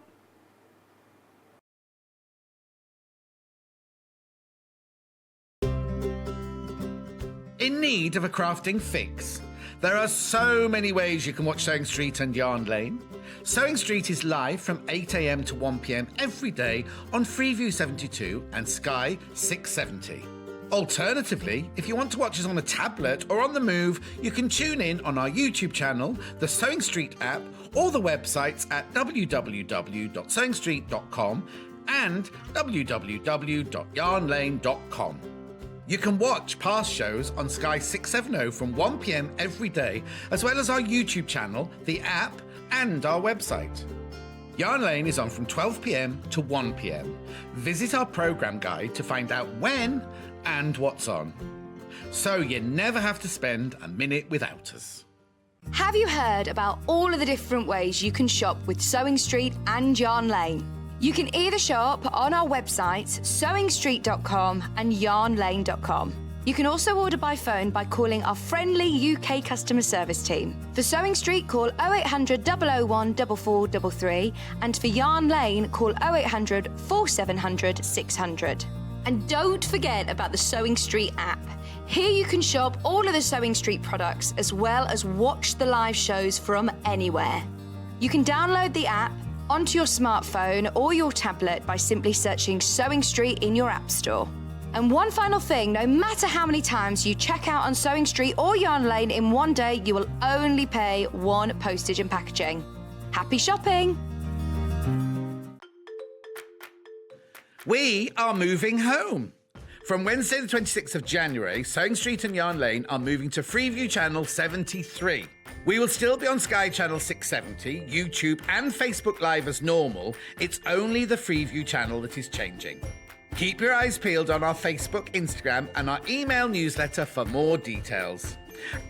In need of a crafting fix? There are so many ways you can watch Sewing Street and Yarn Lane. Sewing Street is live from 8 a.m. to 1 p.m. every day on Freeview 72 and Sky 670. Alternatively, if you want to watch us on a tablet or on the move, you can tune in on our YouTube channel, the Sewing Street app, or the websites at www.sewingstreet.com and www.yarnlane.com. You can watch past shows on Sky 670 from 1 p.m. every day, as well as our YouTube channel, the app, and our website. Yarn Lane is on from 12 p.m. to 1 p.m. Visit our programme guide to find out when and what's on, so you never have to spend a minute without us. Have you heard about all of the different ways you can shop with Sewing Street and Yarn Lane? You can either shop on our websites, sewingstreet.com and yarnlane.com. You can also order by phone by calling our friendly UK customer service team. For Sewing Street, call 0800 001 4433, and for Yarn Lane, call 0800 4700 600. And don't forget about the Sewing Street app. Here you can shop all of the Sewing Street products, as well as watch the live shows from anywhere. You can download the app onto your smartphone or your tablet by simply searching Sewing Street in your app store. And one final thing, no matter how many times you check out on Sewing Street or Yarn Lane in one day, you will only pay one postage and packaging. Happy shopping! We are moving home. From Wednesday the 26th of January, Sewing Street and Yarn Lane are moving to Freeview Channel 73. We will still be on Sky Channel 670, YouTube and Facebook Live as normal. It's only the Freeview channel that is changing. Keep your eyes peeled on our Facebook, Instagram and our email newsletter for more details.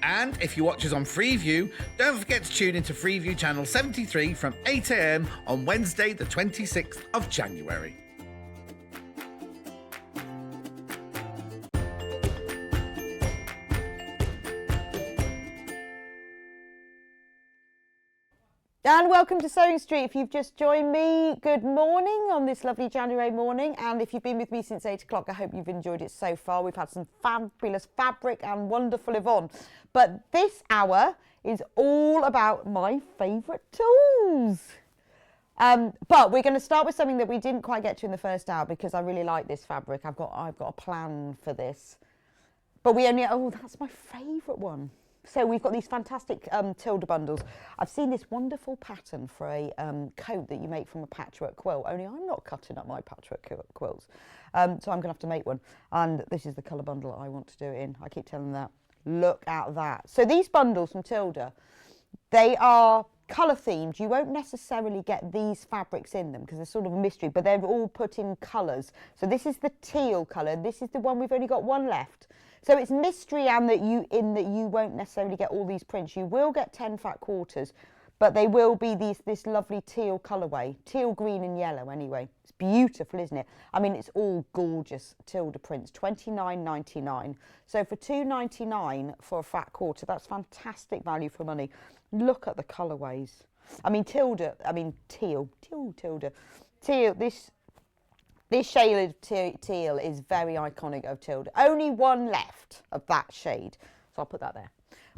And if you watch us on Freeview, don't forget to tune into Freeview Channel 73 from 8 a.m. on Wednesday the 26th of January. And welcome to Sewing Street. If you've just joined me, good morning on this lovely January morning. And if you've been with me since 8 o'clock, I hope you've enjoyed it so far. We've had some fabulous fabric and wonderful Yvonne. But this hour is all about my favourite tools. But we're going to start with something that we didn't quite get to in the first hour because I really like this fabric. I've got a plan for this. But we only, oh, that's my favourite one. So we've got these fantastic Tilda bundles. I've seen this wonderful pattern for a coat that you make from a patchwork quilt, only I'm not cutting up my patchwork quilts. So I'm going to have to make one. And this is the colour bundle I want to do it in. I keep telling them that. Look at that. So these bundles from Tilda, they are colour themed. You won't necessarily get these fabrics in them because they're sort of a mystery, but they're all put in colours. So this is the teal colour. This is the one we've only got one left. So it's mystery and that you won't necessarily get all these prints. You will get 10 fat quarters, but they will be this lovely teal colourway. Teal, green and yellow anyway. It's beautiful, isn't it? I mean, it's all gorgeous Tilda prints. $29.99. So for $2.99 for a fat quarter, that's fantastic value for money. Look at the colourways. I mean, Tilda, teal, this shade of teal is very iconic of Tilda. Only one left of that shade. So I'll put that there.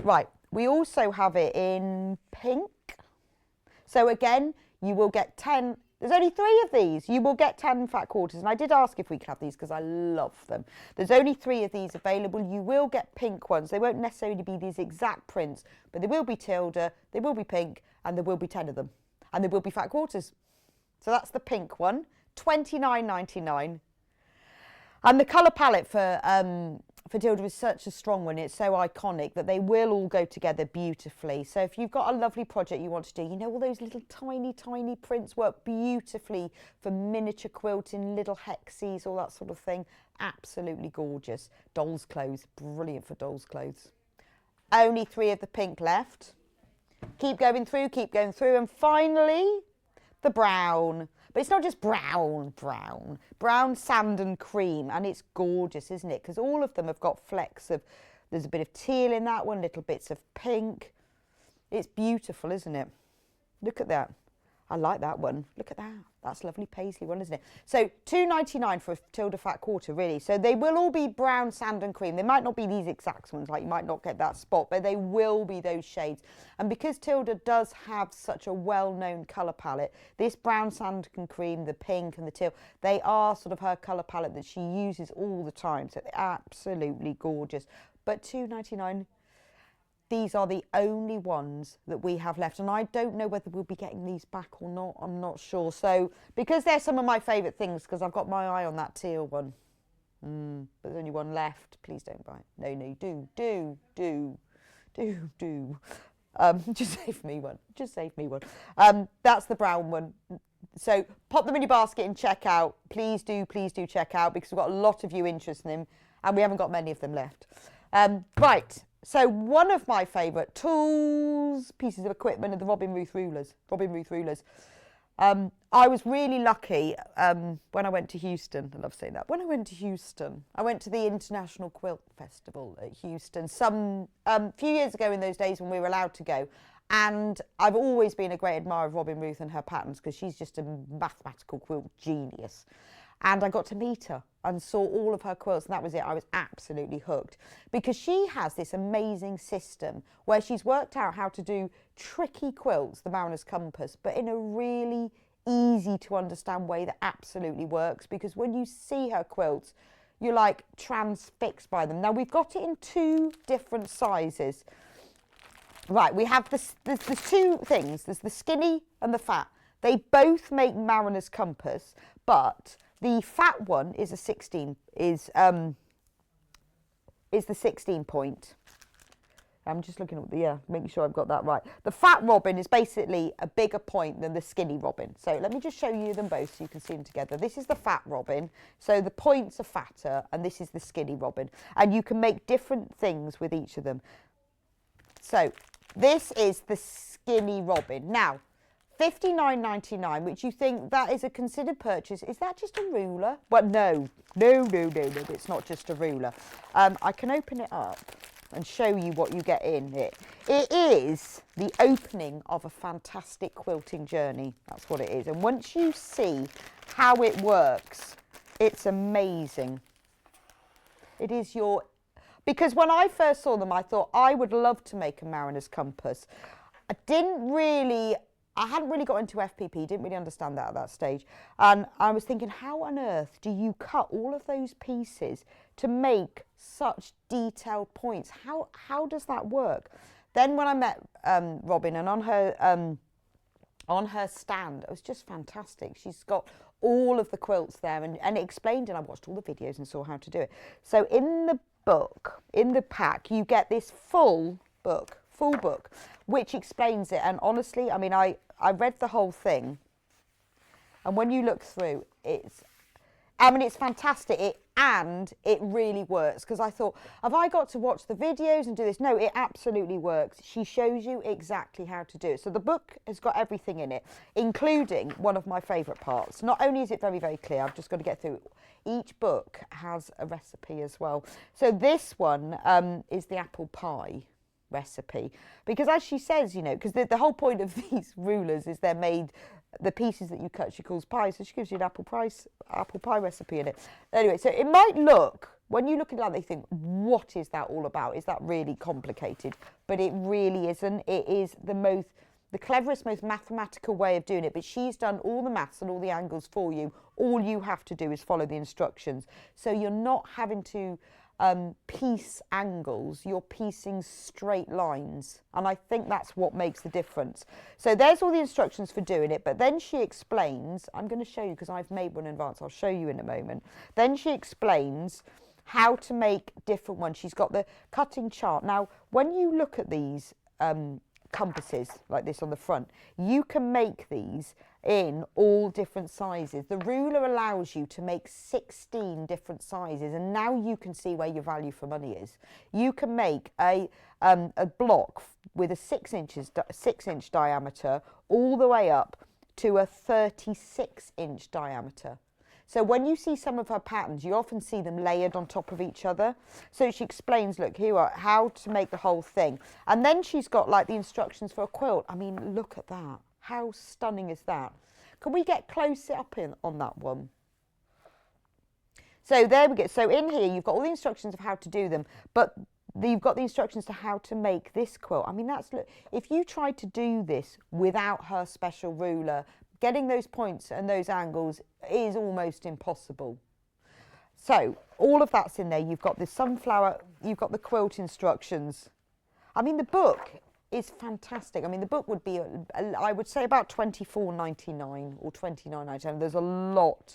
Right, we also have it in pink. So again, you will get 10. There's only 3 of these. You will get 10 fat quarters. And I did ask if we could have these because I love them. There's only 3 of these available. You will get pink ones. They won't necessarily be these exact prints, but they will be Tilda, they will be pink, and there will be 10 of them. And there will be fat quarters. So that's the pink one. $29.99. And the colour palette for Tilda is such a strong one. It's so iconic that they will all go together beautifully. So if you've got a lovely project you want to do, you know, all those little tiny prints work beautifully for miniature quilting, little hexes, all that sort of thing. Absolutely gorgeous. Doll's clothes, brilliant for doll's clothes. Only 3 of the pink left. Keep going through, and finally, the brown. But it's not just brown, sand and cream, and it's gorgeous, isn't it? Because all of them have got flecks of, there's a bit of teal in that one, little bits of pink. It's beautiful, isn't it? Look at that. I like that one. Look at that. That's a lovely paisley one, isn't it? So $2.99 for a Tilda fat quarter, really. So they will all be brown, sand and cream. They might not be these exact ones, like you might not get that spot, but they will be those shades. And because Tilda does have such a well-known colour palette, this brown, sand and cream, the pink and the teal, they are sort of her colour palette that she uses all the time. So they're absolutely gorgeous. But $2.99. These are the only ones that we have left, and I don't know whether we'll be getting these back or not. I'm not sure. So because they're some of my favourite things, because I've got my eye on that teal one. But there's only one left. Please don't buy it. No, do. Just save me one. That's the brown one. So pop them in your basket and check out. Please do check out, because we've got a lot of you interested in them, and we haven't got many of them left. Right. So one of my favourite tools, pieces of equipment, are the Robin Ruth rulers. I was really lucky when I went to Houston. I love saying that. When I went to Houston, I went to the International Quilt Festival at Houston some few years ago, in those days when we were allowed to go. And I've always been a great admirer of Robin Ruth and her patterns, because she's just a mathematical quilt genius. And I got to meet her and saw all of her quilts, and that was it. I was absolutely hooked, because she has this amazing system where she's worked out how to do tricky quilts, the Mariner's Compass, but in a really easy to understand way that absolutely works, because when you see her quilts, you're like transfixed by them. Now we've got it in 2 different sizes. Right, we have there's 2 things. There's the skinny and the fat. They both make Mariner's Compass, but the fat one is the 16 point. I'm just looking at making sure I've got that right. The fat robin is basically a bigger point than the skinny robin. So let me just show you them both so you can see them together. This is the fat robin, so the points are fatter, and this is the skinny robin. And you can make different things with each of them. So this is the skinny robin. Now, $59.99, which you think that is a considered purchase. Is that just a ruler? Well, no, it's not just a ruler. I can open it up and show you what you get in it. It is the opening of a fantastic quilting journey. That's what it is. And once you see how it works, it's amazing. It is because when I first saw them, I thought I would love to make a Mariner's Compass. I didn't really I hadn't really got into FPP, didn't really understand that at that stage. And I was thinking, how on earth do you cut all of those pieces to make such detailed points? How does that work? Then when I met Robin, and on her stand, it was just fantastic. She's got all of the quilts there, and it explained, and I watched all the videos and saw how to do it. So in the book, in the pack, you get this full book, which explains it. And honestly, I mean, I read the whole thing, and when you look through, it's fantastic. It really works, because I thought, have I got to watch the videos and do this? No, it absolutely works. She shows you exactly how to do it. So the book has got everything in it, including one of my favourite parts. Not only is it very, very clear, I've just got to get through it. Each book has a recipe as well. So this one is the apple pie recipe, because as she says, you know, because the whole point of these rulers is they're made, the pieces that you cut she calls pie, so she gives you an apple pie recipe in it. Anyway, so it might look, when you look at that, they think, what is that all about? Is that really complicated? But it really isn't. It is the cleverest, most mathematical way of doing it. But she's done all the maths and all the angles for you. All you have to do is follow the instructions. So you're not having to piece angles, you're piecing straight lines, and I think that's what makes the difference. So there's all the instructions for doing it, but then she explains, I'm going to show you because I've made one in advance, I'll show you in a moment. Then she explains how to make different ones. She's got the cutting chart. Now when you look at these compasses like this on the front, you can make these in all different sizes. The ruler allows you to make 16 different sizes, and now you can see where your value for money is. You can make a block with a 6-inch diameter all the way up to a 36-inch diameter. So when you see some of her patterns, you often see them layered on top of each other. So she explains, look, here are how to make the whole thing. And then she's got like the instructions for a quilt. I mean, look at that. How stunning is that? Can we get close up on that one? So there we go. So in here, you've got all the instructions of how to do them, but you've got the instructions to how to make this quilt. I mean, look, if you tried to do this without her special ruler, getting those points and those angles is almost impossible. So all of that's in there. You've got the sunflower, you've got the quilt instructions. I mean, the book is fantastic. I mean, the book would be, I would say, about $24.99 or $29.99. There's a lot.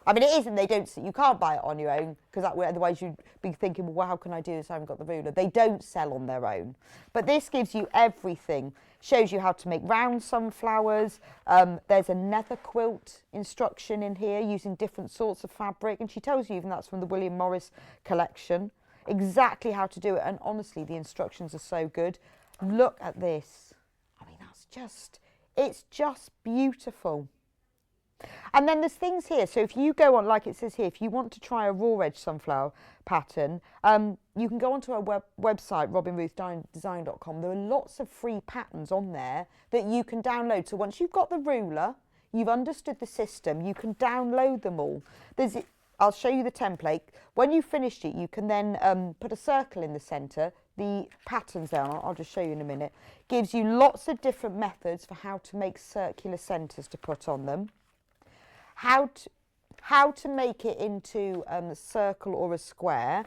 I mean, it isn't, you can't buy it on your own, because otherwise you'd be thinking, well, how can I do this? I haven't got the ruler. They don't sell on their own. But this gives you everything. Shows you how to make round sunflowers. There's a nether quilt instruction in here using different sorts of fabric. And she tells you even that's from the William Morris collection. Exactly how to do it. And honestly, the instructions are so good. Look at this. I mean, it's just beautiful. And then there's things here. So if you go on, like it says here, if you want to try a raw edge sunflower pattern, you can go onto our website, robinruthdesign.com. There are lots of free patterns on there that you can download. So once you've got the ruler, you've understood the system, you can download them all. I'll show you the template. When you've finished it, you can then put a circle in the centre. The patterns there, I'll just show you in a minute, gives you lots of different methods for how to make circular centres to put on them. How to make it into a circle or a square,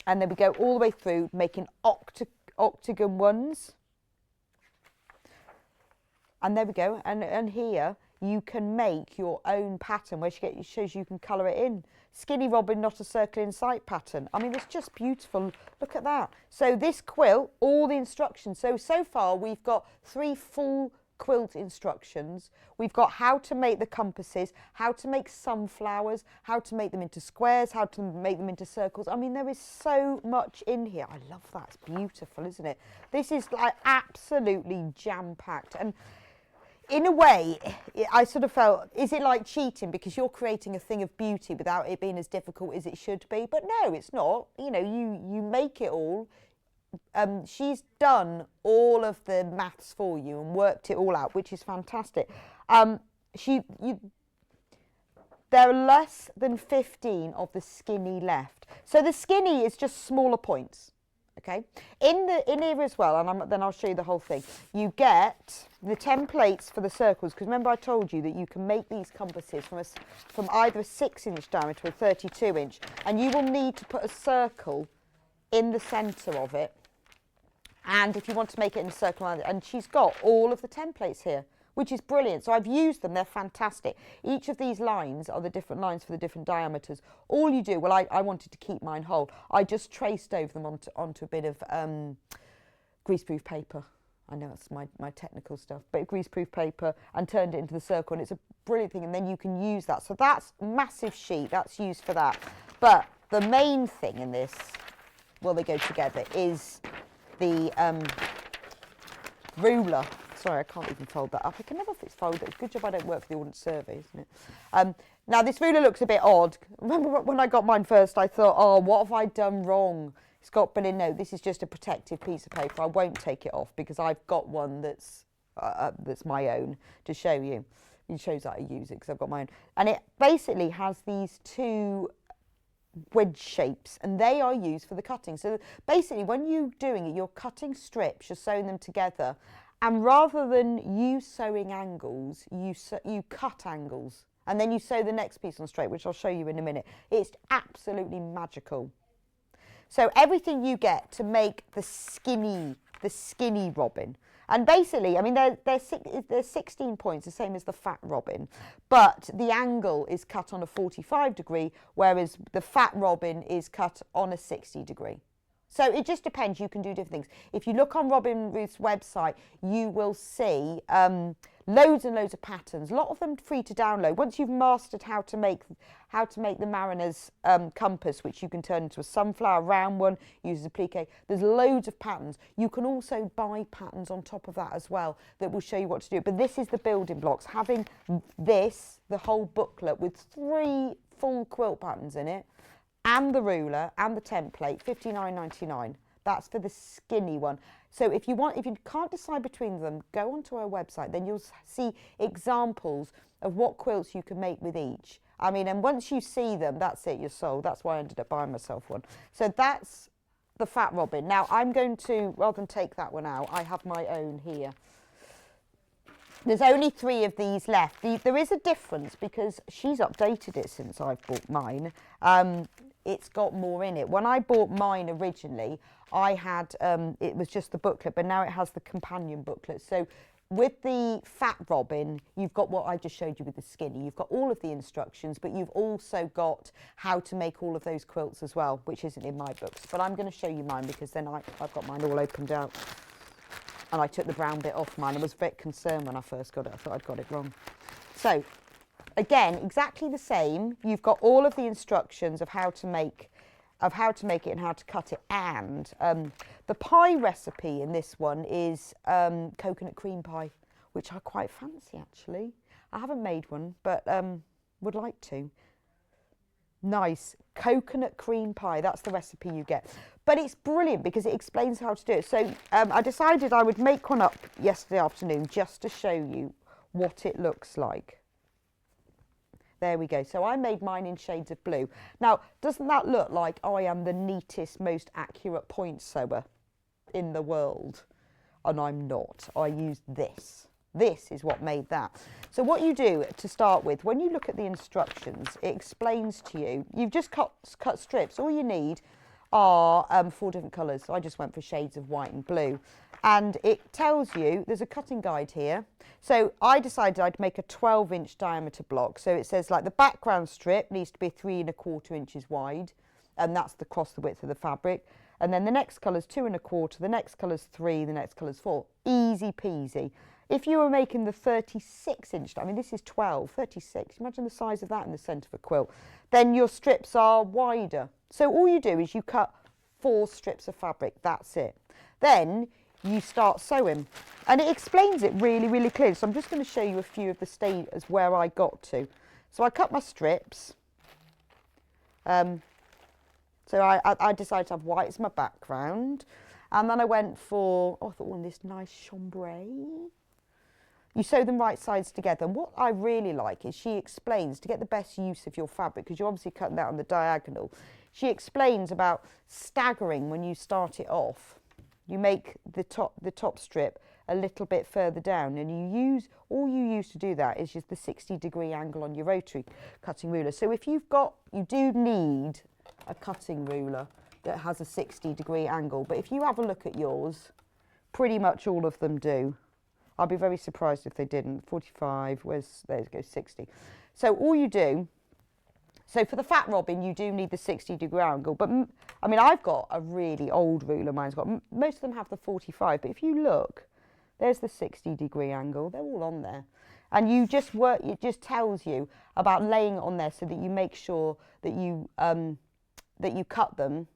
and then we go all the way through making octagon ones, and there we go. And here you can make your own pattern where she shows you can colour it in. Skinny robin, not a circle in sight pattern. I mean, it's just beautiful. Look at that. So this quilt, all the instructions. So far we've got 3 full quilt instructions. We've got how to make the compasses, how to make sunflowers, how to make them into squares, how to make them into circles. I mean, there is so much in here. I love that. It's beautiful, isn't it? This is like absolutely jam-packed. And in a way, I sort of felt, is it like cheating because you're creating a thing of beauty without it being as difficult as it should be? But no, it's not. You know, you make it all. She's done all of the maths for you and worked it all out, which is fantastic. There are less than 15 of the skinny left. So the skinny is just smaller points. Okay, in here as well, and then I'll show you the whole thing. You get the templates for the circles, because remember I told you that you can make these compasses from either a 6-inch diameter or a 32-inch, and you will need to put a circle in the centre of it. And if you want to make it in a circle, and she's got all of the templates here, which is brilliant. So I've used them, they're fantastic. Each of these lines are the different lines for the different diameters. All you do, well, I wanted to keep mine whole. I just traced over them onto a bit of greaseproof paper. I know it's my technical stuff, but greaseproof paper, and turned it into the circle, and it's a brilliant thing, and then you can use that. So that's a massive sheet, that's used for that. But the main thing in this, well, they go together, is the ruler. Sorry, I can't even fold that up. I can never fix fold it. Good job I don't work for the Ordnance Survey, isn't it? Now, this ruler looks a bit odd. Remember when I got mine first, I thought, oh, what have I done wrong? It's got, but no, this is just a protective piece of paper. I won't take it off because I've got one that's my own to show you. It shows that I use it because I've got my own. And it basically has these two wedge shapes, and they are used for the cutting. So basically, when you're doing it, you're cutting strips, you're sewing them together. And rather than you sewing angles, you cut angles, and then you sew the next piece on straight, which I'll show you in a minute. It's absolutely magical. So everything you get to make the skinny robin, and basically, I mean, they're 16 points, the same as the fat robin, but the angle is cut on a 45 degree, whereas the fat robin is cut on a 60 degree. So it just depends. You can do different things. If you look on Robin Ruth's website, you will see loads and loads of patterns. A lot of them free to download. Once you've mastered how to make the mariner's compass, which you can turn into a sunflower round one, use as a plique. There's loads of patterns. You can also buy patterns on top of that as well that will show you what to do. But this is the building blocks. Having this, the whole booklet with 3 full quilt patterns in it, and the ruler and the template, $59.99. That's for the skinny one. So if you can't decide between them, go onto our website, then you'll see examples of what quilts you can make with each. I mean, and once you see them, that's it, you're sold. That's why I ended up buying myself one. So that's the fat robin. Now I'm going to, rather than take that one out, I have my own here. There's only 3 of these left. There is a difference because she's updated it since I've bought mine. It's got more in it. When I bought mine originally, I had, it was just the booklet, but now it has the companion booklet. So with the fat robin, you've got what I just showed you with the skinny. You've got all of the instructions, but you've also got how to make all of those quilts as well, which isn't in my books. But I'm going to show you mine because then I've got mine all opened out. And I took the brown bit off mine. I was a bit concerned when I first got it. I thought I'd got it wrong. So, again, exactly the same. You've got all of the instructions of how to make it and how to cut it. And the pie recipe in this one is coconut cream pie, which I quite fancy, actually. I haven't made one, but would like to. Nice coconut cream pie, that's the recipe you get. But it's brilliant because it explains how to do it. So I decided I would make one up yesterday afternoon just to show you what it looks like. There we go. So I made mine in shades of blue. Now, doesn't that look like I am the neatest, most accurate point sewer in the world? And I'm not. I used this. This is what made that. So what you do to start with, when you look at the instructions, it explains to you, you've just cut strips. All you need are 4 different colours. So I just went for shades of white and blue. And it tells you, there's a cutting guide here. So I decided I'd make a 12-inch diameter block. So it says like the background strip needs to be 3 1/4 inches wide. And that's across the width of the fabric. And then the next colour's 2 1/4, the next colour's 3, the next colour's 4. Easy peasy. If you were making the 36-inch, I mean, this is 12, 36. Imagine the size of that in the centre of a quilt. Then your strips are wider. So all you do is you cut 4 strips of fabric. That's it. Then you start sewing. And it explains it really, really clearly. So I'm just going to show you a few of the stages where I got to. So I cut my strips. So I decided to have white as my background. And then I went for, I thought, this nice chambray. You sew them right sides together. And what I really like is she explains to get the best use of your fabric, because you're obviously cutting that on the diagonal. she explains about staggering when you start it off. You make the top strip a little bit further down, and all you use to do that is just the 60-degree angle on your rotary cutting ruler. So if you do need a cutting ruler that has a 60-degree angle, but if you have a look at yours, pretty much all of them do. I'd be very surprised if they didn't. 45, there you go, 60. So all you do, so for the fat robin, you do need the 60-degree angle, but I mean, I've got a really old ruler, mine's got, most of them have the 45, but if you look, there's the 60-degree angle, they're all on there. And you just work, it just tells you about laying it on there so that you make sure that you cut them.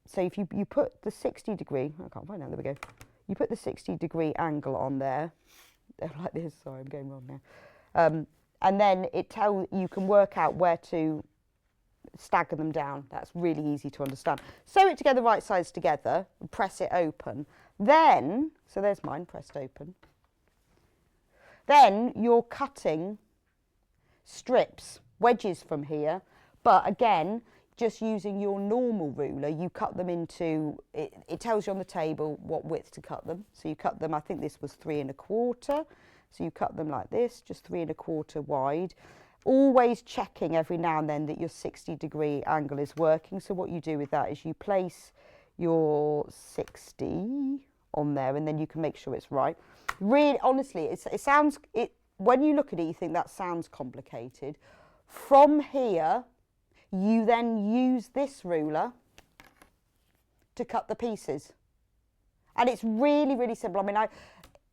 So if you put the 60-degree, I can't find out, there we go. You put the 60-degree angle on there. They're like this, sorry, I'm going wrong now. And then you can work out where to stagger them down. That's really easy to understand. Sew it together right sides together, and press it open. Then, so there's mine pressed open. Then you're cutting strips, wedges from here, but again, just using your normal ruler, you cut them into, it tells you on the table what width to cut them. So you cut them, I think this was 3 1/4. So you cut them like this, just 3 1/4 wide. Always checking every now and then that your 60-degree angle is working. So what you do with that is you place your 60 on there, and then you can make sure it's right. Really, honestly, when you look at it, you think that sounds complicated. From here, you then use this ruler to cut the pieces. And it's really, really simple. I mean,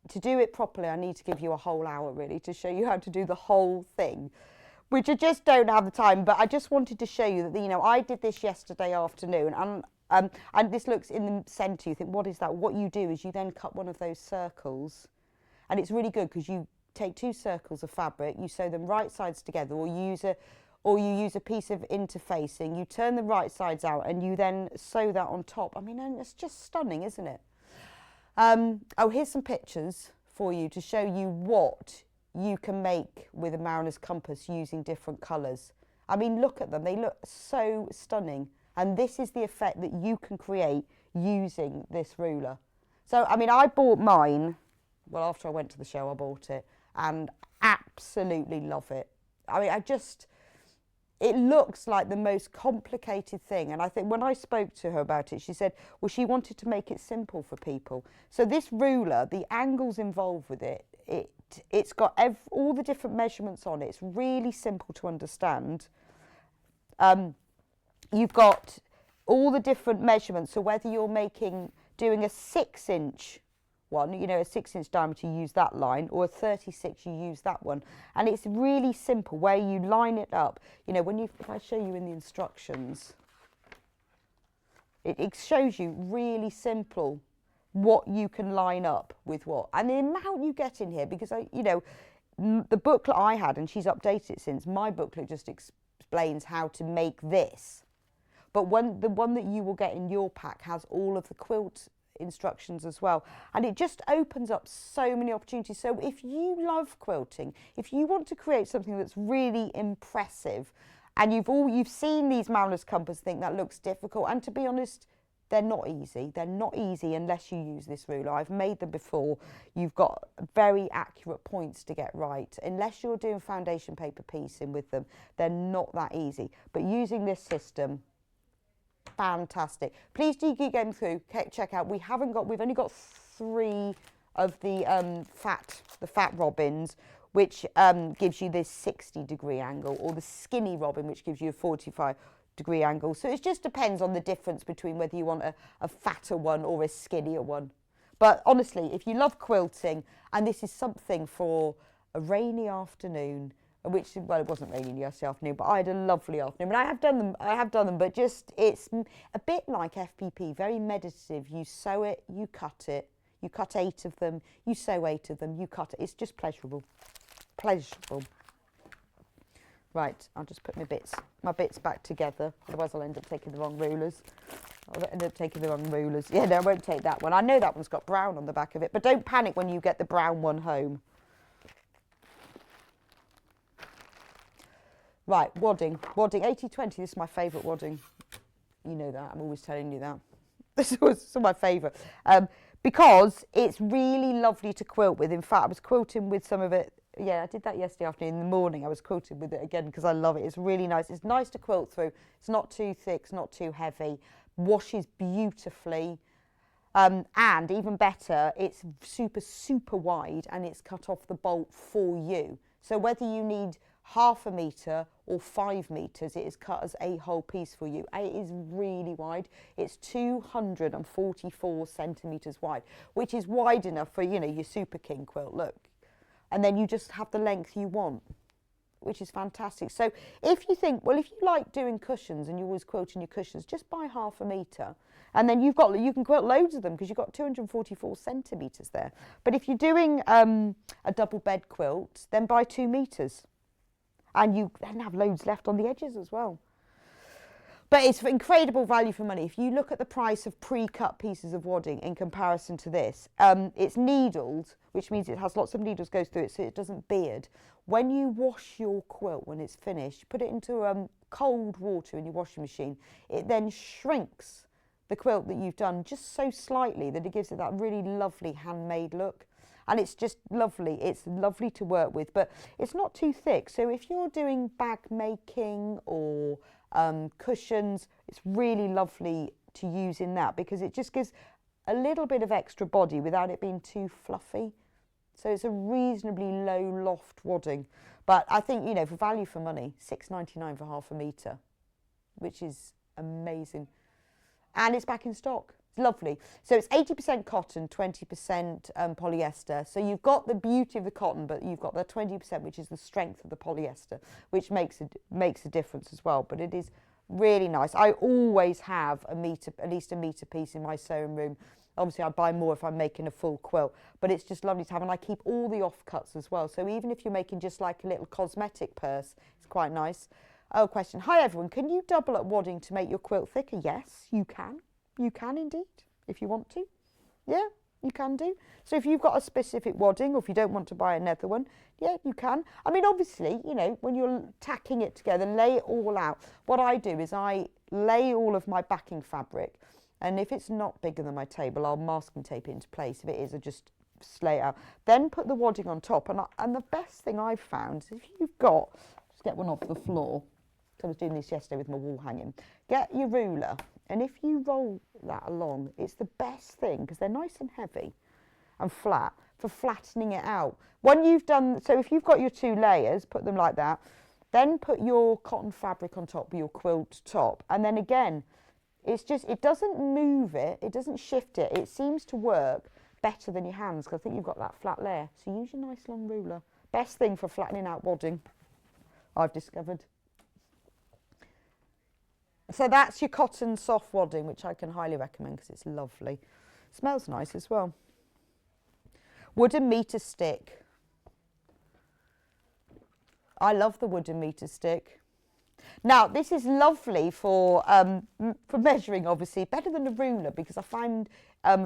to do it properly, I need to give you a whole hour, really, to show you how to do the whole thing, which I just don't have the time. But I just wanted to show you that, you know, I did this yesterday afternoon, and this looks in the centre. You think, what is that? What you do is you then cut one of those circles, and it's really good because you take 2 circles of fabric, you sew them right sides together, or you use a piece of interfacing, you turn the right sides out, and you then sew that on top. I mean, and it's just stunning, isn't it? Oh, here's some pictures for you to show you what you can make with a mariner's compass using different colours. I mean, look at them. They look so stunning. And this is the effect that you can create using this ruler. So, I mean, I bought mine. Well, after I went to the show, I bought it and absolutely love it. I mean, it looks like the most complicated thing. And I think when I spoke to her about it, she said, well, she wanted to make it simple for people. So this ruler, the angles involved with it, it's got all the different measurements on it. It's really simple to understand. You've got all the different measurements. So whether you're doing a 6-inch one, you know, a 6-inch diameter, you use that line, or a 36, you use that one. And it's really simple where you line it up. You know, if I show you in the instructions, it shows you really simple what you can line up with what. And the amount you get in here, because, the booklet I had, and she's updated it since, my booklet just explains how to make this. But the one that you will get in your pack has all of the quilt instructions as well, and it just opens up so many opportunities. So if you love quilting, if you want to create something that's really impressive, and you've seen these mariner's compass, think that looks difficult, and to be honest, they're not easy. They're not easy unless you use this ruler. I've made them before. You've got very accurate points to get right. Unless you're doing foundation paper piecing with them, they're not that easy. But using this system, fantastic. Please do keep going through, check out. We've only got 3 of the fat robins, which gives you this 60-degree angle, or the skinny robin, which gives you a 45-degree angle. So it just depends on the difference between whether you want a fatter one or a skinnier one. But honestly, if you love quilting, and this is something for a rainy afternoon, which, well, it wasn't raining yesterday afternoon, but I had a lovely afternoon. And I have done them, but just, it's a bit like FPP, very meditative. You sew it, you cut 8 of them, you sew 8 of them, you cut it. It's just pleasurable. Right, I'll just put my bits back together, otherwise I'll end up taking the wrong rulers. Yeah, no, I won't take that one. I know that one's got brown on the back of it, but don't panic when you get the brown one home. Right, wadding. Wadding, 80-20, this is my favourite wadding. You know that, I'm always telling you that. This was my favourite. Because it's really lovely to quilt with. In fact, I was quilting with some of it. Yeah, I did that yesterday afternoon. In the morning, I was quilting with it again because I love it. It's really nice. It's nice to quilt through. It's not too thick, it's not too heavy. Washes beautifully. And even better, it's super, super wide and it's cut off the bolt for you. So whether you need 1/2 metre or 5 metres, it is cut as a whole piece for you. It is really wide. It's 244 centimetres wide, which is wide enough for, you know, your Super King quilt, look. And then you just have the length you want, which is fantastic. So if you think, well, if you like doing cushions and you're always quilting your cushions, just buy 1/2 metre. And then you can quilt loads of them because you've got 244 centimetres there. But if you're doing a double bed quilt, then buy 2 metres. And you then have loads left on the edges as well. But it's incredible value for money. If you look at the price of pre-cut pieces of wadding in comparison to this, it's needled, which means it has lots of needles goes through it so it doesn't beard. When you wash your quilt, when it's finished, put it into cold water in your washing machine, it then shrinks the quilt that you've done just so slightly that it gives it that really lovely handmade look. And it's just lovely. It's lovely to work with, but it's not too thick. So if you're doing bag making or cushions, it's really lovely to use in that because it just gives a little bit of extra body without it being too fluffy. So it's a reasonably low loft wadding. But I think, you know, for value for money, £6.99 for 1/2 metre, which is amazing. And it's back in stock. It's lovely. So it's 80% cotton, 20% polyester. So you've got the beauty of the cotton, but you've got the 20%, which is the strength of the polyester, which makes a difference as well. But it is really nice. I always have at least a metre piece in my sewing room. Obviously, I buy more if I'm making a full quilt, but it's just lovely to have. And I keep all the offcuts as well. So even if you're making just like a little cosmetic purse, it's quite nice. Oh, question. Hi, everyone. Can you double up wadding to make your quilt thicker? Yes, you can. You can indeed, if you want to. Yeah, you can do. So if you've got a specific wadding or if you don't want to buy another one, yeah, you can. I mean, obviously, you know, when you're tacking it together, lay it all out. What I do is I lay all of my backing fabric, and if it's not bigger than my table, I'll masking tape it into place. If it is, I just lay it out. Then put the wadding on top. And the best thing I've found is if you've got, just get one off the floor. I was doing this yesterday with my wall hanging. Get your ruler, and if you roll that along, it's the best thing because they're nice and heavy and flat for flattening it out. When you've done, so if you've got your 2 layers, put them like that, then put your cotton fabric on top, your quilt top, and then again, it's just, it doesn't move it, it doesn't shift it, it seems to work better than your hands because I think you've got that flat layer. So use your nice long ruler. Best thing for flattening out wadding, I've discovered. So that's your cotton soft wadding, which I can highly recommend because it's lovely. Smells nice as well. Wooden meter stick. I love the wooden meter stick. Now, this is lovely for measuring, obviously, better than a ruler because I find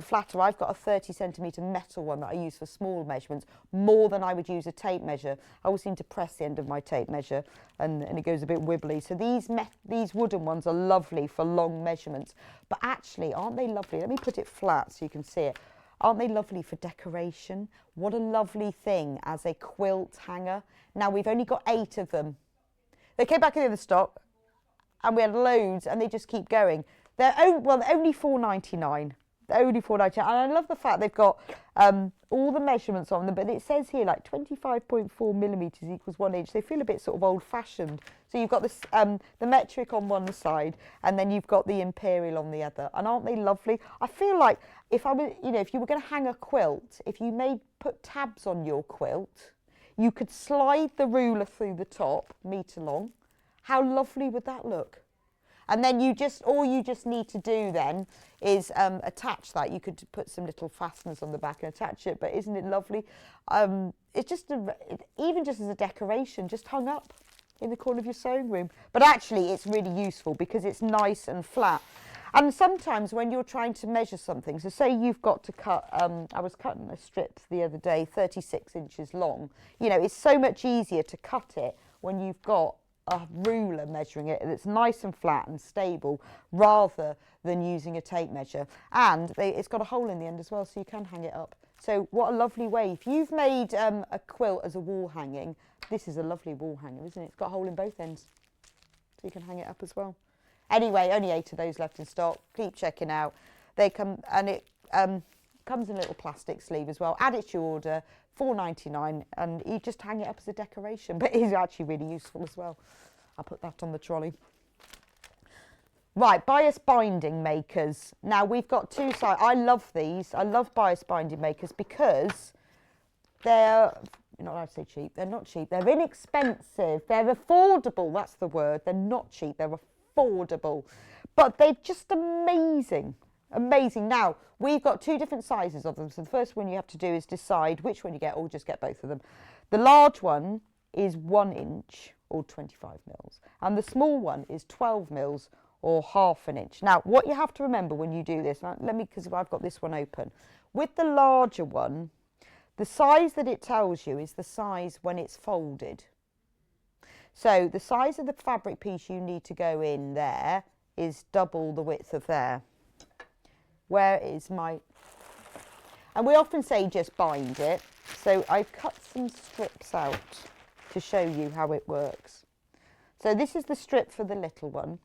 flatter. I've got a 30cm metal one that I use for small measurements more than I would use a tape measure. I always seem to press the end of my tape measure and it goes a bit wibbly. So these wooden ones are lovely for long measurements. But actually, aren't they lovely? Let me put it flat so you can see it. Aren't they lovely for decoration? What a lovely thing as a quilt hanger. Now, we've only got 8 of them. They came back in the stock and we had loads and they just keep going. They're only £4.99. They're only £4.99. And I love the fact they've got all the measurements on them, but it says here like 25.4 millimetres equals 1 inch. They feel a bit sort of old fashioned. So you've got this, the metric on one side and then you've got the imperial on the other. And aren't they lovely? I feel like if I was, you know, if you were going to hang a quilt, if you put tabs on your quilt, you could slide the ruler through the top, metre long. How lovely would that look? And then all you just need to do then is attach that. You could put some little fasteners on the back and attach it, but isn't it lovely? It's just, even just as a decoration, just hung up in the corner of your sewing room. But actually it's really useful because it's nice and flat. And sometimes when you're trying to measure something, so say you've got to cut, I was cutting a strip the other day, 36 inches long. You know, it's so much easier to cut it when you've got a ruler measuring it that's nice and flat and stable rather than using a tape measure. And it's got a hole in the end as well, so you can hang it up. So what a lovely way. If you've made a quilt as a wall hanging, this is a lovely wall hanger, isn't it? It's got a hole in both ends, so you can hang it up as well. Anyway, only 8 of those left in stock. Keep checking out. They come, and it comes in a little plastic sleeve as well. Add it to your order, $4.99, and you just hang it up as a decoration. But it is actually really useful as well. I'll put that on the trolley. Right, bias binding makers. Now we've got 2 sides. I love these. I love bias binding makers because they're, you're not allowed to say cheap. They're not cheap. They're inexpensive. They're affordable. That's the word. They're not cheap. They're affordable. But they're just amazing. Amazing. Now, we've got 2 different sizes of them. So the first one you have to do is decide which one you get, or just get both of them. The large one is 1 inch or 25 mils. And the small one is 12 mils or ½ an inch. Now, what you have to remember when you do this, because I've got this one open. With the larger one, the size that it tells you is the size when it's folded. So the size of the fabric piece you need to go in there is double the width of there. Where is my... And we often say just bind it. So I've cut some strips out to show you how it works. So this is the strip for the little one.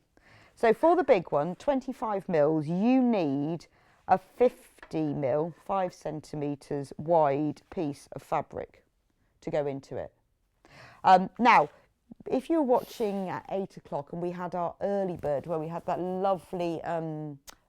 So for the big one, 25 mils, you need a 50 mil, 5 centimetres wide piece of fabric to go into it. Now, if you're watching at 8 o'clock and we had our early bird where we had that lovely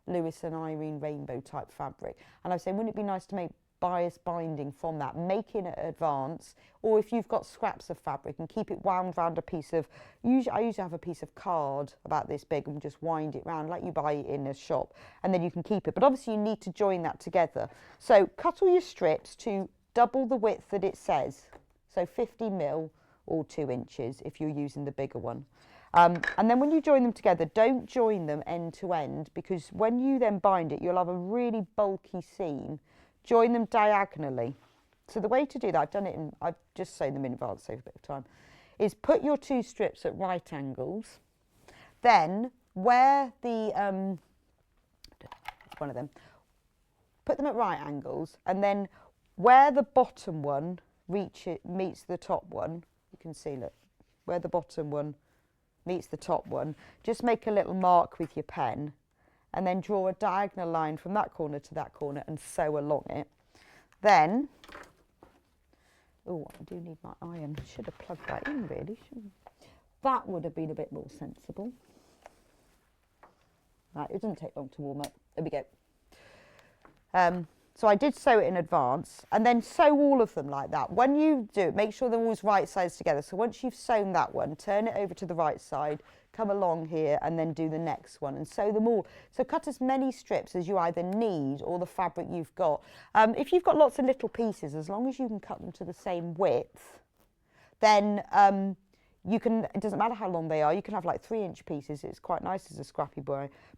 Lewis and Irene rainbow type fabric, and I was saying, wouldn't it be nice to make bias binding from that, make it in advance, or if you've got scraps of fabric and keep it wound round a piece of, I usually have a piece of card about this big and just wind it round like you buy it in a shop, and then you can keep it. But obviously you need to join that together. So cut all your strips to double the width that it says, so 50 mil or 2 inches if you're using the bigger one. And then when you join them together, don't join them end to end, because when you then bind it, you'll have a really bulky seam. Join them diagonally. So the way to do that, I've just sewn them in advance, save a bit of time, is put your 2 strips at right angles. Then where the, one of them, put them at right angles, and then where the bottom one meets the top one, you can see, look, where the bottom one meets the top one, just make a little mark with your pen, and then draw a diagonal line from that corner to that corner and sew along it. Then, oh, I do need my iron. Should have plugged that in, really, shouldn't I? That would have been a bit more sensible. Right, it doesn't take long to warm up. There we go. So I did sew it in advance, and then sew all of them like that. When you do it, make sure they're always right sides together. So once you've sewn that one, turn it over to the right side, come along here, and then do the next one and sew them all. So cut as many strips as you either need or the fabric you've got. If you've got lots of little pieces, as long as you can cut them to the same width, then you can, it doesn't matter how long they are, you can have like 3-inch pieces. It's quite nice as a scrappy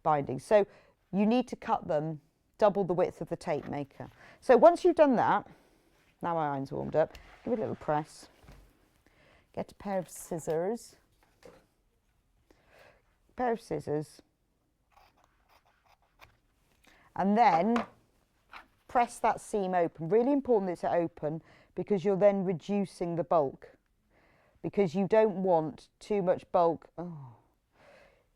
binding. So you need to cut them double the width of the tape maker. So once you've done that, now my iron's warmed up, give it a little press, get a pair of scissors, and then press that seam open. Really important that it's open, because you're then reducing the bulk, because you don't want too much bulk. Oh,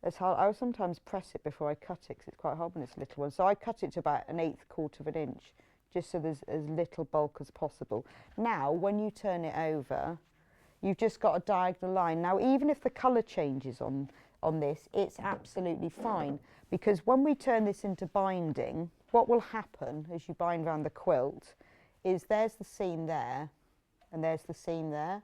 it's hard. I will sometimes press it before I cut it, because it's quite hard when it's a little one. So I cut it to about 1/8 of an inch, just so there's as little bulk as possible. Now, when you turn it over, you've just got a diagonal line. Now, even if the colour changes on this, it's absolutely fine, because when we turn this into binding, what will happen as you bind around the quilt is there's the seam there, and there's the seam there.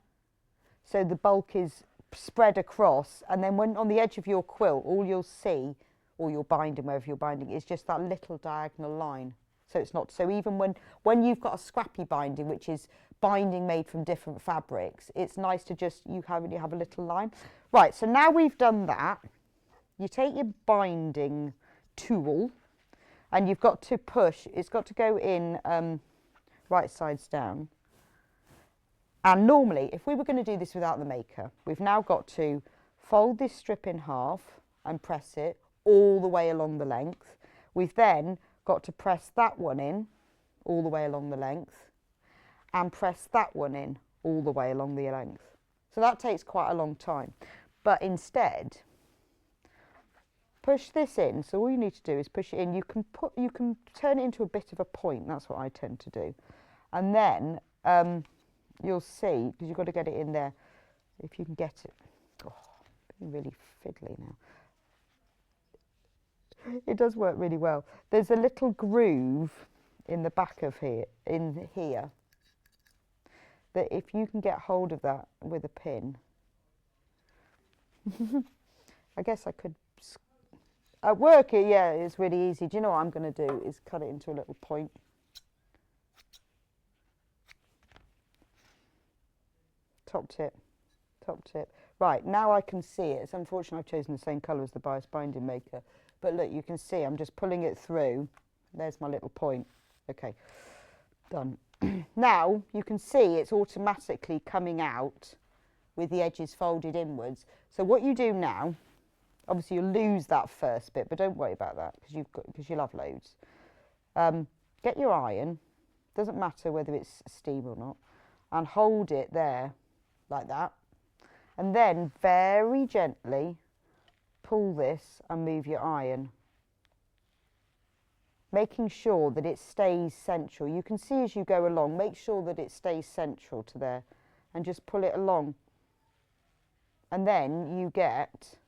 So the bulk is spread across, and then when on the edge of your quilt, all you'll see, or your binding, wherever you're binding, is just that little diagonal line. So it's not, so even when you've got a scrappy binding, which is binding made from different fabrics, it's nice to just, you really have a little line. Right, so now we've done that, you take your binding tool, and you've got to push, it's got to go in right sides down. And normally, if we were going to do this without the maker, we've now got to fold this strip in half and press it all the way along the length. We've then got to press that one in all the way along the length and press that one in all the way along the length. So that takes quite a long time. But instead, push this in. So all you need to do is push it in. You can turn it into a bit of a point. That's what I tend to do. And then you'll see, because you've got to get it in there, if you can get it. Oh, being really fiddly now. It does work really well. There's a little groove in the back of here, that if you can get hold of that with a pin, I guess I could work it. Yeah, it's really easy. Do you know what I'm going to do is cut it into a little point. Top tip. Right, now I can see it. It's unfortunate I've chosen the same colour as the bias binding maker. But look, you can see I'm just pulling it through. There's my little point. Okay, done. Now you can see it's automatically coming out with the edges folded inwards. So what you do now, obviously you'll lose that first bit, but don't worry about that because you'll have loads. Get your iron, doesn't matter whether it's steam or not, and hold it there like that. And then very gently pull this and move your iron, making sure that it stays central. You can see as you go along, make sure that it stays central to there and just pull it along. And then you get,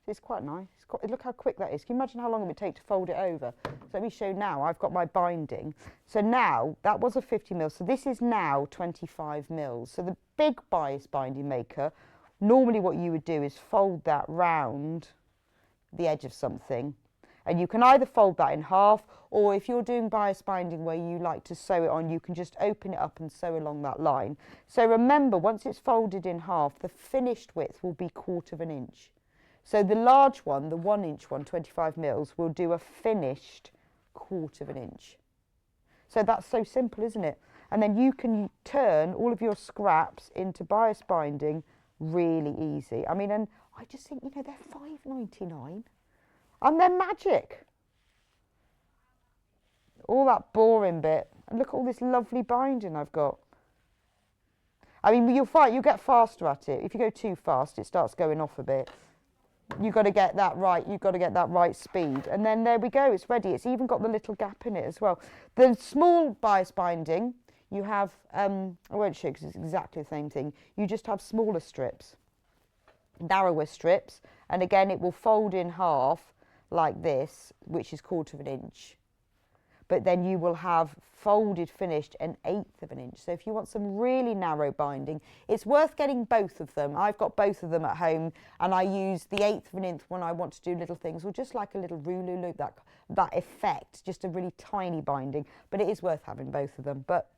it's quite nice. Look how quick that is. Can you imagine how long it would take to fold it over? So let me show now, I've got my binding. So now, that was a 50 mils, so this is now 25 mils. So the big bias binding maker, normally what you would do is fold that round the edge of something. And you can either fold that in half, or if you're doing bias binding where you like to sew it on, you can just open it up and sew along that line. So remember, once it's folded in half, the finished width will be 1/4 inch. So the large one, the 1 inch one, 25 mils, will do a finished 1/4 inch. So that's so simple, isn't it? And then you can turn all of your scraps into bias binding really easy. I mean, and I just think, you know, they're £5.99 and they're magic. All that boring bit, and look at all this lovely binding I've got. I mean, you'll get faster at it. If you go too fast, it starts going off a bit. You've got to get that right. You've got to get that right speed. And then there we go. It's ready. It's even got the little gap in it as well. The small bias binding, you have, I won't show you because it's exactly the same thing. You just have smaller strips, narrower strips. And again, it will fold in half like this, which is 1/4 inch. But then you will have folded finished 1/8 inch. So if you want some really narrow binding, it's worth getting both of them. I've got both of them at home, and I use the 1/8 inch when I want to do little things, or just like a little rouleau loop, that effect, just a really tiny binding. But it is worth having both of them. But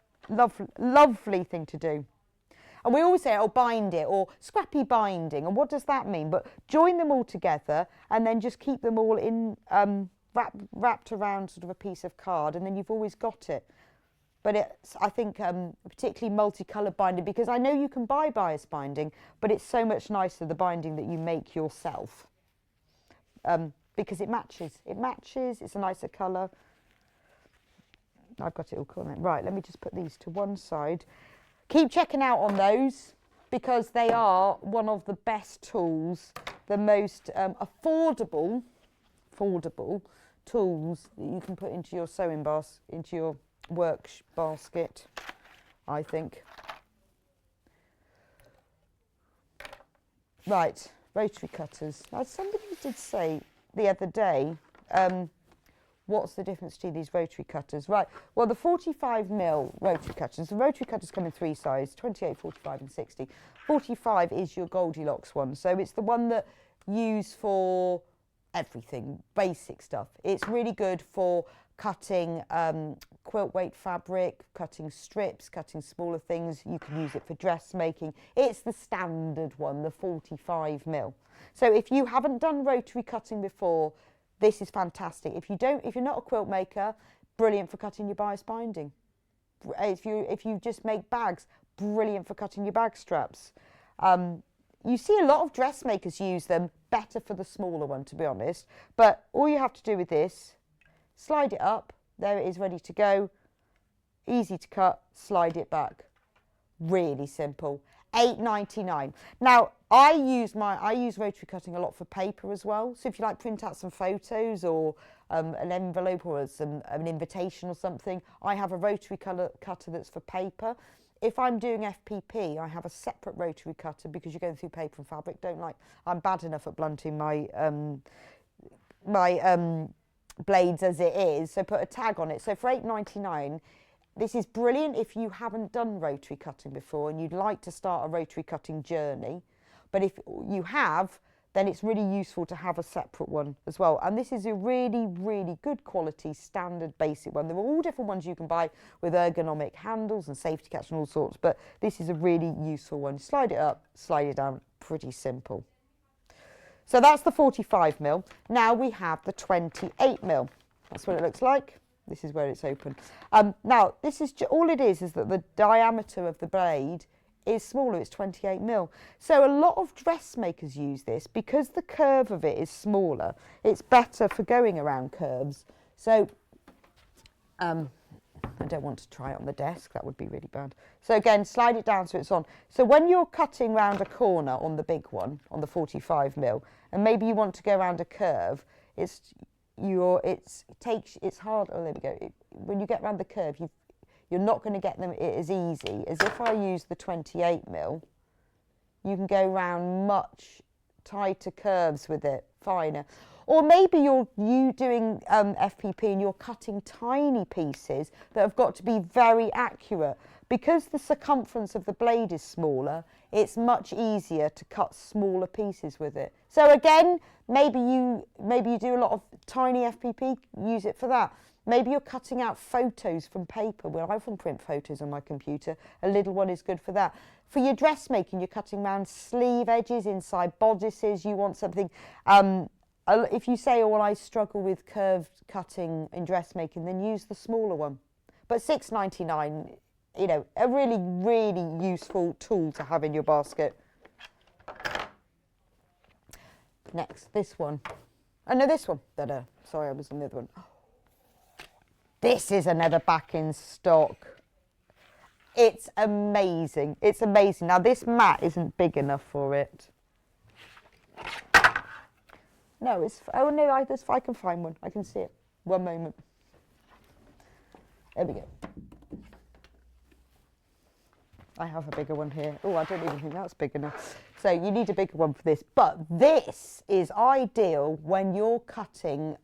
lovely thing to do. And we always say, oh, bind it, or scrappy binding. And what does that mean? But join them all together and then just keep them all in wrapped around sort of a piece of card, and then you've always got it. But it's, I think, particularly multicoloured binding, because I know you can buy bias binding, but it's so much nicer, the binding that you make yourself, because it matches. It matches, it's a nicer colour. I've got it all cool. Right, let me just put these to one side. Keep checking out on those, because they are one of the best tools, the most affordable tools that you can put into your sewing basket, into your work basket, I think. Right, rotary cutters. Now, somebody did say the other day, what's the difference between these rotary cutters? Right, well, the 45mm rotary cutters, the rotary cutters come in three sizes, 28, 45 and 60. 45 is your Goldilocks one, so it's the one that you use for everything, basic stuff. It's really good for cutting quilt weight fabric, cutting strips, cutting smaller things. You can use it for dressmaking. It's the standard one, the 45mm. So if you haven't done rotary cutting before, this is fantastic. If you're not a quilt maker, brilliant for cutting your bias binding. If you just make bags, brilliant for cutting your bag straps. you see a lot of dressmakers use them, better for the smaller one, to be honest. But all you have to do with this, slide it up, there it is ready to go. Easy to cut, slide it back. Really simple. $8.99. Now, I use rotary cutting a lot for paper as well. So if you like print out some photos or an envelope or an invitation or something, I have a rotary cutter that's for paper. If I'm doing FPP, I have a separate rotary cutter because you're going through paper and fabric. I'm bad enough at blunting my blades as it is, so put a tag on it. So for $8.99, this is brilliant if you haven't done rotary cutting before and you'd like to start a rotary cutting journey. But if you have, then it's really useful to have a separate one as well. And this is a really, really good quality standard basic one. There are all different ones you can buy with ergonomic handles and safety caps and all sorts, but this is a really useful one. Slide it up, slide it down, pretty simple. So that's the 45mm. Now we have the 28mm. That's what it looks like. This is where it's open. Now, this is all it is that the diameter of the blade is smaller. It's 28mm. So a lot of dressmakers use this because the curve of it is smaller. It's better for going around curves. So I don't want to try it on the desk. That would be really bad. So again, slide it down so it's on. So when you're cutting round a corner on the big one, on the 45mm, and maybe you want to go around a curve, it's hard. Oh, there we go. When you get around the curve, you're not going to get them as easy as if I use the 28mm. You can go around much tighter curves with it, finer. Or maybe you're doing FPP and you're cutting tiny pieces that have got to be very accurate. Because the circumference of the blade is smaller, it's much easier to cut smaller pieces with it. So again, maybe you do a lot of tiny FPP, use it for that. Maybe you're cutting out photos from paper. Well, I often print photos on my computer. A little one is good for that. For your dressmaking, you're cutting around sleeve edges, inside bodices. You want something. If you say, oh, well, I struggle with curved cutting in dressmaking, then use the smaller one. But $6.99, you know, a really, really useful tool to have in your basket. Next, this one. Oh, no, this one. Sorry, I was on the other one. This is another back in stock. It's amazing. It's amazing. Now, this mat isn't big enough for it. No, oh no, I can find one. I can see it. One moment. There we go. I have a bigger one here. Oh, I don't even think that's big enough. So you need a bigger one for this. But this is ideal when you're cutting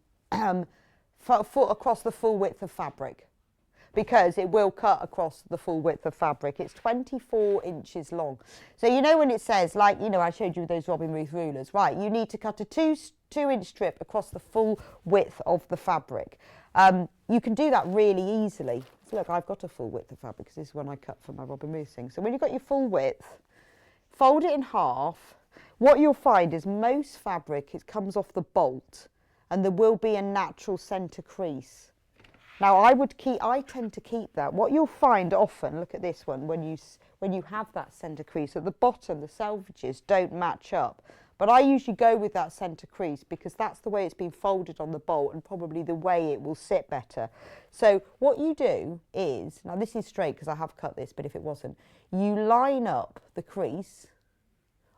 across the full width of fabric, because it will cut across the full width of fabric. It's 24 inches long. So you know when it says, like, you know, I showed you those Robin Ruth rulers, right? You need to cut a two-inch strip across the full width of the fabric. You can do that really easily. So look, I've got a full width of fabric because this is one I cut for my Robin Ruth thing. So when you've got your full width, fold it in half. What you'll find is most fabric, it comes off the bolt, and there will be a natural centre crease. Now I tend to keep that. What you'll find often, look at this one, when you have that centre crease at the bottom, the selvages don't match up. But I usually go with that centre crease because that's the way it's been folded on the bolt and probably the way it will sit better. So what you do is, now this is straight because I have cut this, but if it wasn't, you line up the crease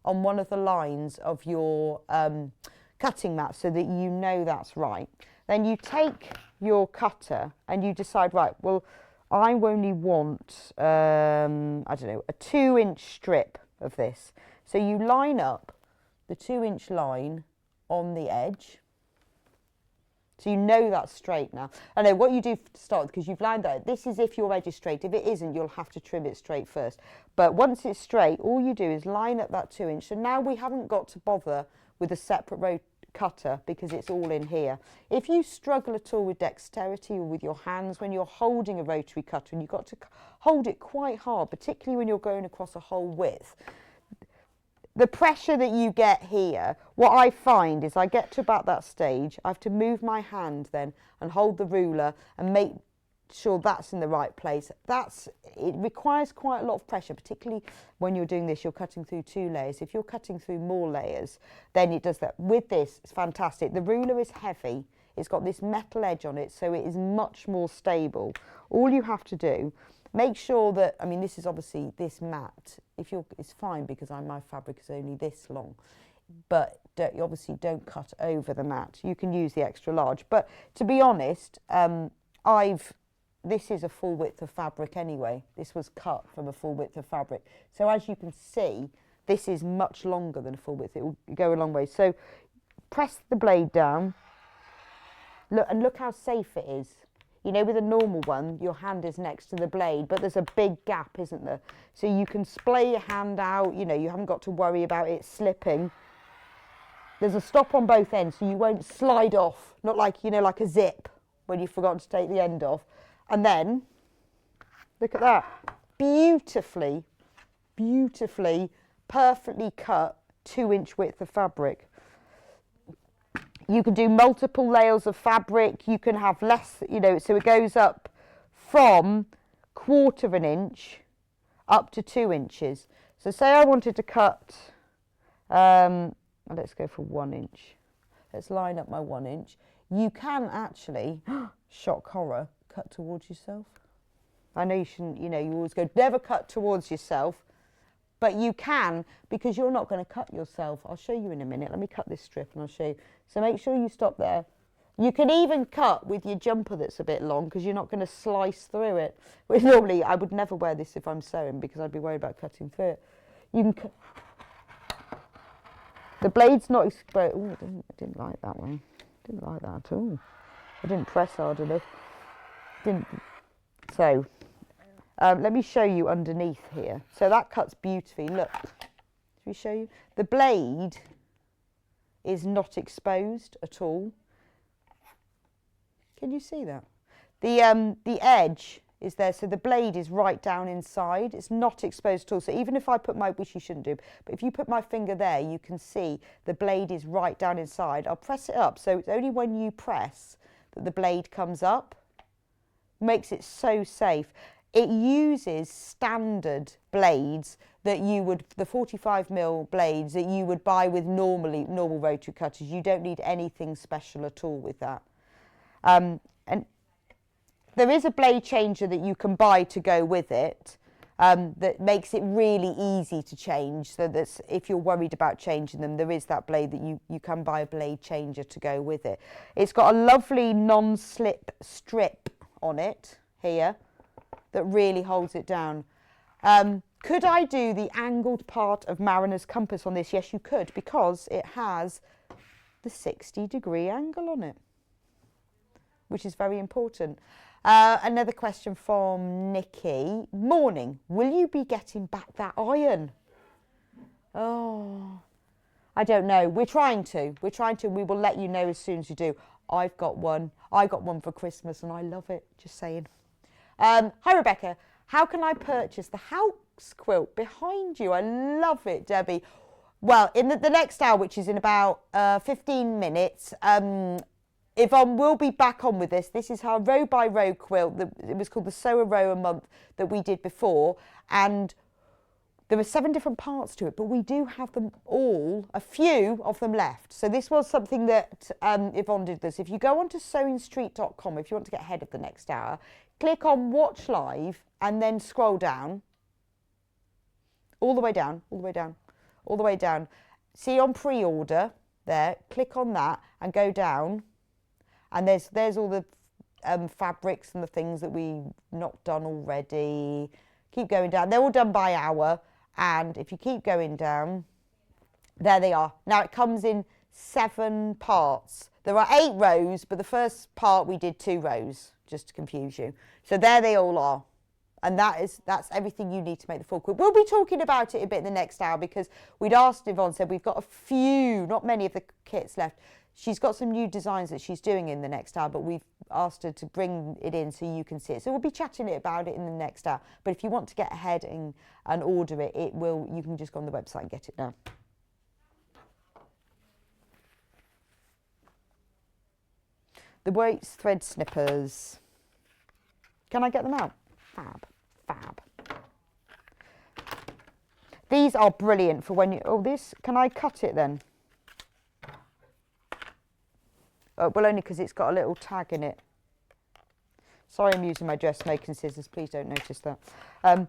on one of the lines of your cutting mat so that you know that's right. Then you take your cutter and you decide, right, well, I only want, I don't know, a 2-inch strip of this. So you line up the 2-inch line on the edge. So you know that's straight now. I know what you do to start, because you've lined that. This is if your edge is straight. If it isn't, you'll have to trim it straight first. But once it's straight, all you do is line up that 2-inch. So now we haven't got to bother with a separate cutter because it's all in here. If you struggle at all with dexterity or with your hands when you're holding a rotary cutter, and you've got to hold it quite hard, particularly when you're going across a whole width, the pressure that you get here, what I find is I get to about that stage, I have to move my hand then and hold the ruler and sure that's in the right place. It requires quite a lot of pressure, particularly when you're doing this, you're cutting through 2 layers. If you're cutting through more layers, then it does that. With this, it's fantastic. The ruler is heavy. It's got this metal edge on it, so it is much more stable. All you have to do, make sure that, I mean, this is obviously this mat. It's fine because my fabric is only this long, but you obviously don't cut over the mat. You can use the extra large, but to be honest, this is a full width of fabric anyway. This was cut from a full width of fabric. So as you can see, this is much longer than a full width. It will go a long way. So press the blade down. Look how safe it is. You know, with a normal one, your hand is next to the blade, but there's a big gap, isn't there? So you can splay your hand out, you know, you haven't got to worry about it slipping. There's a stop on both ends, so you won't slide off, not like, you know, like a zip when you've forgotten to take the end off. And then, look at that, beautifully, perfectly cut 2-inch width of fabric. You can do multiple layers of fabric. You can have less, you know, so it goes up from 1/4 of an inch up to 2 inches. So say I wanted to cut, let's go for 1 inch. Let's line up my 1 inch. You can actually, shock horror, cut towards yourself. I know you shouldn't, you know, you always go, never cut towards yourself. But you can, because you're not going to cut yourself. I'll show you in a minute. Let me cut this strip and I'll show you. So make sure you stop there. You can even cut with your jumper that's a bit long because you're not going to slice through it. Which normally, I would never wear this if I'm sewing because I'd be worried about cutting through it. You can cut. The blade's not exposed. Oh, I didn't like that one. Didn't like that at all. I didn't press hard enough. So. Let me show you underneath here. So that cuts beautifully. Look, let me show you. The blade is not exposed at all. Can you see that? The edge is there, so the blade is right down inside. It's not exposed at all. So even if I put which you shouldn't do, but if you put my finger there, you can see the blade is right down inside. I'll press it up. So it's only when you press that the blade comes up. Makes it so safe. It uses standard blades that you would, the 45mm blades that you would buy with normal rotary cutters. You don't need anything special at all with that. And there is a blade changer that you can buy to go with it that makes it really easy to change. So that if you're worried about changing them, there is that blade that you can buy a blade changer to go with it. It's got a lovely non-slip strip on it here that really holds it down. Could I do the angled part of Mariner's Compass on this? Yes, you could, because it has the 60-degree angle on it, which is very important. Another question from Nikki. Morning, will you be getting back that iron? Oh, I don't know. We're trying to. We will let you know as soon as you do. I've got one. I got one for Christmas and I love it, just saying. Hi Rebecca, how can I purchase the house quilt behind you? I love it, Debbie. Well, in the next hour, which is in about 15 minutes, Yvonne will be back on with this. This is her row by row quilt. It was called the Sew a Row a Month that we did before. And there are 7 different parts to it, but we do have them all, a few of them left. So this was something that Yvonne did this. If you go onto sewingstreet.com, if you want to get ahead of the next hour, click on Watch Live and then scroll down, all the way down, all the way down, all the way down. See on pre-order there, click on that and go down. And there's all the fabrics and the things that we've not done already. Keep going down. They're all done by hour. And if you keep going down, there they are. Now it comes in 7 parts. There are 8 rows, but the first part we did 2 rows, just to confuse you. So there they all are. And that's everything you need to make the full quilt. We'll be talking about it a bit in the next hour because we'd asked Yvonne, said we've got a few, not many of the kits left. She's got some new designs that she's doing in the next hour, but we've asked her to bring it in so you can see it. So we'll be chatting about it in the next hour. But if you want to get ahead and order it, you can just go on the website and get it now. The Waits thread snippers. Can I get them out? Fab, fab. These are brilliant for when you, oh, this, can I cut it then? Oh, well, only because it's got a little tag in it. Sorry, I'm using my dressmaking scissors. Please don't notice that.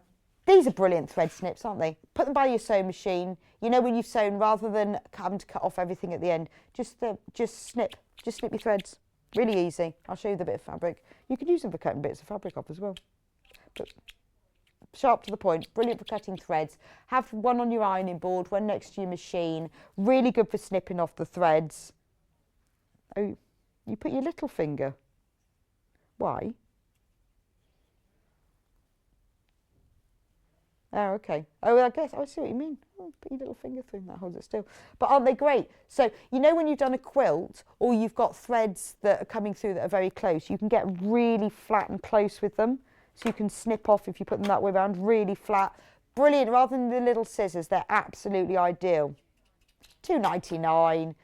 These are brilliant thread snips, aren't they? Put them by your sewing machine. You know, when you've sewn, rather than having to cut off everything at the end, just snip your threads. Really easy. I'll show you the bit of fabric. You could use them for cutting bits of fabric off as well. But sharp to the point, brilliant for cutting threads. Have one on your ironing board, one next to your machine. Really good for snipping off the threads. Oh, you put your little finger. Why? Oh, okay. Oh, I guess I see what you mean. Oh, put your little finger through, that holds it still. But aren't they great? So, you know, when you've done a quilt or you've got threads that are coming through that are very close, you can get really flat and close with them. So you can snip off if you put them that way around, really flat. Brilliant. Rather than the little scissors, they're absolutely ideal. £2.99.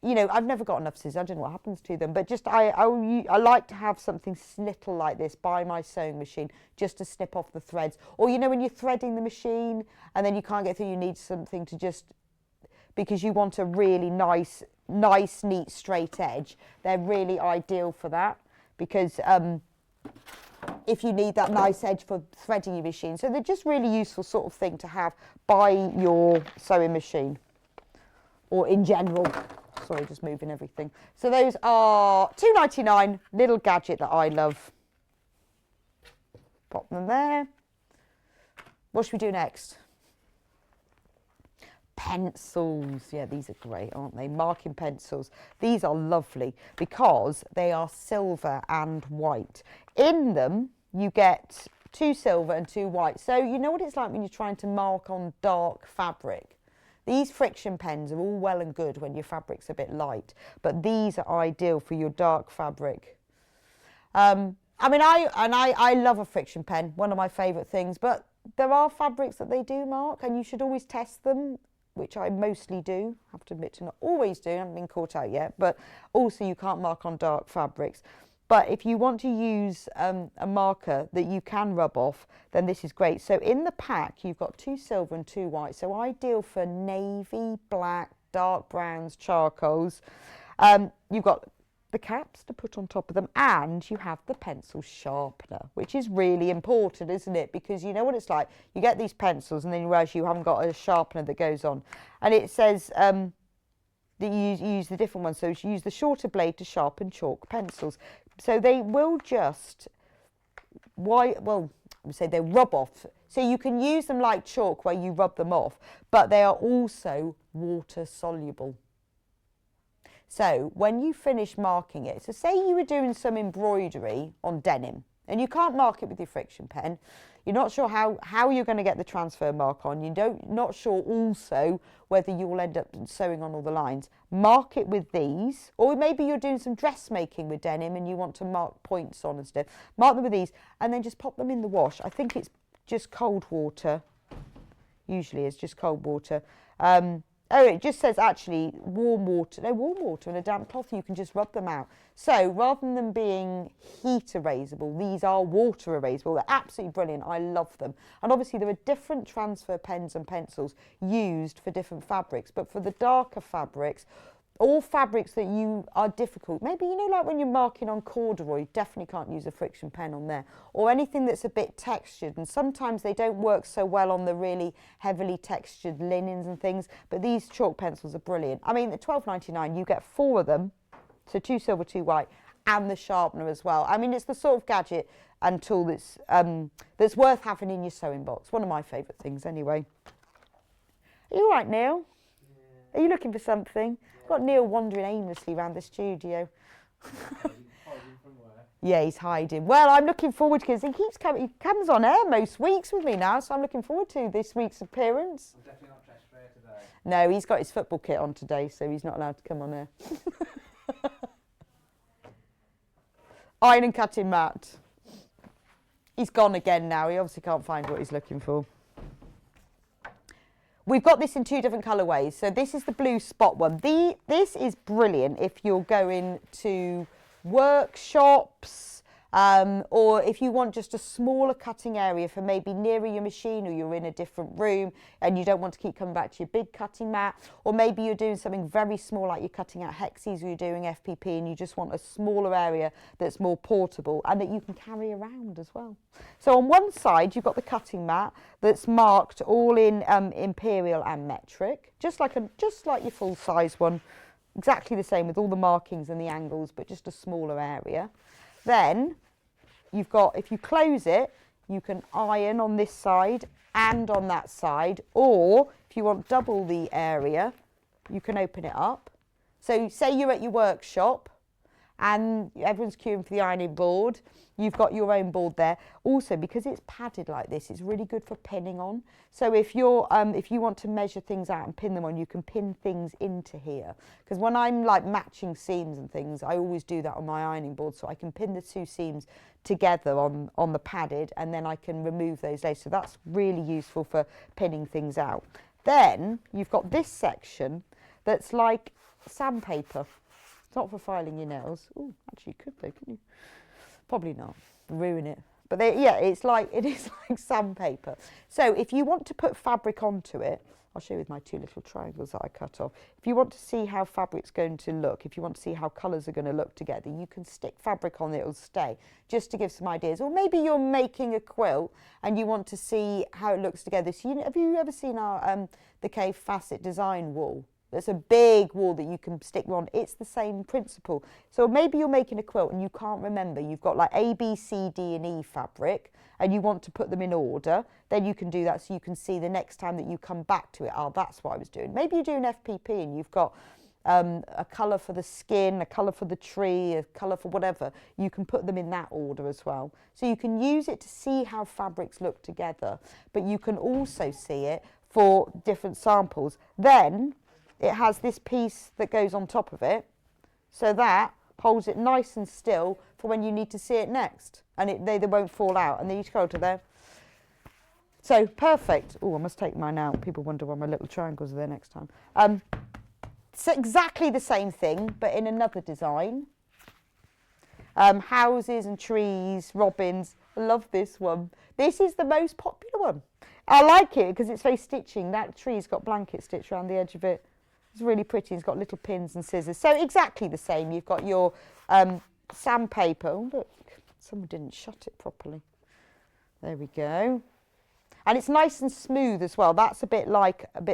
You know, I've never got enough scissors. I don't know what happens to them, but just I like to have something snittle like this by my sewing machine just to snip off the threads. Or, you know, when you're threading the machine and then you can't get through, you need something to just, because you want a really nice, neat, straight edge. They're really ideal for that because if you need that nice edge for threading your machine. So they're just really useful sort of thing to have by your sewing machine or in general. Sorry, just moving everything. So those are £2.99, little gadget that I love. Pop them there. What should we do next? Pencils. Yeah, these are great, aren't they? Marking pencils. These are lovely because they are silver and white. In them, you get 2 silver and 2 white. So you know what it's like when you're trying to mark on dark fabric? These friction pens are all well and good when your fabric's a bit light, but these are ideal for your dark fabric. I mean, I love a friction pen, one of my favourite things, but there are fabrics that they do mark and you should always test them, which I mostly do. I have to admit to not always do, I haven't been caught out yet, but also you can't mark on dark fabrics. But if you want to use a marker that you can rub off, then this is great. So in the pack, you've got 2 silver and 2 white. So ideal for navy, black, dark browns, charcoals. You've got the caps to put on top of them, and you have the pencil sharpener, which is really important, isn't it? Because you know what it's like. You get these pencils and then you realise you haven't got a sharpener that goes on. And it says that you use the different ones. So you use the shorter blade to sharpen chalk pencils. So they will just, they rub off. So you can use them like chalk where you rub them off, but they are also water soluble. So when you finish marking it, so say you were doing some embroidery on denim and you can't mark it with your friction pen, you're not sure how you're going to get the transfer mark on, not sure also whether you'll end up sewing on all the lines, mark it with these, or maybe you're doing some dressmaking with denim and you want to mark points on and stuff, mark them with these and then just pop them in the wash. I think it's just cold water, usually it's just cold water. Oh, it just says actually warm water and a damp cloth, you can just rub them out. So rather than them being heat erasable, these are water erasable. They're absolutely brilliant. I love them. And obviously there are different transfer pens and pencils used for different fabrics. But for the darker fabrics, all fabrics that you are difficult, maybe, you know, like when you're marking on corduroy, you definitely can't use a friction pen on there, or anything that's a bit textured, and sometimes they don't work so well on the really heavily textured linens and things, but these chalk pencils are brilliant. I mean, at £12.99 you get 4 of them, so 2 silver, 2 white, and the sharpener as well. I mean, it's the sort of gadget and tool that's worth having in your sewing box. One of my favourite things anyway. Are you all right, Neil? Yeah. Are you looking for something? Got Neil wandering aimlessly around the studio. Yeah, he's hiding. Well, I'm looking forward to, because he keeps coming. He comes on air most weeks with me now, so I'm looking forward to this week's appearance. I'm definitely not dressed for air today. No, he's got his football kit on today, so he's not allowed to come on air. Iron and cutting mat. He's gone again now. He obviously can't find what he's looking for. We've got this in 2 different colourways. So this is the blue spot one. This is brilliant if you're going to workshops, Or if you want just a smaller cutting area for maybe nearer your machine, or you're in a different room and you don't want to keep coming back to your big cutting mat, or maybe you're doing something very small like you're cutting out hexes or you're doing FPP and you just want a smaller area that's more portable and that you can carry around as well. So on one side you've got the cutting mat that's marked all in imperial and metric, just like your full size one, exactly the same with all the markings and the angles, but just a smaller area. Then you've got, if you close it, you can iron on this side and on that side, or if you want double the area, you can open it up. So say you're at your workshop and everyone's queuing for the ironing board, you've got your own board there. Also, because it's padded like this, it's really good for pinning on. So if you want to measure things out and pin them on, you can pin things into here. Because when I'm like matching seams and things, I always do that on my ironing board, so I can pin the two seams together on the padded, and then I can remove those later. So that's really useful for pinning things out. Then you've got this section that's like sandpaper. It's not for filing your nails. Oh, actually you could though, couldn't you? Probably not. Ruin it. But it is like sandpaper. So if you want to put fabric onto it, I'll show you with my two little triangles that I cut off. If you want to see how fabric's going to look, if you want to see how colours are going to look together, you can stick fabric on it, it'll stay, just to give some ideas. Or maybe you're making a quilt and you want to see how it looks together. So have you ever seen our the Cave Facet design wall? There's a big wall that you can stick on. It's the same principle. So maybe you're making a quilt and you can't remember. You've got like A, B, C, D and E fabric and you want to put them in order. Then you can do that so you can see the next time that you come back to it. Oh, that's what I was doing. Maybe you're doing FPP and you've got a colour for the skin, a colour for the tree, a colour for whatever. You can put them in that order as well. So you can use it to see how fabrics look together, but you can also see it for different samples. Then it has this piece that goes on top of it, so that holds it nice and still for when you need to see it next, and they won't fall out, and then you go to there. So perfect. Oh, I must take mine out. People wonder why my little triangles are there next time. It's exactly the same thing, but in another design. Houses and trees, robins. I love this one. This is the most popular one. I like it because it's very stitching. That tree's got blanket stitch around the edge of it. It's really pretty. It's got little pins and scissors. So exactly the same. You've got your sandpaper. Oh, look, someone didn't shut it properly. There we go. And it's nice and smooth as well. That's a bit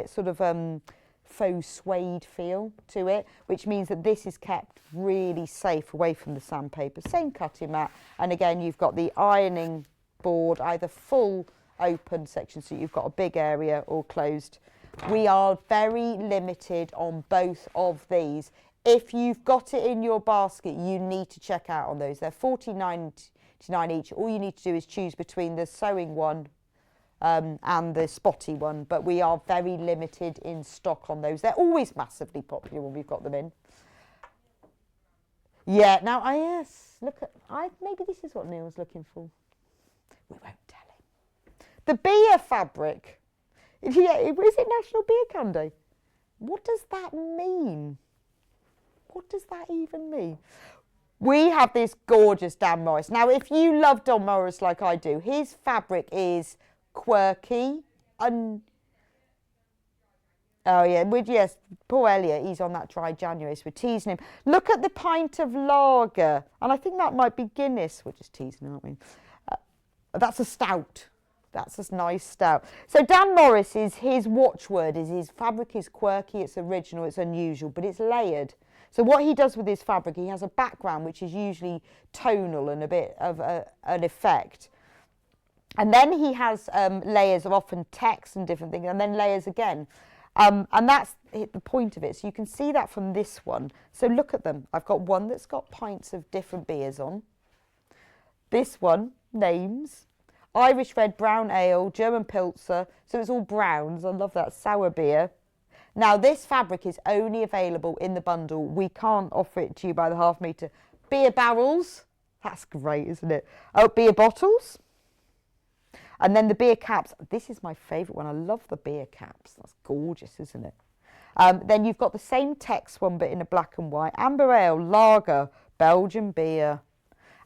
sort of faux suede feel to it, which means that this is kept really safe away from the sandpaper. Same cutting mat. And again, you've got the ironing board, either full open section, so you've got a big area, or closed. We are very limited on both of these. If you've got it in your basket, you need to check out on those. They're $14.99 each. All you need to do is choose between the sewing one and the spotty one, but we are very limited in stock on those. They're always massively popular when we've got them in. Yeah, now, yes, look at, maybe this is what Neil's looking for. We won't tell him. The beer fabric. Yeah, is it National Beer Can Day? What does that mean? What does that even mean? We have this gorgeous Dan Morris. Now, if you love Don Morris like I do, his fabric is quirky and... Oh, yeah, yes, poor Elliot, he's on that dry January, so we're teasing him. Look at the pint of lager. And I think that might be Guinness. We're just teasing him, aren't we? That's a stout. That's a nice stout. So Dan Morris, his watchword is his fabric is quirky, it's original, it's unusual, but it's layered. So what he does with his fabric, he has a background which is usually tonal and a bit of an effect. And then he has layers of often text and different things, and then layers again. And that's the point of it. So you can see that from this one. So look at them. I've got one that's got pints of different beers on. This one, names. Irish red, brown ale, German Pilsner, so it's all browns. I love that, sour beer. Now, this fabric is only available in the bundle. We can't offer it to you by the half metre. Beer barrels, that's great, isn't it? Oh, beer bottles. And then the beer caps. This is my favourite one. I love the beer caps. That's gorgeous, isn't it? Then you've got the same text one, but in a black and white. Amber ale, lager, Belgian beer.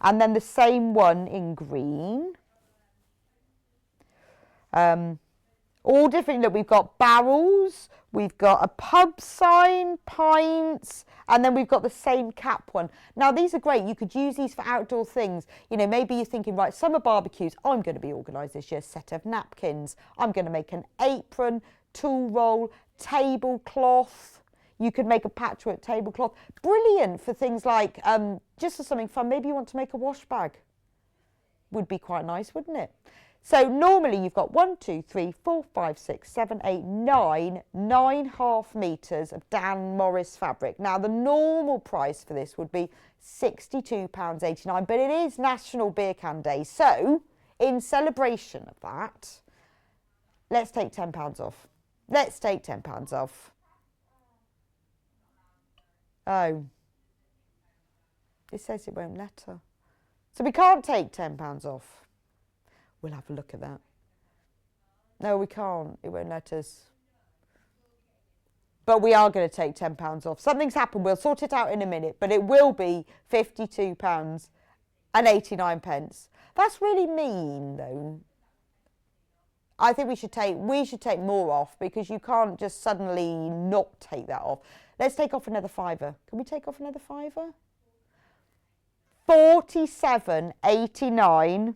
And then the same one in green. All different. Look, we've got barrels, we've got a pub sign, pints, and then we've got the same cap one. Now, these are great. You could use these for outdoor things. You know, maybe you're thinking, right, summer barbecues, I'm going to be organised this year. Set of napkins. I'm going to make an apron, tool roll, tablecloth. You could make a patchwork tablecloth. Brilliant for things like, just for something fun, maybe you want to make a wash bag. Would be quite nice, wouldn't it? So normally you've got 1, 2, 3, 4, 5, 6, 7, 8, 9.5 metres of Dan Morris fabric. Now the normal price for this would be £62.89, but it is National Beer Can Day. So in celebration of that, let's take £10 off. Let's take £10 off. Oh, it says it won't let her. So we can't take £10 off. We'll have a look at that. No, we can't. It won't let us. But we are going to take £10 off. Something's happened. We'll sort it out in a minute. But it will be £52.89. That's really mean, though. I think we should take more off, because you can't just suddenly not take that off. Let's take off another £5. Can we take off another £5? £47.89.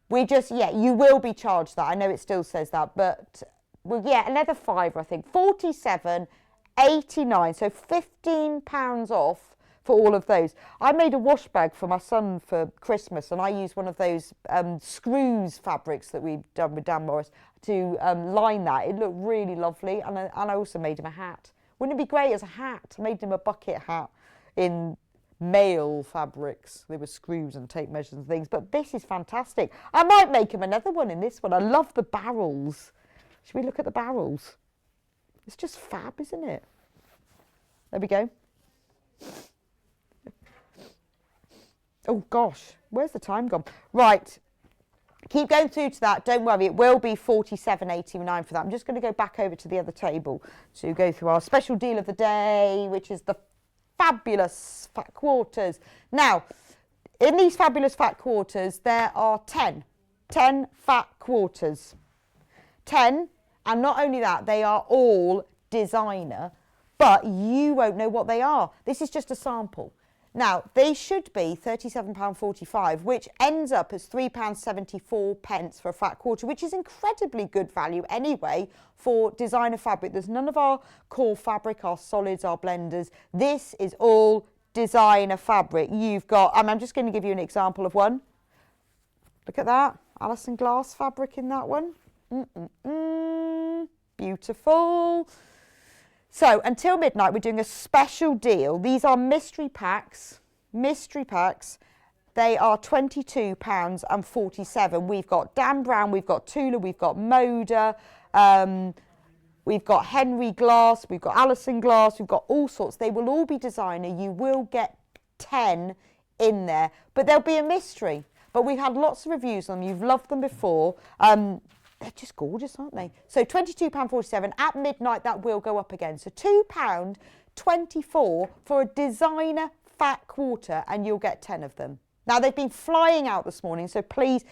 We just, you will be charged that. I know it still says that, but well, yeah, another £5, I think. £47.89, so £15 off for all of those. I made a wash bag for my son for Christmas, and I used one of those screws fabrics that we've done with Dan Morris to line that. It looked really lovely, and I also made him a hat. Wouldn't it be great as a hat? I made him a bucket hat in male fabrics. There were screws and tape measures and things, but this is fantastic. I might make him another one in this one. I love the barrels. Should we look at the barrels? It's just fab, isn't it? There we go. Oh gosh, where's the time gone? Right, keep going through to that. Don't worry, it will be £47.89 for that. I'm just going to go back over to the other table to go through our special deal of the day, which is the fabulous fat quarters. Now, in these fabulous fat quarters, there are 10 fat quarters. 10, and not only that, they are all designer, but you won't know what they are. This is just a sample. Now, they should be £37.45, which ends up as £3.74 for a fat quarter, which is incredibly good value anyway for designer fabric. There's none of our core fabric, our solids, our blenders. This is all designer fabric. You've got, I'm just going to give you an example of one. Look at that. Alison Glass fabric in that one. Beautiful. So until midnight, we're doing a special deal. These are mystery packs. Mystery packs. They are £22.47. We've got Dan Brown, we've got Tula, we've got Moda, we've got Henry Glass, we've got Alison Glass, we've got all sorts. They will all be designer. You will get 10 in there, but there'll be a mystery. But we've had lots of reviews on them. You've loved them before. They're just gorgeous, aren't they? So £22.47. At midnight, that will go up again. So £2.24 for a designer fat quarter, and you'll get 10 of them. Now, they've been flying out this morning, so please,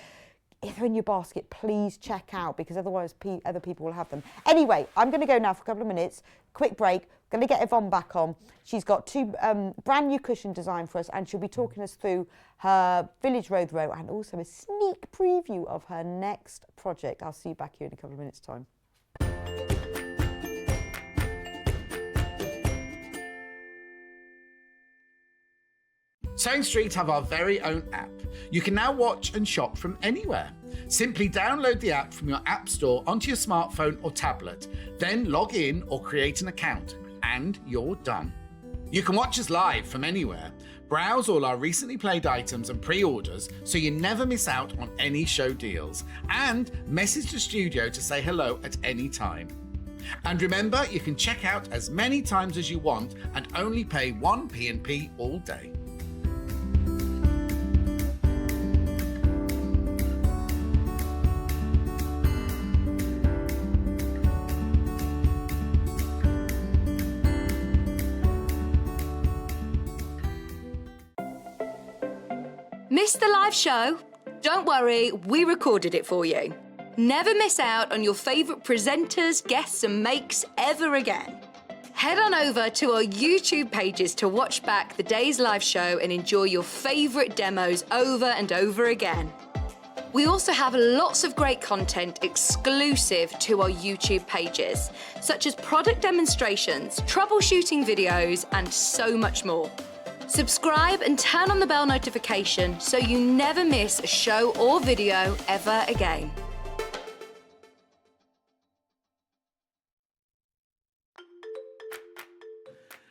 if they're in your basket, please check out, because otherwise other people will have them. Anyway, I'm going to go now for a couple of minutes. Quick break. Going to get Yvonne back on. She's got two brand new cushion design for us, and she'll be talking us through her Village Road row and also a sneak preview of her next project. I'll see you back here in a couple of minutes' time. Sewing Street have our very own app. You can now watch and shop from anywhere. Simply download the app from your app store onto your smartphone or tablet, then log in or create an account, and you're done. You can watch us live from anywhere, browse all our recently played items and pre-orders so you never miss out on any show deals, and message the studio to say hello at any time. And remember, you can check out as many times as you want and only pay 1 P&P all day. Missed the live show? Don't worry, we recorded it for you. Never miss out on your favourite presenters, guests and makes ever again. Head on over to our YouTube pages to watch back the day's live show and enjoy your favourite demos over and over again. We also have lots of great content exclusive to our YouTube pages, such as product demonstrations, troubleshooting videos, and so much more. Subscribe and turn on the bell notification so you never miss a show or video ever again.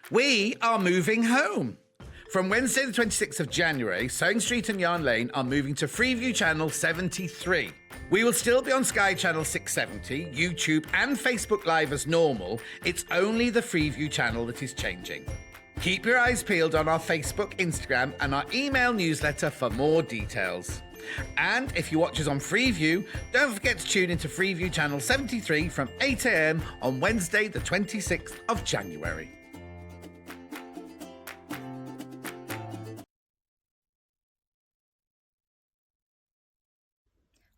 We are moving home. From Wednesday the 26th of January, Sewing Street and Yarn Lane are moving to Freeview Channel 73. We will still be on Sky Channel 670, YouTube and Facebook Live as normal. It's only the Freeview channel that is changing. Keep your eyes peeled on our Facebook, Instagram and our email newsletter for more details. And if you watch us on Freeview, don't forget to tune into Freeview Channel 73 from 8 a.m. on Wednesday the 26th of January.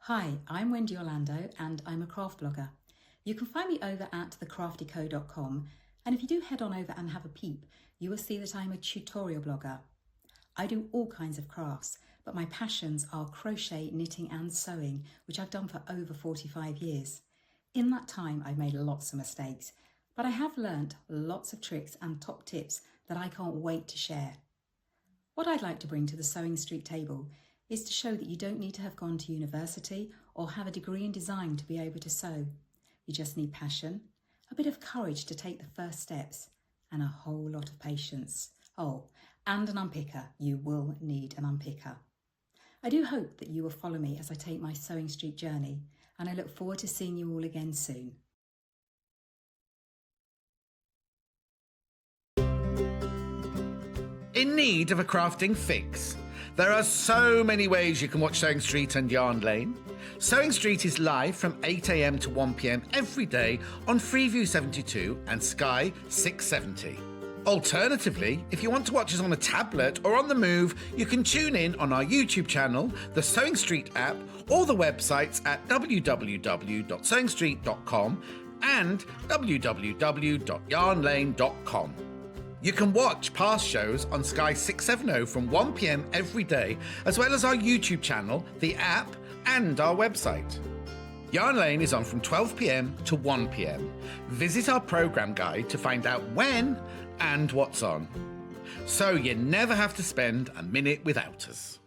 Hi, I'm Wendy Orlando and I'm a craft blogger. You can find me over at thecraftyco.com, and if you do head on over and have a peep, you will see that I'm a tutorial blogger. I do all kinds of crafts, but my passions are crochet, knitting and sewing, which I've done for over 45 years. In that time, I've made lots of mistakes, but I have learnt lots of tricks and top tips that I can't wait to share. What I'd like to bring to the Sewing Street table is to show that you don't need to have gone to university or have a degree in design to be able to sew. You just need passion, a bit of courage to take the first steps, and a whole lot of patience. Oh, and an unpicker. You will need an unpicker. I do hope that you will follow me as I take my Sewing Street journey, and I look forward to seeing you all again soon. In need of a crafting fix? There are so many ways you can watch Sewing Street and Yarn Lane. Sewing Street is live from 8 a.m. to 1 p.m. every day on Freeview 72 and Sky 670. Alternatively, if you want to watch us on a tablet or on the move, you can tune in on our YouTube channel, the Sewing Street app, or the websites at www.sewingstreet.com and www.yarnlane.com. You can watch past shows on Sky 670 from 1 p.m. every day, as well as our YouTube channel, the app, and our website. Yarn Lane is on from 12 p.m. to 1 p.m. Visit our programme guide to find out when and what's on. So you never have to spend a minute without us.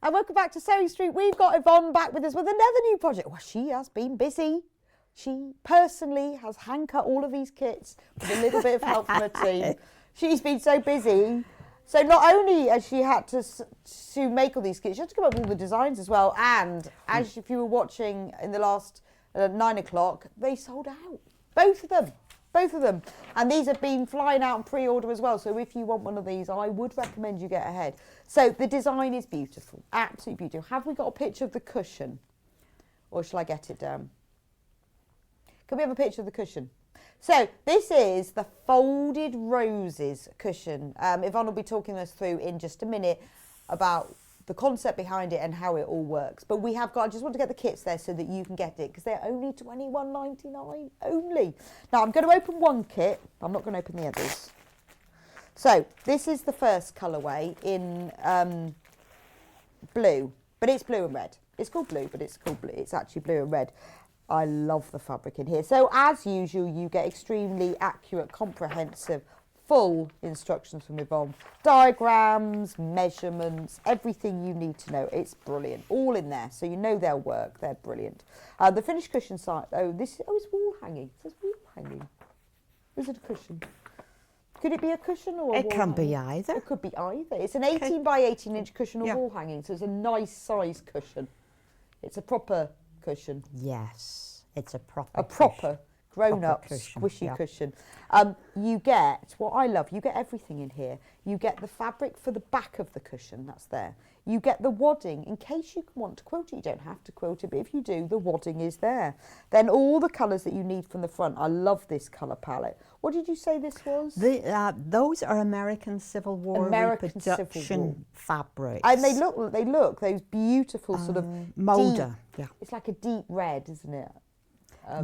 And welcome back to Sewing Street. We've got Yvonne back with us with another new project. Well, she has been busy. She personally has hand-cut all of these kits with a little bit of help from her team. She's been so busy. So not only has she had to make all these kits, she had to come up with all the designs as well. And as if you were watching in the last 9 o'clock, they sold out. Both of them. And these have been flying out in pre-order as well. So if you want one of these, I would recommend you get ahead. So the design is beautiful, absolutely beautiful. Have we got a picture of the cushion? Or shall I get it down? Can we have a picture of the cushion? So this is the Folded Roses cushion. Yvonne will be talking us through in just a minute about the concept behind it and how it all works. But we have got, I just want to get the kits there so that you can get it, because they're only $21.99 only. Now I'm going to open one kit, I'm not going to open the others. So this is the first colourway in blue, but it's blue and red. It's called blue, but it's called blue. It's actually blue and red. I love the fabric in here. So as usual, you get extremely accurate, comprehensive, full instructions from Yvonne. Diagrams, measurements, everything you need to know. It's brilliant. All in there, so you know they'll work. They're brilliant. The finished cushion side, it's wall hanging. It says wall hanging. Is it a cushion? Could it be a cushion or a It wall can be hanging? either. It could be either. It's an 18 by 18 inch cushion or Yeah. wall hanging, so it's a nice size cushion. It's a proper cushion. Yes, it's a proper A grown-up cushion, squishy yeah. cushion. You get, what I love, you get everything in here. You get the fabric for the back of the cushion, that's there. you get the wadding in case you want to quilt it. You don't have to quilt it, but if you do, the wadding is there. Then all the colours that you need from the front. I love this colour palette. What did you say this was? Those are American Civil War reproduction fabrics. And they look those beautiful sort of Molder. deep, Yeah. It's like a deep red, isn't it?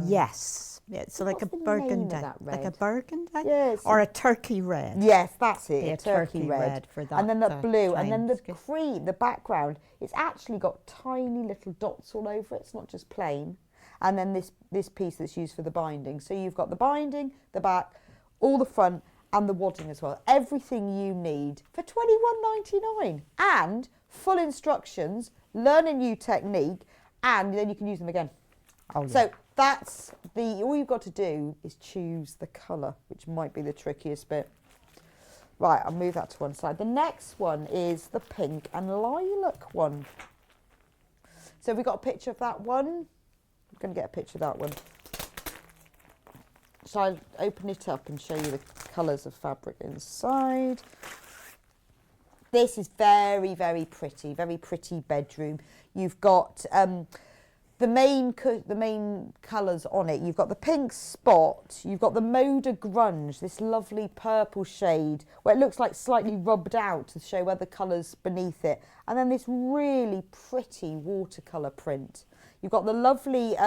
Yes. Yeah, it's like a burgundy. Like a burgundy? Yes. Or a turkey red. Yes, that's it. Yeah, A turkey red for that. And then the blue, and then the Chinese. cream, the background. It's actually got tiny little dots all over it. It's not just plain. And then this piece that's used for the binding. So you've got the binding, the back, all the front, and the wadding as well. Everything you need for $21.99, and full instructions. Learn a new technique, and then you can use them again. Oh, yeah. So that's all you've got to do is choose the colour, which might be the trickiest bit. Right, I'll move that to one side. The next one is the pink and lilac one. So have we got a picture of that one? I'm going to get a picture of that one. Shall I open it up and show you the colours of fabric inside? This is very, very pretty bedroom. You've got the main colours on it. You've got the pink spot, you've got the Moda Grunge, this lovely purple shade where it looks like slightly rubbed out to show other colours beneath it. And then this really pretty watercolour print. You've got the lovely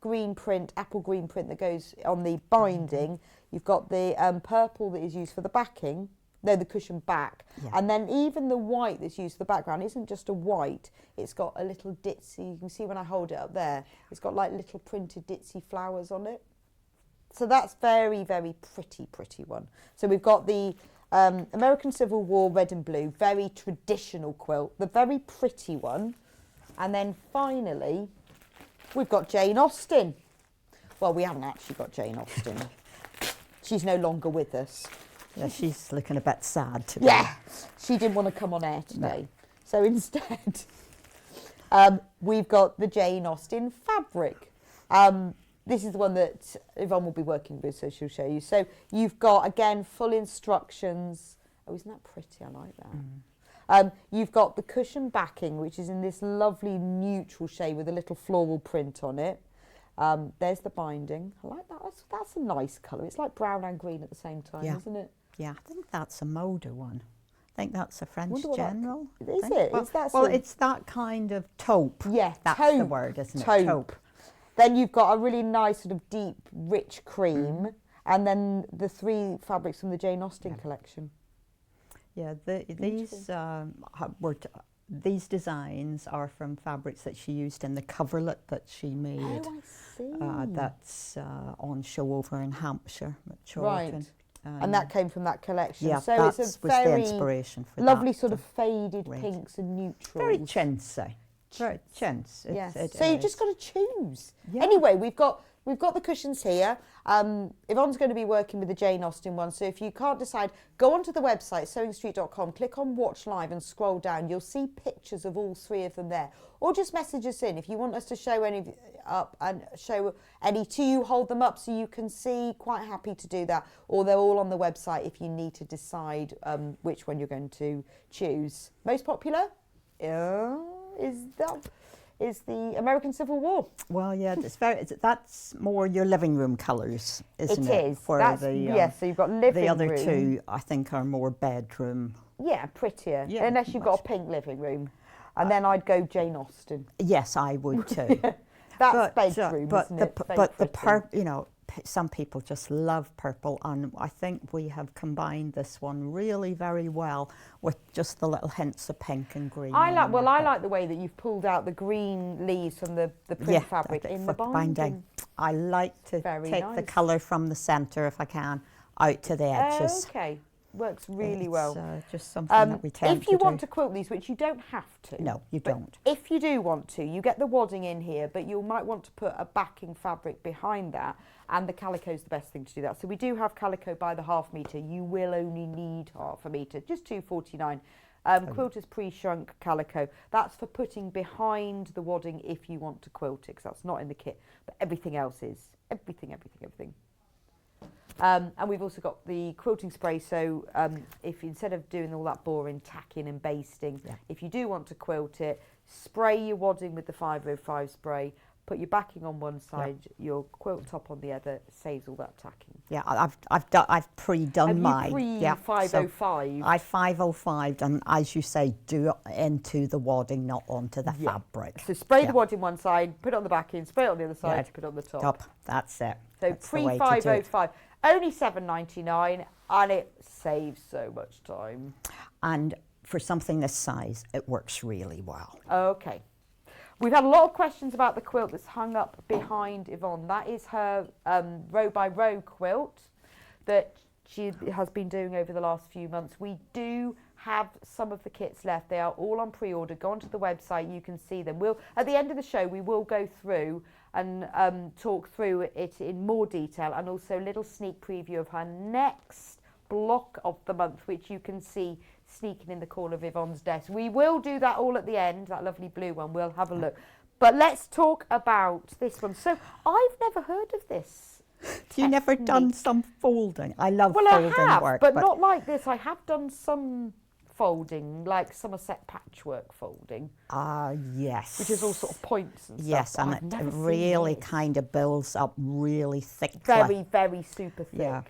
green print, apple green print that goes on the binding. You've got the purple that is used for the backing. No, the cushion back. Yeah. And then even the white that's used for the background isn't just a white, it's got a little ditzy, you can see when I hold it up there, it's got like little printed ditzy flowers on it. So that's very, very pretty one. So we've got the American Civil War red and blue, very traditional quilt, the very pretty one. And then finally, we've got Jane Austen. Well, we haven't actually got Jane Austen. She's no longer with us. Yeah, she's looking a bit sad today. Yeah, she didn't want to come on air today. No. So instead, we've got the Jane Austen fabric. This is the one that Yvonne will be working with, so she'll show you. So you've got, again, full instructions. Oh, isn't that pretty? I like that. You've got the cushion backing, which is in this lovely neutral shade with a little floral print on it. There's the binding. I like that. That's a nice colour. It's like brown and green at the same time, isn't it? Yeah, I think that's a Moda one. I think that's a French general. Is it? Well, it's that kind of taupe. Yeah, that's taupe. the word, isn't it? Taupe. Then you've got a really nice sort of deep, rich cream, and then the three fabrics from the Jane Austen collection. Yeah, these designs are from fabrics that she used in the coverlet that she made. Oh, I see. That's on show over in Hampshire at Chorlton. Right. And that came from that collection. Yeah, so that it's a was very the inspiration for lovely that, sort of faded red. pinks and neutrals. Very chintzy. Very chintz. Yes. It so you've is. just got to choose. Yeah. Anyway, we've got the cushions here. Yvonne's going to be working with the Jane Austen one. So if you can't decide, go onto the website, sewingstreet.com, click on Watch Live and scroll down. You'll see pictures of all three of them there. Or just message us in if you want us to show any up and show any to you, hold them up so you can see. Quite happy to do that. Or they're all on the website if you need to decide which one you're going to choose. Most popular is the American Civil War. Well, yeah, that's more your living room colours, isn't it? It is. So you've got living room. The other two, I think, are more bedroom. Yeah, prettier. Yeah, unless you've got a pink living room. And then I'd go Jane Austen. Yes, I would too. That's bedroom, isn't it? Some people just love purple, and I think we have combined this one really very well with just the little hints of pink and green. I like the way that you've pulled out the green leaves from the print fabric in the binding. I like to take the colour from the centre, if I can, out to the edges. Okay. Works really well. Just something that we tend to do. If you want to quilt these, which you don't have to. No, you don't. If you do want to, you get the wadding in here, but you might want to put a backing fabric behind that, and the calico is the best thing to do that. So we do have calico by the half metre. You will only need half a metre, just $2.49. Quilter's pre-shrunk calico. That's for putting behind the wadding if you want to quilt it, because that's not in the kit. But everything else is. Everything. And we've also got the quilting spray, so if instead of doing all that boring tacking and basting, if you do want to quilt it, spray your wadding with the 505 spray, put your backing on one side, your quilt top on the other, saves all that tacking. Yeah, I've pre-done mine. Yeah, 505. So I 505'd, and as you say, do it into the wadding, not onto the fabric. So spray the wadding one side, put it on the backing, spray it on the other side, put it on the top. That's it. So pre-505, only $7.99, and it saves so much time. And for something this size, it works really well. Okay. We've had a lot of questions about the quilt that's hung up behind Yvonne. That is her row by row quilt that she has been doing over the last few months. We do have some of the kits left. They are all on pre-order. Go onto the website, you can see them. At the end of the show, we will go through and talk through it in more detail, and also a little sneak preview of her next block of the month, which you can see sneaking in the corner of Yvonne's desk. We will do that all at the end, that lovely blue one. We'll have a look. But let's talk about this one. So I've never heard of this. You never done some folding? I love folding I have, work. But not like this. I have done some folding, like Somerset patchwork folding. Yes. Which is all sort of points and yes, stuff. Yes, and it really kind of builds up really thickly. Very, very super thick. Yeah.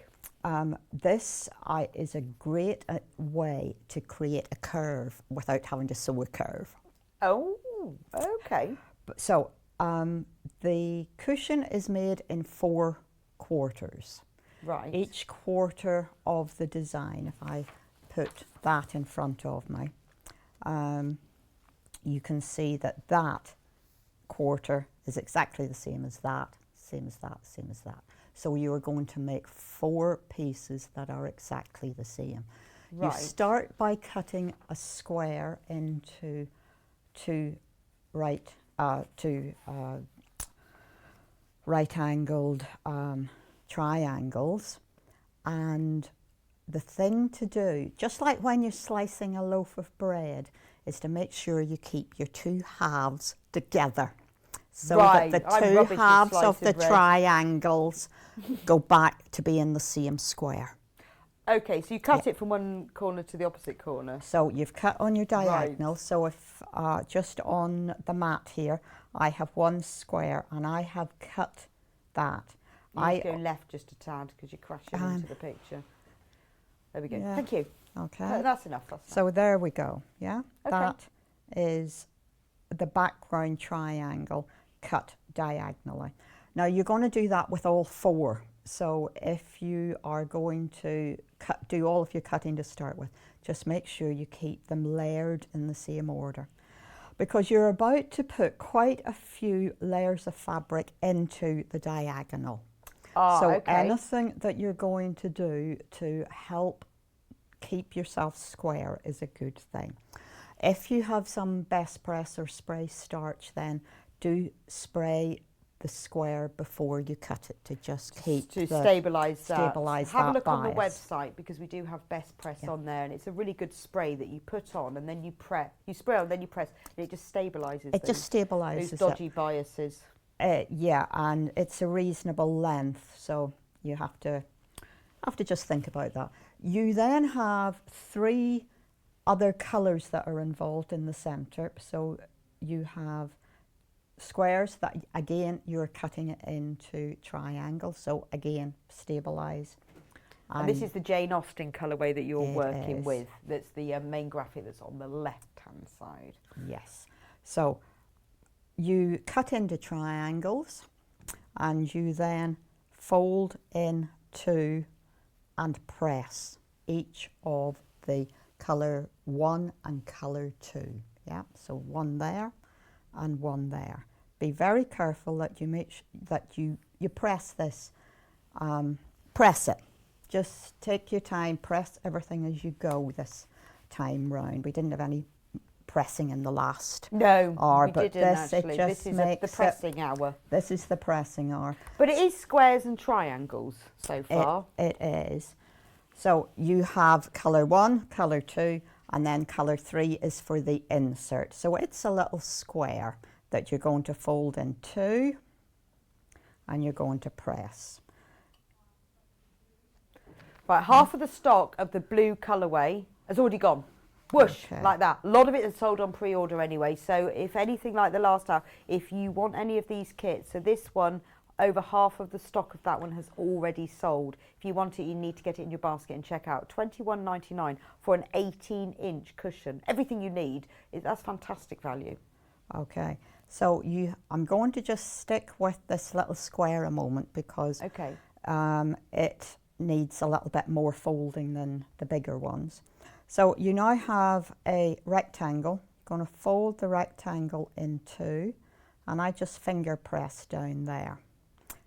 This is a great way to create a curve without having to sew a curve. Oh, okay. So the cushion is made in 4 quarters. Right. Each quarter of the design, if I put that in front of me, you can see that that quarter is exactly the same as that, same as that, same as that. So you are going to make 4 pieces that are exactly the same. Right. You start by cutting a square into two right-angled triangles, and the thing to do, just like when you're slicing a loaf of bread, is to make sure you keep your 2 halves together. So that the 2 halves of the triangles go back to be in the same square. Okay, so you cut it from one corner to the opposite corner. So you've cut on your diagonal. So if just on the mat here, I have 1 square and I have cut that. You go left just a tad because you're crashing into the picture. There we go. Yeah. Thank you. Okay. That's enough. So there we go. Yeah. Okay. That is the background triangle cut diagonally. Now you're going to do that with all 4. So if you are going to do all of your cutting to start with, just make sure you keep them layered in the same order, because you're about to put quite a few layers of fabric into the diagonal. Anything that you're going to do to help keep yourself square is a good thing. If you have some best press or spray starch, then do spray the square before you cut it to just keep to stabilise that. Have a look bias on the website, because we do have best press on there, and it's a really good spray that you put on and then you press. You spray on, then you press, and it just stabilises. It just stabilises those dodgy biases. Yeah, and it's a reasonable length, so you have to just think about that. You then have 3 other colours that are involved in the centre. So you have squares that, again, you're cutting it into triangles, so again, stabilise. And this is the Jane Austen colourway that you're working with. That's the main graphic that's on the left-hand side. Yes. So you cut into triangles, and you then fold into and press each of the colour 1 and colour 2. Yeah, so 1 there and 1 there. Be very careful that you make that you press this, press it. Just take your time, press everything as you go this time round. We didn't have any pressing in the last hour, but this actually. This is the pressing hour. This is the pressing hour. But it is squares and triangles so far. It is. So you have colour 1, colour 2, and then colour 3 is for the insert. So it's a little square that you're going to fold in 2, and you're going to press. Right, half of the stock of the blue colourway has already gone. Whoosh, Okay. like that. A lot of it is sold on pre-order anyway, so if anything like the last hour, if you want any of these kits, so this one, over half of the stock of that one has already sold. If you want it, you need to get it in your basket and check out. $21.99 for an 18-inch cushion. Everything you need, that's fantastic value. Okay, so I'm going to just stick with this little square a moment because Okay. it needs a little bit more folding than the bigger ones. So you now have a rectangle. Going to fold the rectangle in two, and I just finger press down there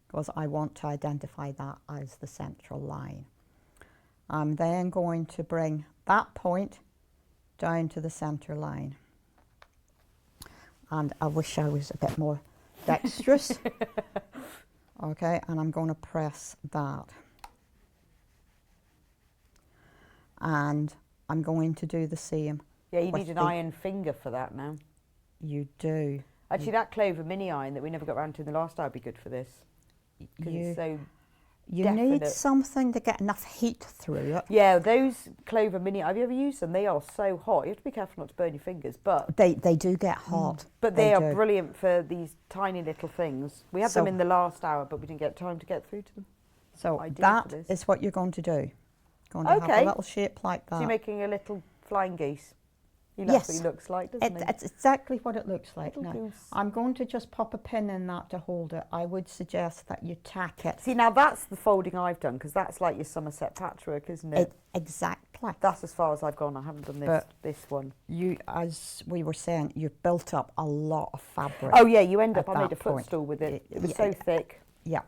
because I want to identify that as the central line. I'm then going to bring that point down to the center line. And I wish I was a bit more dexterous. Okay, and I'm going to press that. And I'm going to do the same. Yeah, you need an iron finger for that now. You do. Actually, that Clover mini iron that we never got around to in the last hour would be good for this. Because it's so You need definite. something to get enough heat through it. Yeah, those Clover mini, have you ever used them? They are so hot. You have to be careful not to burn your fingers, but They do get hot. but they are do. brilliant for these tiny little things. We had them in the last hour, but we didn't get time to get through to them. So Ideal for that this. is what you're going to do. Going to have Okay. a little shape like that. So you're making a little flying geese. That's what Yes. he looks like, doesn't he? It's exactly what it looks like Little now. goose. I'm going to just pop a pin in that to hold it. I would suggest that you tack it. See, now that's the folding I've done, because that's like your Somerset patchwork, isn't it? Exactly. That's as far as I've gone. I haven't done this one. You, as we were saying, you've built up a lot of fabric. Oh yeah, you end up. at I made a that point. footstool with it. It was Yeah, so yeah. thick. Yeah.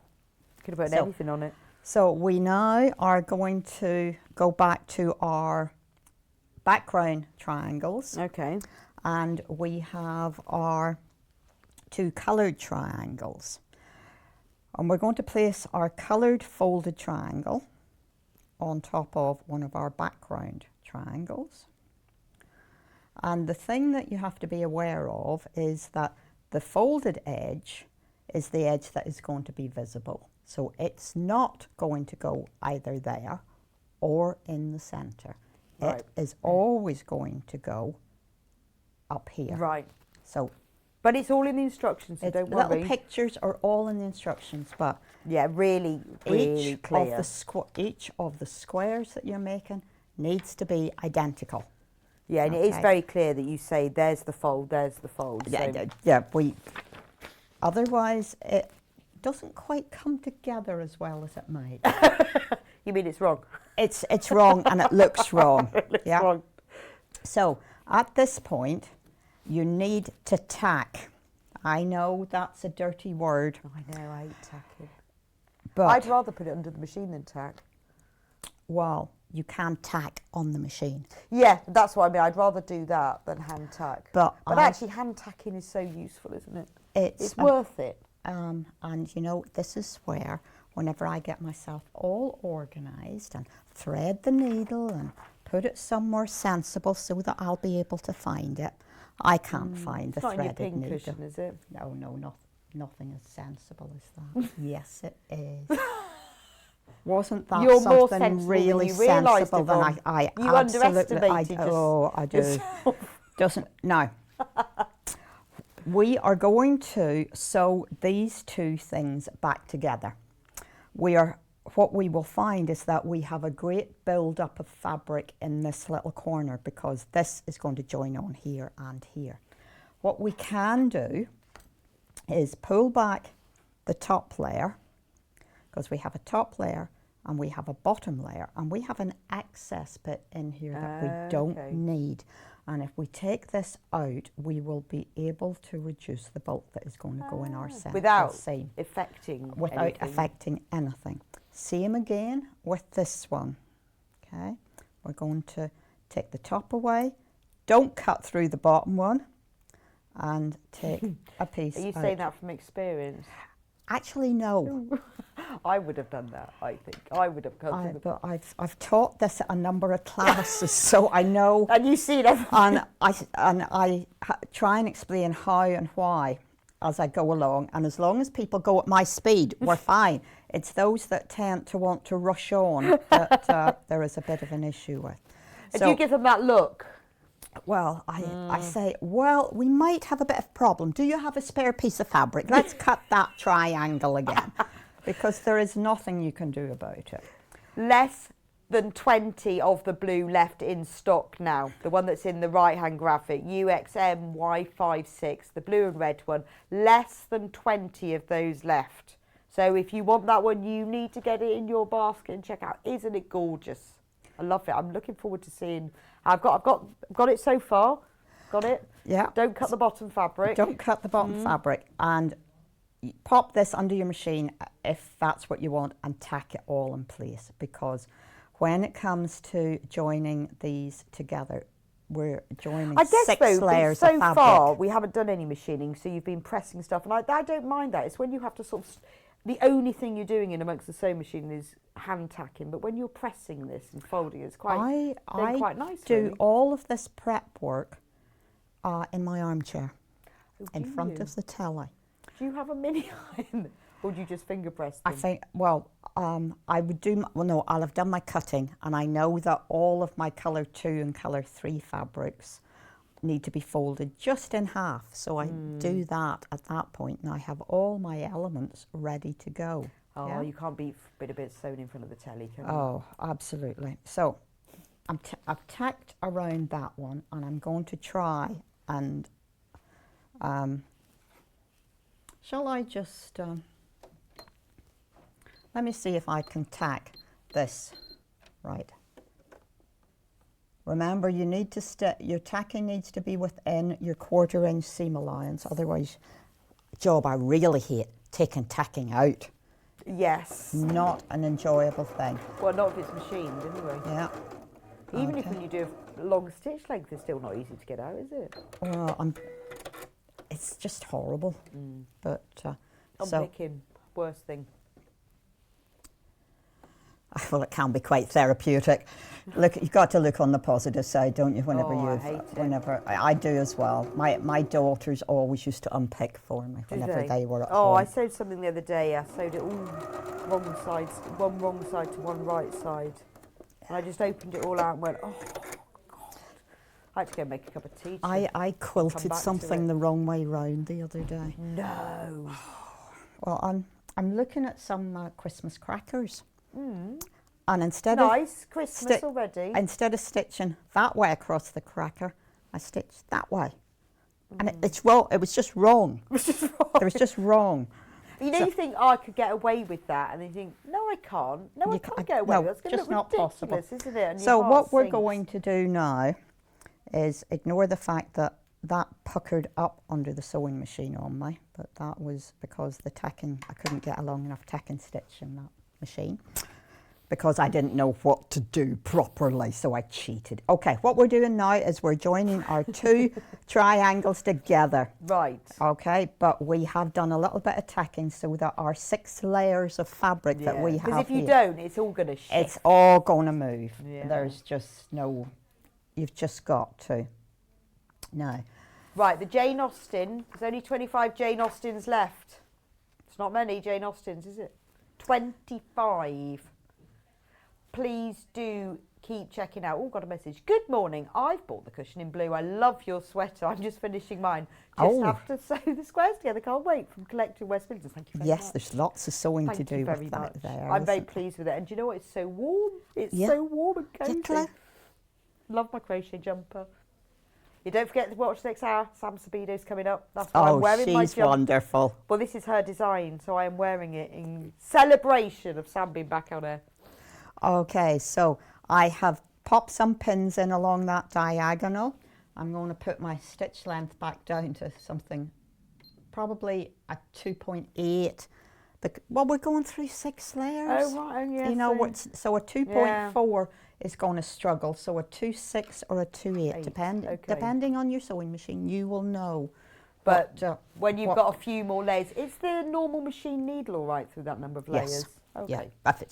Could have put So- anything on it. So we now are going to go back to our background triangles. Okay. And we have our two coloured triangles. And we're going to place our coloured folded triangle on top of one of our background triangles. And the thing that you have to be aware of is that the folded edge is the edge that is going to be visible. So it's not going to go either there or in the centre. Right. It is always going to go up here. Right. So But it's all in the instructions, so don't little worry. pictures are all in the instructions, but Yeah, really, really clear. each of the squares that you're making needs to be identical. Yeah, and it is Okay. very clear that you say, there's the fold, there's the fold. Yeah, otherwise it doesn't quite come together as well as it might. You mean it's wrong? It's wrong and it looks wrong. It's yeah. wrong. So at this point, you need to tack. I know that's a dirty word, I know, I hate tacking. but I'd rather put it under the machine than tack. well, you can tack on the machine. Yeah, that's what I mean. I'd rather do that than hand tack. But actually, hand tacking is so useful, isn't it? It's worth it. And you know, this is where whenever I get myself all organised and thread the needle and put it somewhere sensible so that I'll be able to find it, I can't find the It's not in your threaded pin needle. cushion, is it? No, nothing as sensible as that. Yes, it is. Wasn't that You're more something sensible than really you realised, sensible than Yvonne. I You absolutely, underestimated I do. yourself. Doesn't, no. We are going to sew these two things back together. What we will find is that we have a great build-up of fabric in this little corner because this is going to join on here and here. What we can do is pull back the top layer, because we have a top layer and we have a bottom layer and we have an excess bit in here that we don't need. And if we take this out, we will be able to reduce the bulk that is going to go in our central Without seam. affecting Without anything. affecting anything. Same again with this one. Okay, we're going to take the top away. Don't cut through the bottom one, and take a piece Are you out. saying that from experience? Actually, no. I would have done that, I think. I would have cut through the... But I've taught this at a number of classes, so I know. And you've seen everything. And I try and explain how and why. as I go along, and as long as people go at my speed, we're fine. It's those that tend to want to rush on that there is a bit of an issue with. So, do you give them that look? Well, I say, well, we might have a bit of problem. Do you have a spare piece of fabric? Let's cut that triangle again, because there is nothing you can do about it. Less than 20 of the blue left in stock now. The one that's in the right-hand graphic, UXM Y56, the blue and red one. Less than 20 of those left. So if you want that one, you need to get it in your basket and check out. Isn't it gorgeous? I love it. I'm looking forward to seeing. I've got it so far. Got it? Yeah. Don't cut the bottom fabric. Don't cut the bottom fabric, and pop this under your machine if that's what you want, and tack it all in place, because when it comes to joining these together, we're joining I guess 6 though, layers so of fabric. far we haven't done any machining, so you've been pressing stuff, and I don't mind that. It's when you have to sort of, the only thing you're doing in amongst the sewing machine is hand tacking, but when you're pressing this and folding, it's quite, quite nice. Do really. all of this prep work in my armchair, in front you? of the telly. Do you have a mini iron, or do you just finger press them? I think, well, I would do, well no, I'll have done my cutting, and I know that all of my colour 2 and colour 3 fabrics need to be folded just in half. So I do that at that point, and I have all my elements ready to go. Oh, yeah? you can't beat a bit sewn in front of the telly, can you? Oh, absolutely. So I've tacked around that one, and I'm going to try and, shall I just, let me see if I can tack this right. Remember, you need to your tacking needs to be within your 1/4 inch seam allowance, otherwise, job I really hate, taking tacking out. Yes. Not an enjoyable thing. Well, not if it's machined, anyway. Yeah. Even if when you do a long stitch length, it's still not easy to get out, is it? Well, it's just horrible. But I'm picking worst thing. Well, it can be quite therapeutic. Look, you've got to look on the positive side, don't you? Whenever I do as well. My daughters always used to unpick for me whenever they were at home. I sewed something the other day. I sewed it all wrong sides, one wrong side to one right side, and I just opened it all out and went, oh God! I had to go make a cup of tea. I quilted something the wrong way round the other day. No. Well, I'm looking at some Christmas crackers. And instead of Christmas already. Instead of stitching that way across the cracker, I stitched that way, and it's wrong. It was just wrong. It was just wrong. It was just wrong. You know, you think, oh, I could get away with that, and then you think, no, I can't. No, I can't get away with that. It's going to look ridiculous, isn't it? And so what we're going to do now is ignore the fact that puckered up under the sewing machine on me, but that was because the tacking, I couldn't get a long enough tacking stitch in that machine, because I didn't know what to do properly, so I cheated. Okay, what we're doing now is we're joining our 2 triangles together. Right. Okay, but we have done a little bit of tacking so that our 6 layers of fabric that we have because if you here, don't, it's all going to shift. it's all going to move. Yeah. There's just no, you've just got to. No. Right, the Jane Austen, there's only 25 Jane Austens left. It's not many Jane Austens, is it? 25. Please do keep checking out. Oh, got a message. Good morning. I've bought the cushion in blue. I love your sweater. I'm just finishing mine. Just have to sew the squares together. Can't wait. From Collecting West Midlands. Thank you very much. Yes, there's lots of sewing to do with that there. I'm very pleased with it. And do you know what? It's so warm. It's so warm and cozy. Love my crochet jumper. You don't forget to watch the next hour. Sam Sabido's coming up. That's why I'm wearing my jumper. She's wonderful. Well, this is her design, so I am wearing it in celebration of Sam being back on air. Okay, so I have popped some pins in along that diagonal. I'm going to put my stitch length back down to something, probably a 2.8. Well, we're going through 6 layers. Oh, right, yes. You know, so a 2.4 is going to struggle. So a 2.6 or a 2.8, depending on your sewing machine, you will know. But when you've got a few more layers, is the normal machine needle all right through that number of layers? Yes. Okay. Yeah, if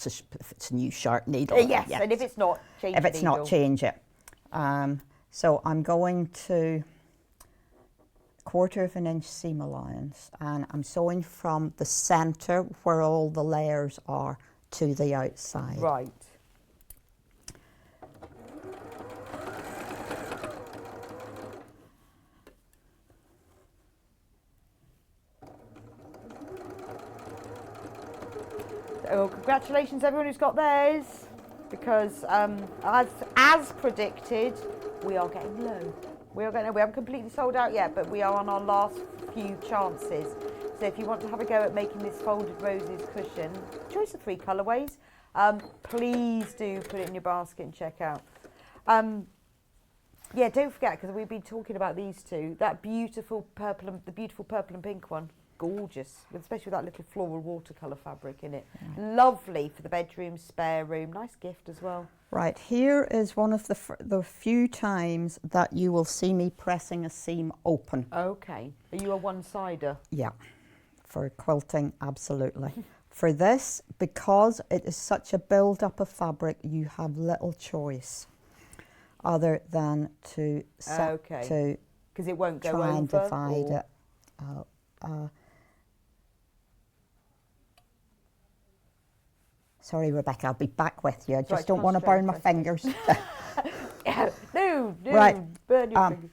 it's a new sharp needle. Yes, and if it's not, change it. If it's not, change it. So I'm going to 1/4 inch seam allowance, and I'm sewing from the center where all the layers are to the outside. Right. So congratulations everyone who's got theirs, because as predicted, we are getting low. We haven't completely sold out yet, but we are on our last few chances. So if you want to have a go at making this folded roses cushion, choice of 3 colourways, please do put it in your basket and check out. Yeah, don't forget, because we've been talking about these two, that beautiful purple, the beautiful purple and pink one. Gorgeous, especially with that little floral watercolour fabric in it. Lovely for the bedroom, spare room, nice gift as well. Right, here is one of the few times that you will see me pressing a seam open. Okay, are you a one-sider? Yeah, for quilting, absolutely. For this, because it is such a build-up of fabric, you have little choice other than to because it won't go try over, and divide or? it. Sorry, Rebecca, I'll be back with you. I just don't want to burn my fingers. No, right. Burn your fingers.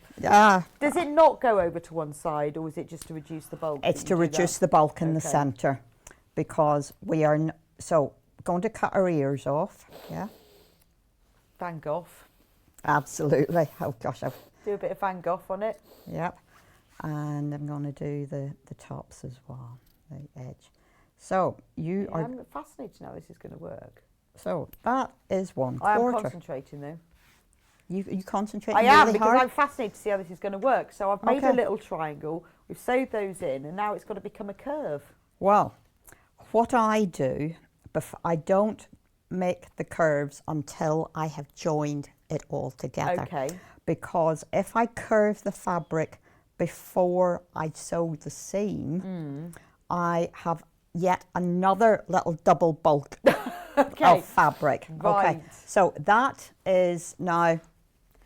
Does it not go over to one side, or is it just to reduce the bulk? It's to reduce the bulk in the centre, because we are going to cut our ears off. Yeah. Van Gogh. Absolutely. Oh gosh, do a bit of Van Gogh on it. Yep. And I'm going to do the tops as well, the edge. So I'm fascinated to know how this is going to work. So that is 1/4. I am concentrating though. You concentrate. I am, really because hard? I'm fascinated to see how this is going to work. So I've made a little triangle. We've sewed those in, and now it's got to become a curve. Well, what I do, I don't make the curves until I have joined it all together. Okay. Because if I curve the fabric before I sew the seam, I have yet another little double bulk of fabric. Right. Okay, so that is now.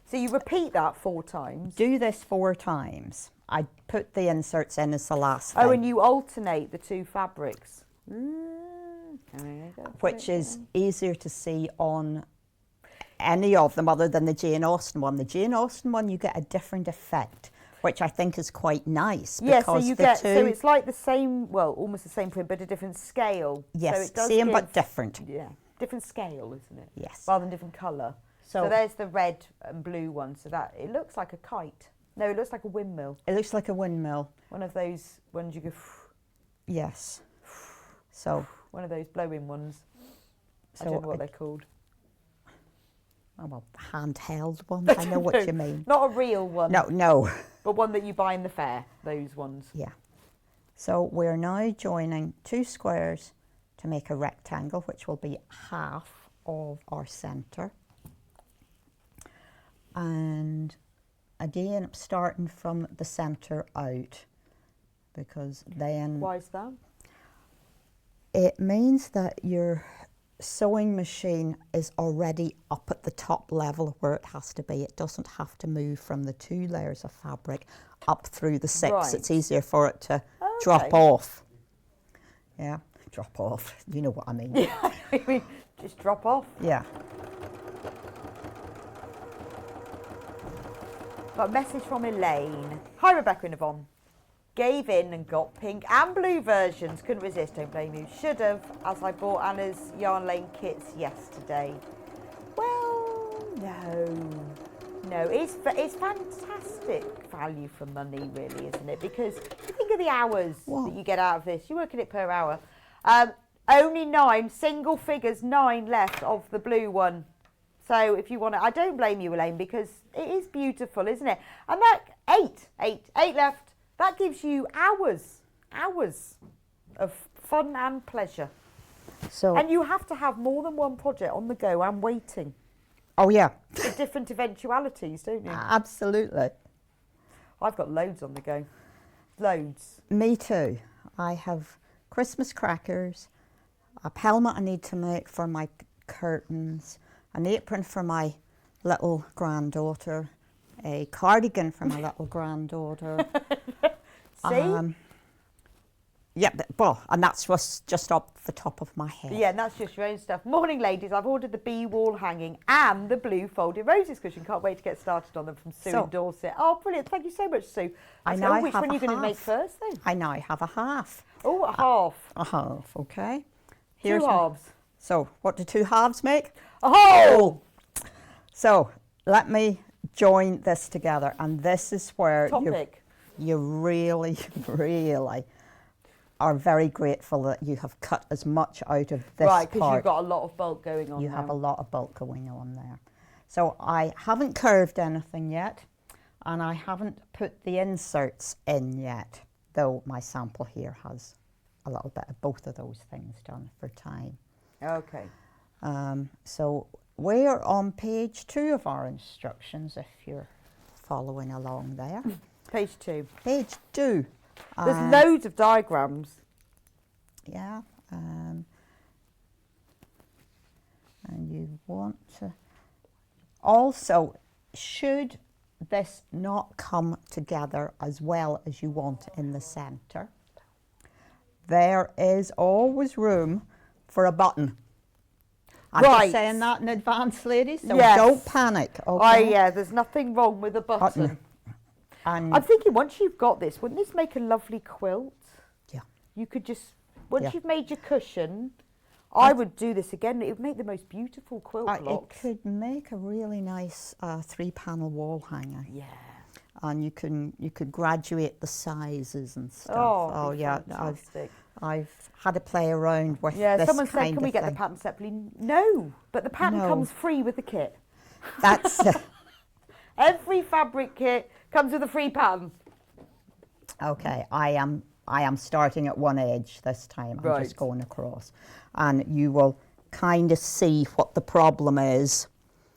So you repeat that 4 times. Do this 4 times. I put the inserts in as the last thing. Oh, and you alternate the 2 fabrics. Which is easier to see on any of them other than the Jane Austen one. The Jane Austen one, you get a different effect, which I think is quite nice. Yeah, so you get, so it's like the same, well, almost the same print, but a different scale. Yes, so it does same but different. Yeah, different scale, isn't it? Yes. Rather than different colour. So there's the red and blue one, so that, it looks like a kite. No, it looks like a windmill. It looks like a windmill. One of those ones you go... Yes. So... One of those blowing ones. I don't know what they're called. Oh, well, handheld ones. I know what you mean. Not a real one. No. But one that you buy in the fair, those ones. Yeah. So we're now joining 2 squares to make a rectangle, which will be half of our centre. And again, I'm starting from the centre out, because then... Why is that? It means that your sewing machine is already up at the top level where it has to be. It doesn't have to move from the 2 layers of fabric up through the 6. Right. It's easier for it to drop off. Yeah, drop off. You know what I mean. Yeah, I mean, just drop off. Yeah. Got a message from Elaine. Hi, Rebecca and Yvonne. Gave in and got pink and blue versions. Couldn't resist, don't blame you. Should have, as I bought Anna's Yarn Lane kits yesterday. Well, no. It's fantastic value for money, really, isn't it? Because you think of the hours that you get out of this. You're working it per hour. Only 9, single figures, 9 left of the blue one. So if you want to, I don't blame you, Elaine, because it is beautiful, isn't it? And that 8 left. That gives you hours of fun and pleasure. And you have to have more than one project on the go and waiting. Oh, yeah. For different eventualities, don't you? Absolutely. I've got loads on the go. Loads. Me too. I have Christmas crackers, a helmet I need to make for my curtains, an apron for my little granddaughter, a cardigan for my little granddaughter. See? Yeah, well, and that's what's just up the top of my head. Yeah, and that's just your own stuff. Morning, ladies. I've ordered the bee wall hanging and the blue folded roses cushion. Can't wait to get started on them from Sue in Dorset. Oh, brilliant. Thank you so much, Sue. I know. Which one are you going to make first, then? I now have a half. Oh, a half. A half, okay. Two halves. So, what do 2 halves make? A whole! So, let me join this together. And this is where you really, really are very grateful that you have cut as much out of this right, because part. you've got a lot of bulk going on. You have a lot of bulk going on there. So I haven't curved anything yet, and I haven't put the inserts in yet, though my sample here has a little bit of both of those things done for time. Okay. So we're on page 2 of our instructions, if you're following along there. Page 2. Page 2. There's loads of diagrams. Yeah. And you want to... Also, should this not come together as well as you want in the centre, there is always room for a button. I'm just saying that in advance, ladies, so don't panic, okay? Yeah, there's nothing wrong with a button. And I'm thinking, once you've got this, wouldn't this make a lovely quilt? Yeah. You could just, once you've made your cushion, I would do this again. It would make the most beautiful quilt blocks. It could make a really nice 3-panel wall hanger. Yeah. And you could graduate the sizes and stuff. Oh yeah, fantastic. I've had to play around with this someone said, kind can we of get thing. the pattern separately? No, but the pattern comes free with the kit. That's Every fabric kit comes with a free pattern. Okay, I am starting at one edge this time. I'm just going across, and you will kind of see what the problem is.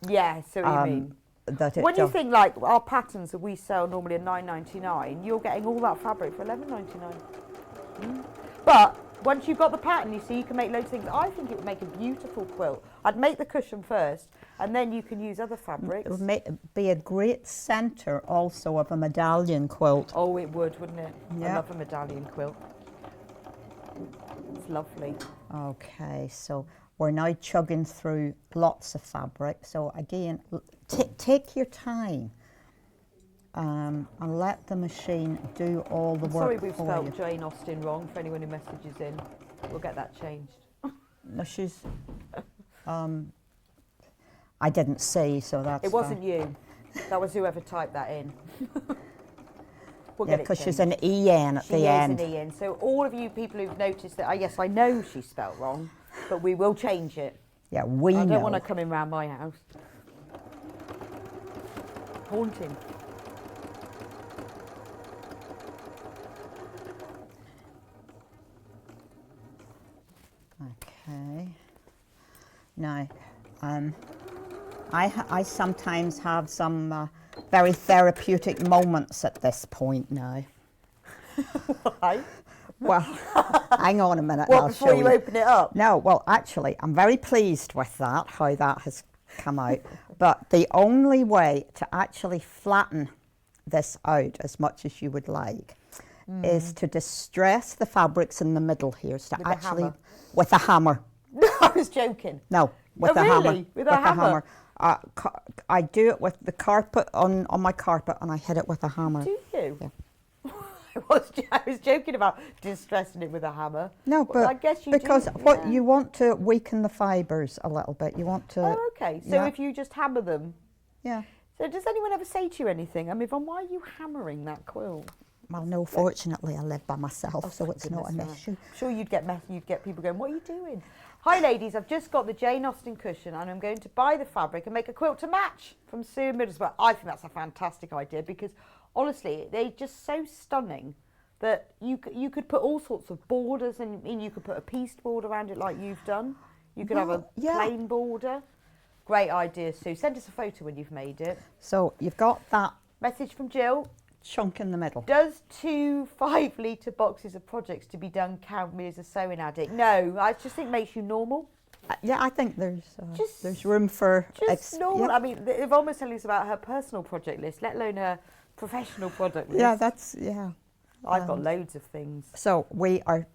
Yeah, so what you mean. When you think like our patterns that we sell normally at £9.99, you're getting all that fabric for £11.99. But once you've got the pattern, you see, you can make loads of things. I think it would make a beautiful quilt. I'd make the cushion first, and then you can use other fabrics. It would be a great centre also of a medallion quilt. Oh, it would, wouldn't it? Yeah. I love a medallion quilt. It's lovely. Okay, so we're now chugging through lots of fabric. So again, take your time and let the machine do all the work Sorry we've for spelled you. Jane Austen wrong for anyone who messages in. We'll get that changed. No, she's... I didn't see, so that's... It wasn't you. That was whoever typed that in. We'll yeah, get it because she's changed. an EN at the end. She is an EN. So all of you people who've noticed that, yes, I know she's spelt wrong, but we will change it. Yeah, we know. I don't want her coming round my house. Haunting. Okay. Now, I sometimes have some very therapeutic moments at this point now. Why? Well, hang on a minute. What, I'll before show you open it up? No, well, actually, I'm very pleased with that, how that has come out. But the only way to actually flatten this out as much as you would like is to distress the fabrics in the middle here. So with actually, a hammer. With a hammer. I was joking. No, with oh, a really? hammer. With a hammer? I do it with the carpet on my carpet, and I hit it with a hammer. Do you? Yeah. I was joking about distressing it with a hammer. No, but well, I guess you because do, what you want to weaken the fibres a little bit. You want to. Oh, okay. So if you just hammer them. Yeah. So does anyone ever say to you anything? I mean, Yvonne, why are you hammering that quilt? Well, no, fortunately, I live by myself, so it's not an issue. I'm sure you'd get people going, what are you doing? Hi, ladies, I've just got the Jane Austen cushion and I'm going to buy the fabric and make a quilt to match from Sue in Middlesbrough. I think that's a fantastic idea because, honestly, they're just so stunning that you could put all sorts of borders and you could put a pieced border around it like you've done. You could have a plain border. Great idea, Sue. Send us a photo when you've made it. So you've got that message from Jill. Chunk in the middle. Does 2 5-litre boxes of projects to be done count me as a sewing addict? No, I just think it makes you normal. Yeah, I think there's room for Just normal. yeah. I mean, Yvonne was telling us about her personal project list, let alone her professional project list. Yeah, that's yeah. I've got loads of things. So we are.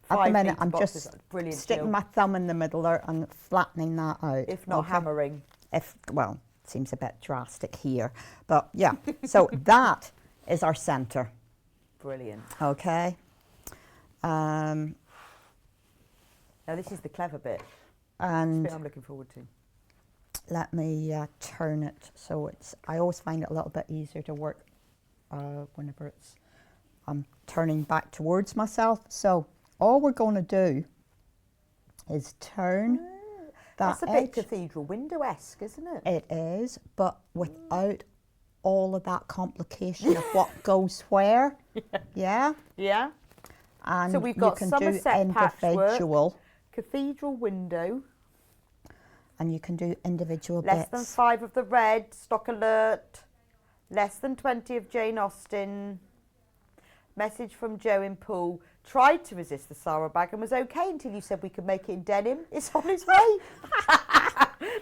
At the 5 minute, metre I'm boxes. just Brilliant, sticking Jill. my thumb in the middle there and flattening that out. If not hammering. Well, it seems a bit drastic here, but yeah. So that is our centre. Brilliant. Okay. Now this is the clever bit. And Bit I'm looking forward to. let me turn it so it's. I always find it a little bit easier to work whenever I'm turning back towards myself. So all we're going to do is turn that That's a edge. bit cathedral window-esque, isn't it? It is, but without all of that complication of what goes where. Yeah. Yeah. And So we've got you can Somerset do patchwork, individual, cathedral window, and you can do individual less bits. than 5 of the red, stock alert, less than 20 of Jane Austen, message from Joe in Poole, tried to resist the Zara bag and was okay until you said we could make it in denim. It's on its way.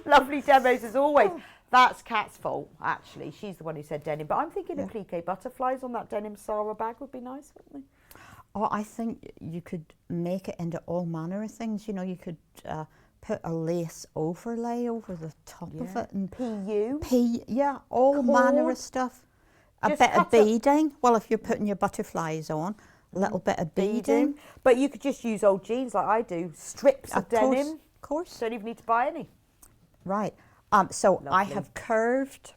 Lovely demos as always. That's Kat's fault, actually. She's the one who said denim. But I'm thinking applique butterflies on that denim Zara bag would be nice, wouldn't they? Oh, I think you could make it into all manner of things. You know, you could put a lace overlay over the top of it. And PU. yeah, all manner of stuff. A Just bit of cut up- beading. Well, if you're putting your butterflies on, a little bit of beading. But you could just use old jeans like I do. Strips of denim. Of course. Don't even need to buy any. Right. So I Lovely. have curved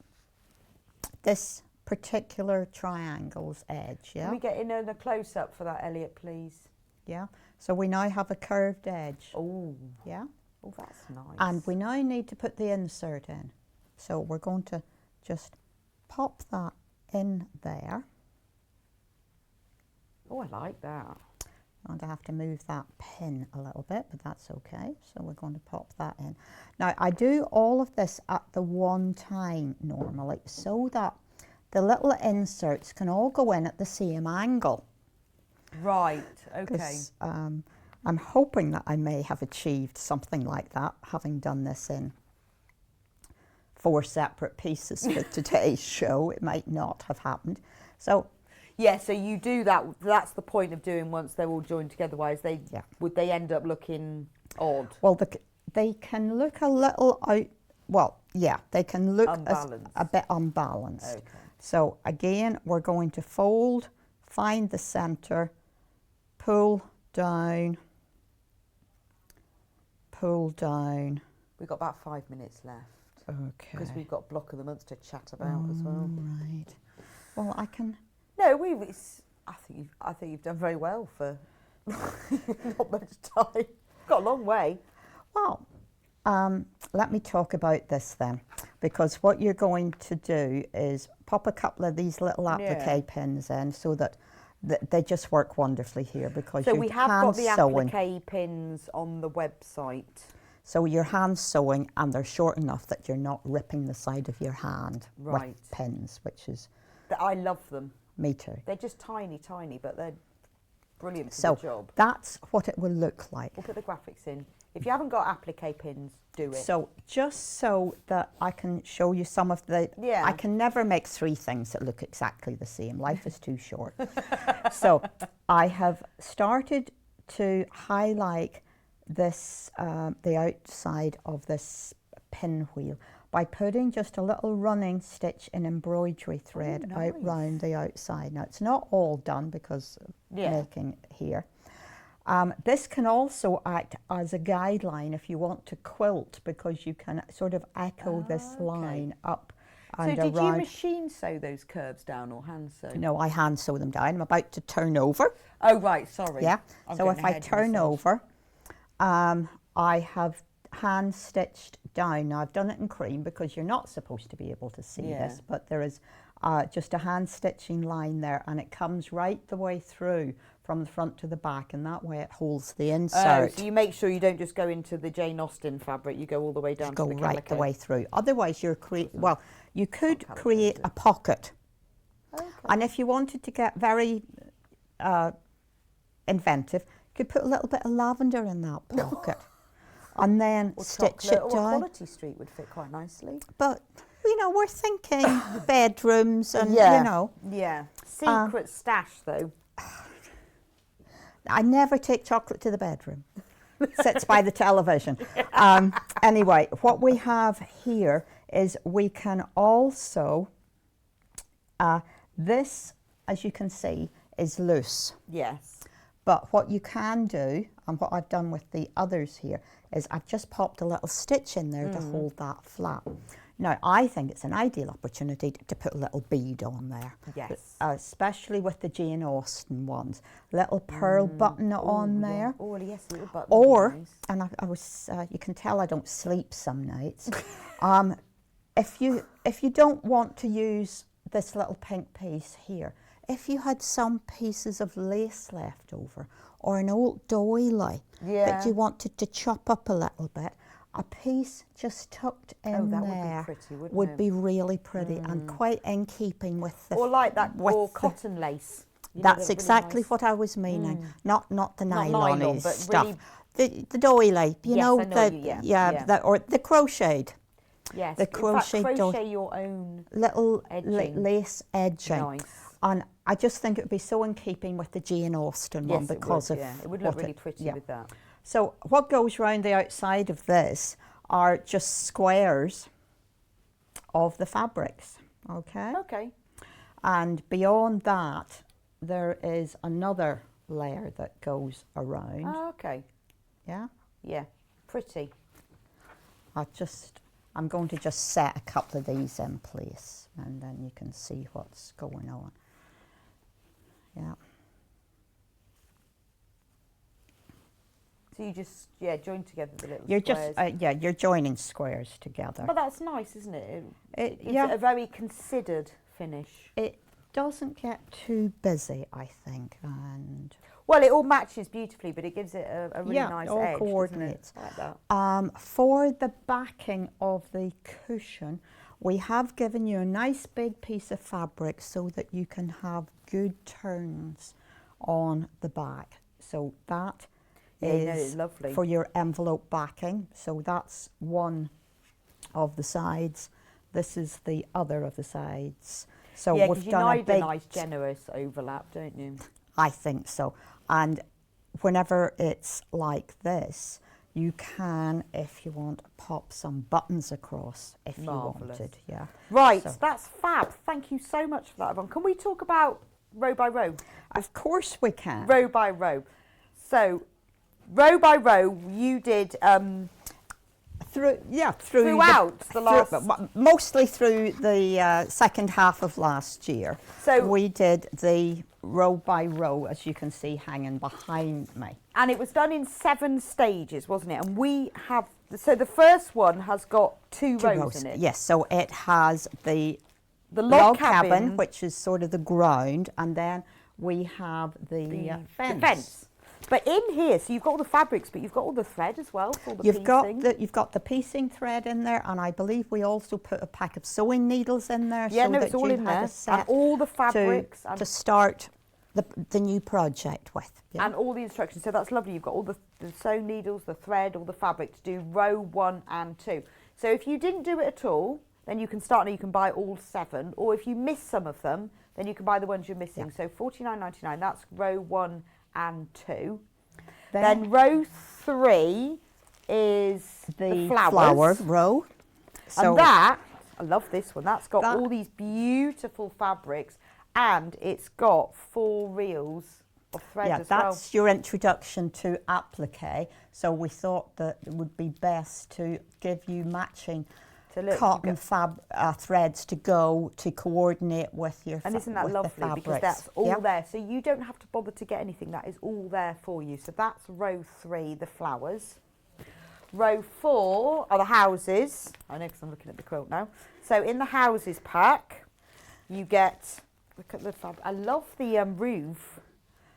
this particular triangle's edge, yeah? Can we get in a close-up for that, Elliot, please? Yeah. So we now have a curved edge. Oh. Yeah. Oh, that's nice. And we now need to put the insert in. So we're going to just pop that in there. Oh, I like that. And I have to move that pin a little bit, but that's okay. So we're going to pop that in. Now, I do all of this at the one time normally, so that the little inserts can all go in at the same angle. Right, okay. 'Cause, I'm hoping that I may have achieved something like that, having done this in 4 separate pieces for today's show. It might not have happened. So Yeah, so you do that. That's the point of doing once they're all joined together. Otherwise, would they end up looking odd? well, they can look a little out. Well, yeah, they can look Unbalanced. a bit unbalanced. Okay. So again, we're going to fold, find the center, pull down, pull down. We've got about 5 minutes left. Okay. Because we've got block of the month to chat about as well. Right. Well, I can. No, I think you've done very well for not much time. Got a long way. Well, let me talk about this then, because what you're going to do is pop a couple of these little applique pins in, so that they just work wonderfully here, because So you're we have got hand the sewing. applique pins on the website. So you're hand sewing, and they're short enough that you're not ripping the side of your hand Right. with pins, which is I love them. me too. They're just tiny, but they're brilliant for So the job. that's what it will look like. We'll put the graphics in. If you haven't got applique pins, do it. So just so that I can show you some of the, Yeah. I can never make 3 things that look exactly the same. Life is too short. So I have started to highlight this, the outside of this pinwheel by putting just a little running stitch in embroidery thread out round the outside. Now it's not all done because of making it here. This can also act as a guideline if you want to quilt, because you can sort of echo this line up and So did you around. machine sew those curves down or hand sew? No, I hand sew them down. I'm about to turn over. Oh, right, sorry. Yeah. I'm So getting if I ahead of turn myself. over, I have hand stitched down. Now I've done it in cream because you're not supposed to be able to see this, but there is just a hand stitching line there, and it comes right the way through from the front to the back, and that way it holds the insert. So you make sure you don't just go into the Jane Austen fabric, you go all the way down Go to the right calico. the way through. Otherwise, you're well, you could create a pocket, and if you wanted to get very inventive, you could put a little bit of lavender in that pocket. and then Or stitch chocolate, it or down. Quality Street would fit quite nicely. But, you know, we're thinking bedrooms and, Yeah. you know. Yeah. Secret stash, though. I never take chocolate to the bedroom. Sits by the television. Anyway, what we have here is we can also, this, as you can see, is loose. Yes. But what you can do, and what I've done with the others here, is I've just popped a little stitch in there to hold that flat. Now, I think it's an ideal opportunity to put a little bead on there. Yes. Especially with the Jane Austen ones. Little pearl button on there. Oh, yes, a little button. Or, Nice. and I was, you can tell I don't sleep some nights. If you don't want to use this little pink piece here, if you had some pieces of lace left over, or an old doily that you wanted to chop up a little bit, a piece just tucked in that there would be pretty, wouldn't would it? be really pretty and quite in keeping with the Or like that, with or the- cotton lace. You know, That's they're really exactly nice. what I was meaning. Not the Not nylon nylon, but stuff. really- The doily, you Yes, know, I know what the you- yeah. or the crocheted. Yes. The In fact, crochet crochet your own. Little Edging. lace edging. Nice. And I just think it would be so in keeping with the Jane Austen one Yes, because it would, of yeah. It would look what really pretty yeah. with that. So what goes round the outside of this are just squares of the fabrics, okay? Okay. And beyond that, there is another layer that goes around, Oh, okay. yeah? Yeah. Pretty. I'm going to just set a couple of these in place and then you can see what's going on. Yeah. So you just, join together the little You're squares. just, you're joining squares together. But that's nice, isn't it? It- It's yeah. a very considered finish. It doesn't get too busy, I think, and Well, it all matches beautifully, but it gives it a really Yeah, nice all edge. doesn't it? coordinates. I like that. For the backing of the cushion, we have given you a nice big piece of fabric so that you can have good turns on the back. So that Yeah, no, is lovely. for your envelope backing. So that's one of the sides. This is the other of the sides. So Yeah, we've because you done need a a big, nice, generous overlap, don't you? I think so. And whenever it's like this, you can, if you want, pop some buttons across if Marvellous. you wanted. Yeah. Right, So- that's fab. Thank you so much for that, Yvonne. Can we talk about row by row? Of course we can. Row by row. So, row by row, you did throughout the last. mostly through the second half of last year. So- we did the row by row, as you can see hanging behind me. And it was done in 7 stages, wasn't it? And we have, so the first one has got two rows in it. Yes, so it has the log cabin, cabin, which is sort of the ground, and then we have the fence. The fence. But in here, so you've got all the fabrics, but you've got all the thread as well for the You've piecing. got the piecing thread in there, and I believe we also put a pack of sewing needles in there. Yeah, so no, that it's all you in had there. a set And all the fabrics. to start the new project with. Yeah. And all the instructions. So that's lovely. You've got all the sewing needles, the thread, all the fabric to do row 1 and 2. So if you didn't do it at all, then you can start and you can buy all 7. Or if you miss some of them, then you can buy the ones you're missing. So $49.99, that's row 1 and 2. Then row 3 is the flowers. flower row. So And that, I love this one, that's got That- all these beautiful fabrics and it's got 4 reels of thread yeah, as well. that's your introduction to applique. So we thought that it would be best to give you matching So look, cotton you've threads to go to coordinate with your And isn't that with the lovely? Because fabrics. that's all Yeah. there. So you don't have to bother to get anything. That is all there for you. So that's row 3, the flowers. Row 4 are the houses. I know because I'm looking at the quilt now. So in the houses pack, you get, look at the fabric. I love the roof.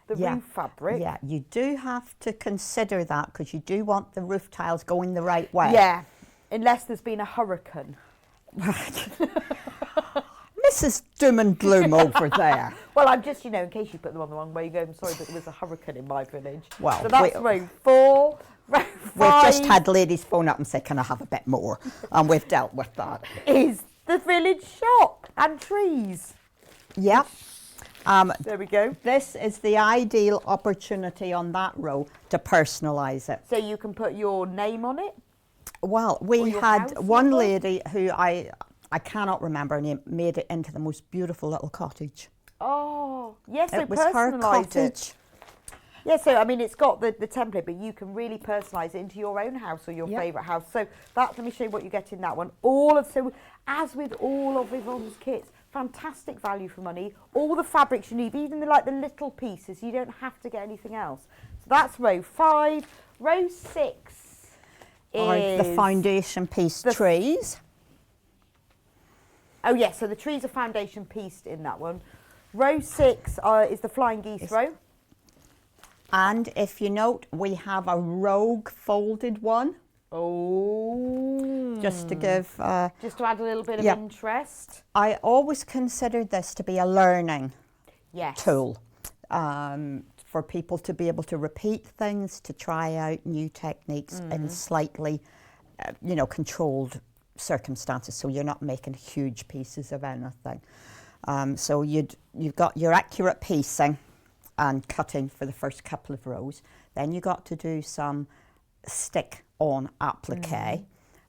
The roof fabric. Yeah, you do have to consider that because you do want the roof tiles going the right way. Yeah, unless there's been a hurricane. Mrs. Doom and Gloom over there. Well, I'm just, in case you put them on the wrong way, you go, I'm sorry, but there was a hurricane in my village. Well, so that's row 4. We've just had ladies phone up and say, can I have a bit more? And we've dealt with that. Is the village shop and trees. Yep. There we go. This is the ideal opportunity on that row to personalise it. So you can put your name on it? Well, Or we your had house one number? lady who I cannot remember her name, made it into the most beautiful little cottage. Oh, yes, so It was her personalise it. cottage. Yeah, so I mean, it's got the template, but you can really personalise it into your own house or your Yep. favourite house. So let me show you what you get in that one. So as with all of Yvonne's kits, fantastic value for money. All the fabrics you need, even the little pieces. You don't have to get anything else. So that's row 5. Row 6 Or is the foundation piece the- trees. Oh yes, so the trees are foundation pieced in that one. Row 6 is the flying geese row. And if you note, we have a rogue folded one. Oh. Just to give... Just to add a little bit of yeah. interest. I always considered this to be a learning Yes. tool for people to be able to repeat things, to try out new techniques in slightly, controlled circumstances, so you're not making huge pieces of anything. So you've got your accurate piecing and cutting for the first couple of rows. Then you got to do some stick-on applique,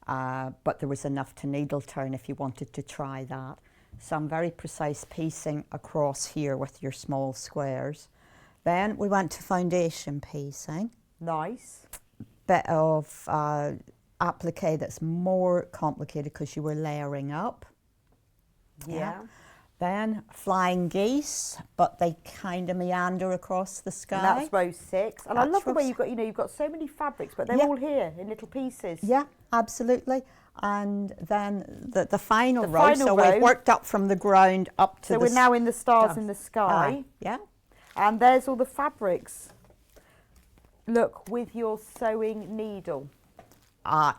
but there was enough to needle turn if you wanted to try that. Some very precise piecing across here with your small squares. Then we went to foundation piecing. Nice. Bit of applique that's more complicated because you were layering up. Yeah. Then flying geese, but they kind of meander across the sky. And that's row 6. And I That's love the row way you've got so many fabrics, but they're Yeah. all here in little pieces. Yeah, absolutely. And then the final The row. final So row. we've worked up from the ground up to So the we're now in the stars stars. in the sky. Yeah. And there's all the fabrics. Look, with your sewing needle.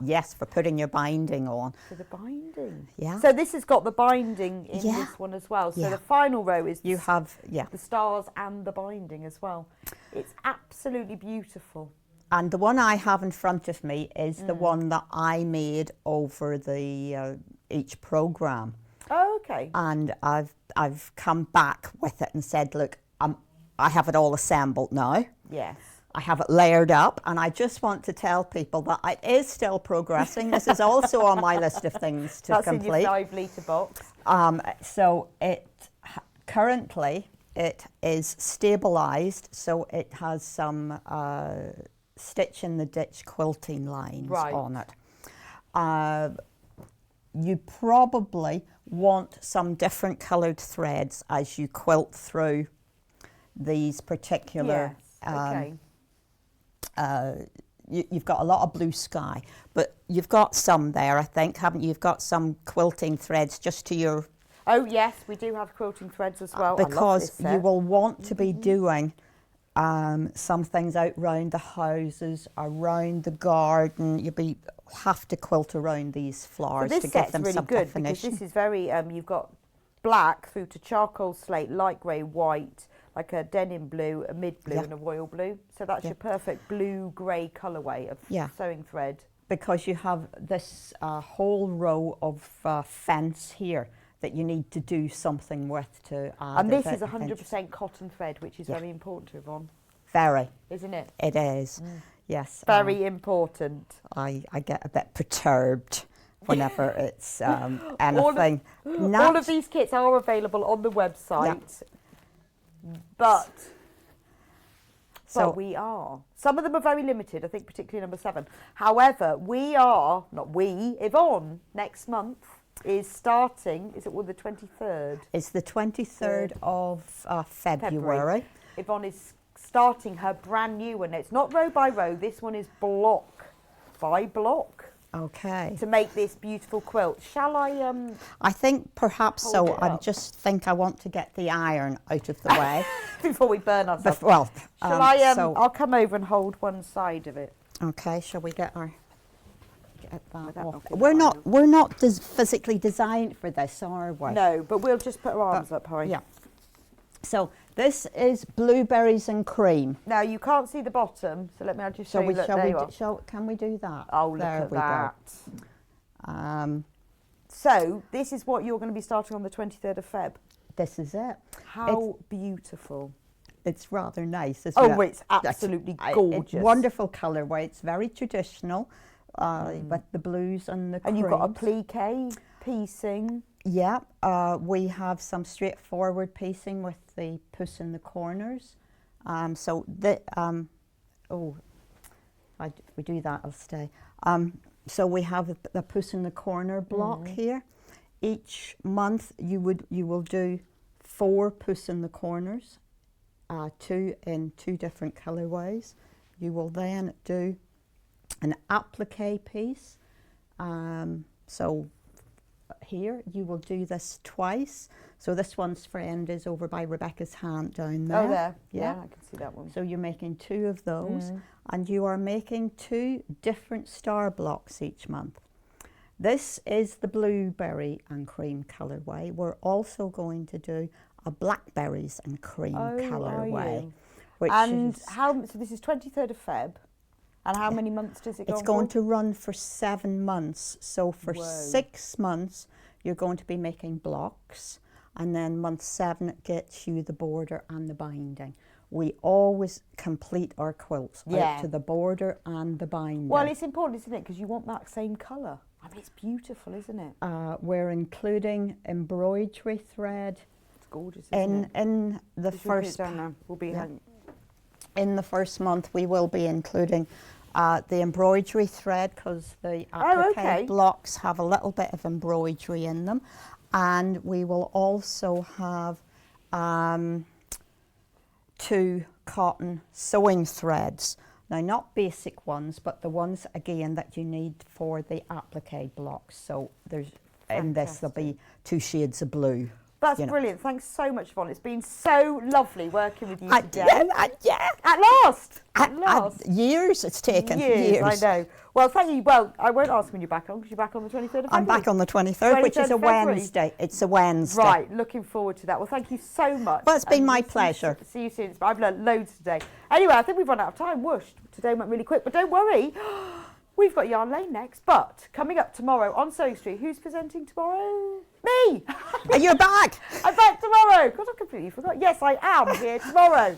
Yes, for putting your binding on. For the binding. Yeah. So this has got the binding in Yeah. this one as well. So Yeah. the final row is You have, the stars and the binding as well. It's absolutely beautiful. And the one I have in front of me is the one that I made over the each program. Oh, okay. And I've come back with it and said, look, I have it all assembled now. Yes. I have it layered up, and I just want to tell people that it is still progressing. This is also on my list of things to That's complete. in your 5-litre box. So currently it is stabilised, so it has some stitch in the ditch quilting lines Right. on it. You probably want some different coloured threads as you quilt through these particular. Yes. Okay. You've got a lot of blue sky, but you've got some there, I think, haven't you? You've got some quilting threads just to your... Oh, yes, we do have quilting threads as well. I love because this you set. will want to be doing some things out round the houses, around the garden. You'll have to quilt around these flowers But to this give set's them really some good definition. because this is very, you've got black through to charcoal slate, light grey, white, like a denim blue, a mid blue Yeah. and a royal blue. So that's Yeah. your perfect blue-grey colourway of Yeah. sewing thread. Because you have this whole row of fence here that you need to do something with to add. And a this bit is of 100% interest. cotton thread, which is Yeah. very important to Yvonne, Very, isn't it? it is. Yes. Very important. I get a bit perturbed whenever it's anything. All of these kits are available on the website, but we are. Some of them are very limited, I think particularly number 7. However, Yvonne, next month is starting, is it the 23rd? It's the 23rd of February. Yvonne is starting her brand new one. It's not row by row, this one is block by block. Okay. To make this beautiful quilt. Shall I I think perhaps hold so. it I up? just think I want to get the iron out of the way. before we burn ourselves? Shall I'll come over and hold one side of it. Okay, shall we get that Without off? knocking We're not physically designed for this, are we? No, but we'll just put our arms up high. Yeah. So This is blueberries and cream. Now you can't see the bottom, so let me just show you. Look, there you are. Can we do that? Oh, look there at we that. Go. So this is what you're going to be starting on the 23rd of Feb. This is it. How beautiful. It's rather nice, isn't it? Oh, it's absolutely gorgeous. It's wonderful colourway. It's very traditional, with the blues and the creams. And you've got a plique piecing. Yeah, we have some straightforward piecing with the puss in the corners. If we do that, I'll stay. So we have the puss in the corner block here. Each month you will do 4 puss in the corners, 2 in 2 different colourways. You will then do an applique piece. So here you will do this twice. So this one's friend is over by Rebecca's hand down there. Oh, there. Yeah, I can see that one. So you're making 2 of those, and you are making 2 different star blocks each month. This is the blueberry and cream colourway. We're also going to do a blackberries and cream colourway. So this is 23rd of Feb. And how many months does it go on It's going to run for 7 months. So for 6 months, you're going to be making blocks. And then month 7 gets you the border and the binding. We always complete our quilts out to the border and the binding. Well, it's important, isn't it? Because you want that same colour. I mean, it's beautiful, isn't it? We're including embroidery thread. It's gorgeous, isn't it? In the first... In the first month, we will be including the embroidery thread, because the applique blocks have a little bit of embroidery in them. And we will also have 2 cotton sewing threads. Now, not basic ones, but the ones, again, that you need for the applique blocks. So in this, there'll be 2 shades of blue. That's brilliant. Thanks so much, Yvonne. It's been so lovely working with you today. At last. Years it's taken. Years. I know. Well, thank you. Well, I won't ask when you're back on, because you're back on the 23rd of February. I'm back on the 23rd, which is a Wednesday. It's a Wednesday. Right. Looking forward to that. Well, thank you so much. Well, it's been my pleasure. See you soon. I've learned loads today. Anyway, I think we've run out of time. Whoosh. Today went really quick, but don't worry. We've got Yarn Lane next, but coming up tomorrow on Sewing Street, who's presenting tomorrow? Me! You're back! I'm back tomorrow! God, I completely forgot. Yes, I am here tomorrow.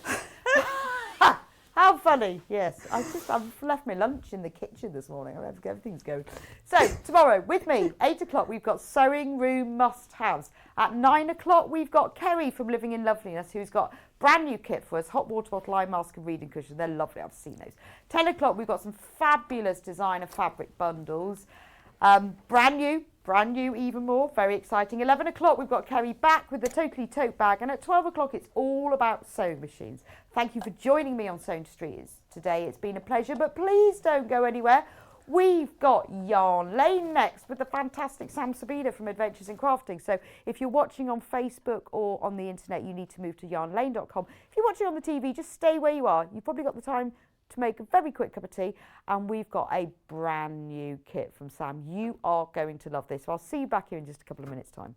How funny. Yes, I've left my lunch in the kitchen this morning. Everything's going. So, tomorrow, with me, 8 o'clock, we've got Sewing Room Must-Haves. At 9 o'clock, we've got Kerry from Living in Loveliness, who's got brand new kit for us, hot water bottle, eye mask and reading cushion. They're lovely. I've seen those. 10 o'clock, we've got some fabulous designer fabric bundles. Brand new even more, very exciting. 11 o'clock, we've got Kerry back with the Totally Tote bag, and at 12 o'clock, it's all about sewing machines. Thank you for joining me on Sewing Street today. It's been a pleasure, but please don't go anywhere. We've got Yarn Lane next with the fantastic Sam Sabina from Adventures in Crafting. So if you're watching on Facebook or on the internet, you need to move to yarnlane.com. If you're watching on the TV, just stay where you are. You've probably got the time to make a very quick cup of tea, and we've got a brand new kit from Sam. You are going to love this. So I'll see you back here in just a couple of minutes' time.